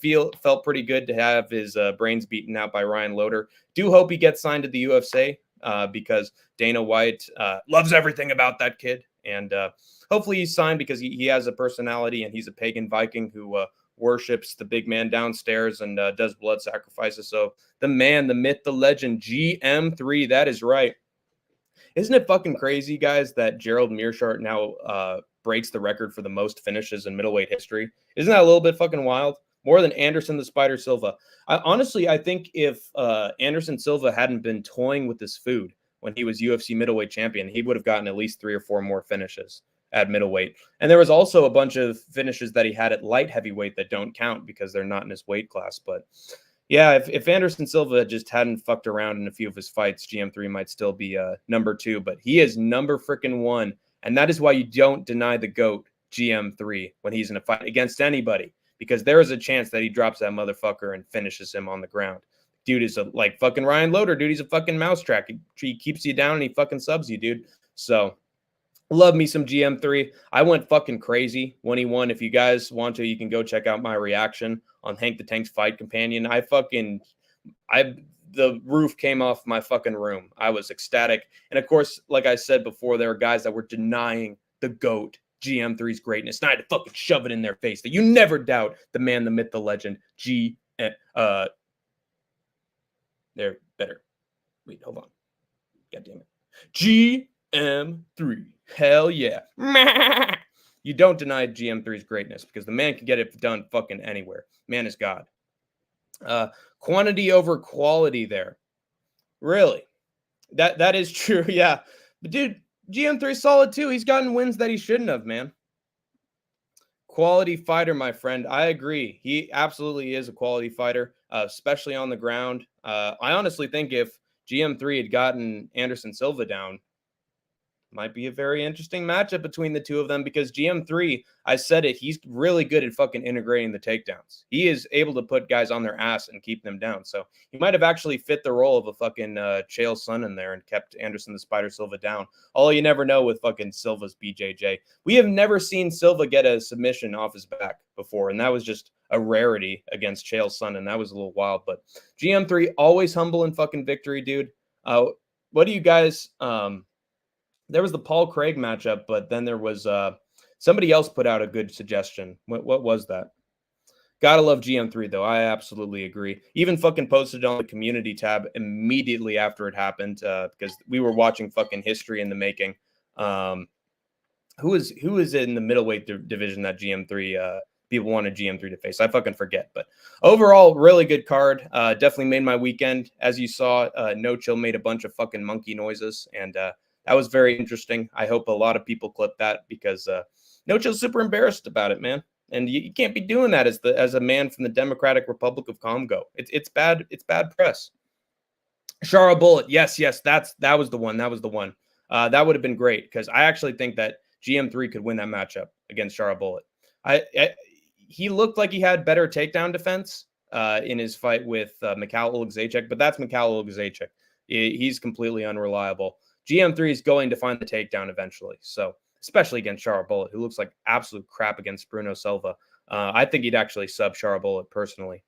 felt pretty good to have his brains beaten out by Ryan Loder. Do hope he gets signed to the UFC because Dana White loves everything about that kid. And hopefully he's signed because he has a personality and he's a pagan Viking who worships the big man downstairs and does blood sacrifices. So the man, the myth, the legend, GM3, that is right. Isn't it fucking crazy, guys, that Gerald Meerschaert now breaks the record for the most finishes in middleweight history? Isn't that a little bit fucking wild? More than Anderson the Spider Silva. I think if Anderson Silva hadn't been toying with his food when he was UFC middleweight champion, he would have gotten at least 3 or 4 more finishes at middleweight. And there was also a bunch of finishes that he had at light heavyweight that don't count because they're not in his weight class. But yeah, if Anderson Silva just hadn't fucked around in a few of his fights, GM3 might still be number 2, but he is number freaking 1. And that is why you don't deny the GOAT GM3 when he's in a fight against anybody, because there is a chance that he drops that motherfucker and finishes him on the ground. Dude is like fucking Ryan Loder, dude. He's a fucking mousetrap. He keeps you down and he fucking subs you, dude. So love me some GM3. I went fucking crazy when he won. If you guys want to, you can go check out my reaction on Hank the Tank's Fight Companion. The roof came off my fucking room. I was ecstatic. And of course, like I said before, there were guys that were denying the GOAT GM3's greatness. And I had to fucking shove it in their face that you never doubt the man, the myth, the legend, they're better. Wait, hold on. God damn it. GM3. Hell yeah. You don't deny GM3's greatness because the man can get it done fucking anywhere. Man is God. Quantity over quality there. Really? That is true, yeah. But dude, GM3 solid too. He's gotten wins that he shouldn't have, man. Quality fighter, my friend. I agree. He absolutely is a quality fighter, especially on the ground. I honestly think if GM3 had gotten Anderson Silva down, might be a very interesting matchup between the two of them because GM3, I said it, he's really good at fucking integrating the takedowns. He is able to put guys on their ass and keep them down. So he might have actually fit the role of a fucking Chael Sonnen in there and kept Anderson the Spider Silva down. Although you never know with fucking Silva's BJJ. We have never seen Silva get a submission off his back before, and that was just a rarity against Chael Sonnen. That was a little wild, but GM3 always humble in fucking victory, dude. What do you guys... There was the Paul Craig matchup, but then there was somebody else put out a good suggestion. What was that? Gotta love GM3, though. I absolutely agree. Even fucking posted it on the community tab immediately after it happened because we were watching fucking history in the making. Who is in the middleweight division that GM3 people wanted GM3 to face? I fucking forget. But overall, really good card. Definitely made my weekend. As you saw, No Chill made a bunch of fucking monkey noises, and that was very interesting. I hope a lot of people clip that because No Chill's super embarrassed about it, man. And you can't be doing that as a man from the Democratic Republic of Congo. It's bad. It's bad press. Shara Bullet. Yes. That was the one. That would have been great because I actually think that GM3 could win that matchup against Shara Bullet. he looked like he had better takedown defense in his fight with Mikhail Oleksiejczuk, but that's Mikhail Oleksiejczuk. He's completely unreliable. GM3 is going to find the takedown eventually. So, especially against Chara Bullet, who looks like absolute crap against Bruno Silva. I think he'd actually sub Chara Bullet personally.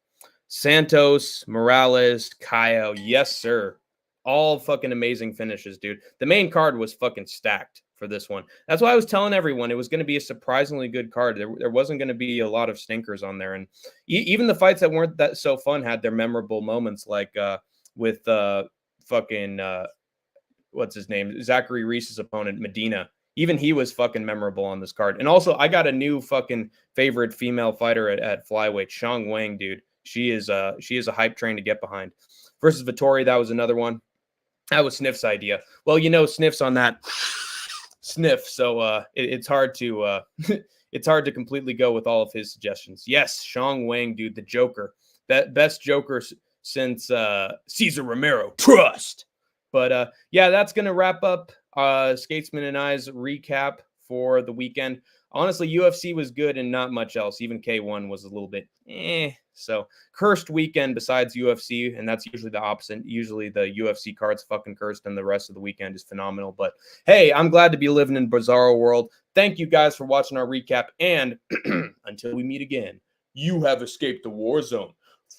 Santos, Morales, Caio. Yes, sir. All fucking amazing finishes, dude. The main card was fucking stacked for this one. That's why I was telling everyone it was going to be a surprisingly good card. There wasn't going to be a lot of stinkers on there. And even the fights that weren't that so fun had their memorable moments, like with what's his name? Zachary Reese's opponent, Medina. Even he was fucking memorable on this card. And also, I got a new fucking favorite female fighter at flyweight, Xiang Wang, dude. She is a hype train to get behind. Versus Vettori, that was another one. That was Sniff's idea. Well, Sniff's on that sniff, so it's hard to it's hard to completely go with all of his suggestions. Yes, Xiang Wang, dude, the Joker, best Joker since Cesar Romero. Trust. But yeah, that's gonna wrap up Skatesman and I's recap for the weekend. Honestly, UFC was good and not much else. Even K1 was a little bit So cursed weekend besides UFC, and that's usually the opposite. Usually the UFC card's fucking cursed and the rest of the weekend is phenomenal. But hey, I'm glad to be living in Bizarro world. Thank you guys for watching our recap, and until we meet again, you have escaped the war zone.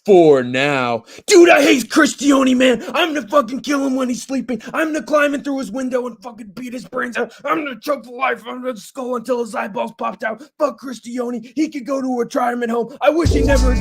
For now. Dude, I hate Cristioni, man. I'm gonna fucking kill him when he's sleeping. I'm gonna climb in through his window and fucking beat his brains out. I'm gonna choke the life out of his skull until his eyeballs popped out. Fuck Cristioni. He could go to a retirement home. I wish he never...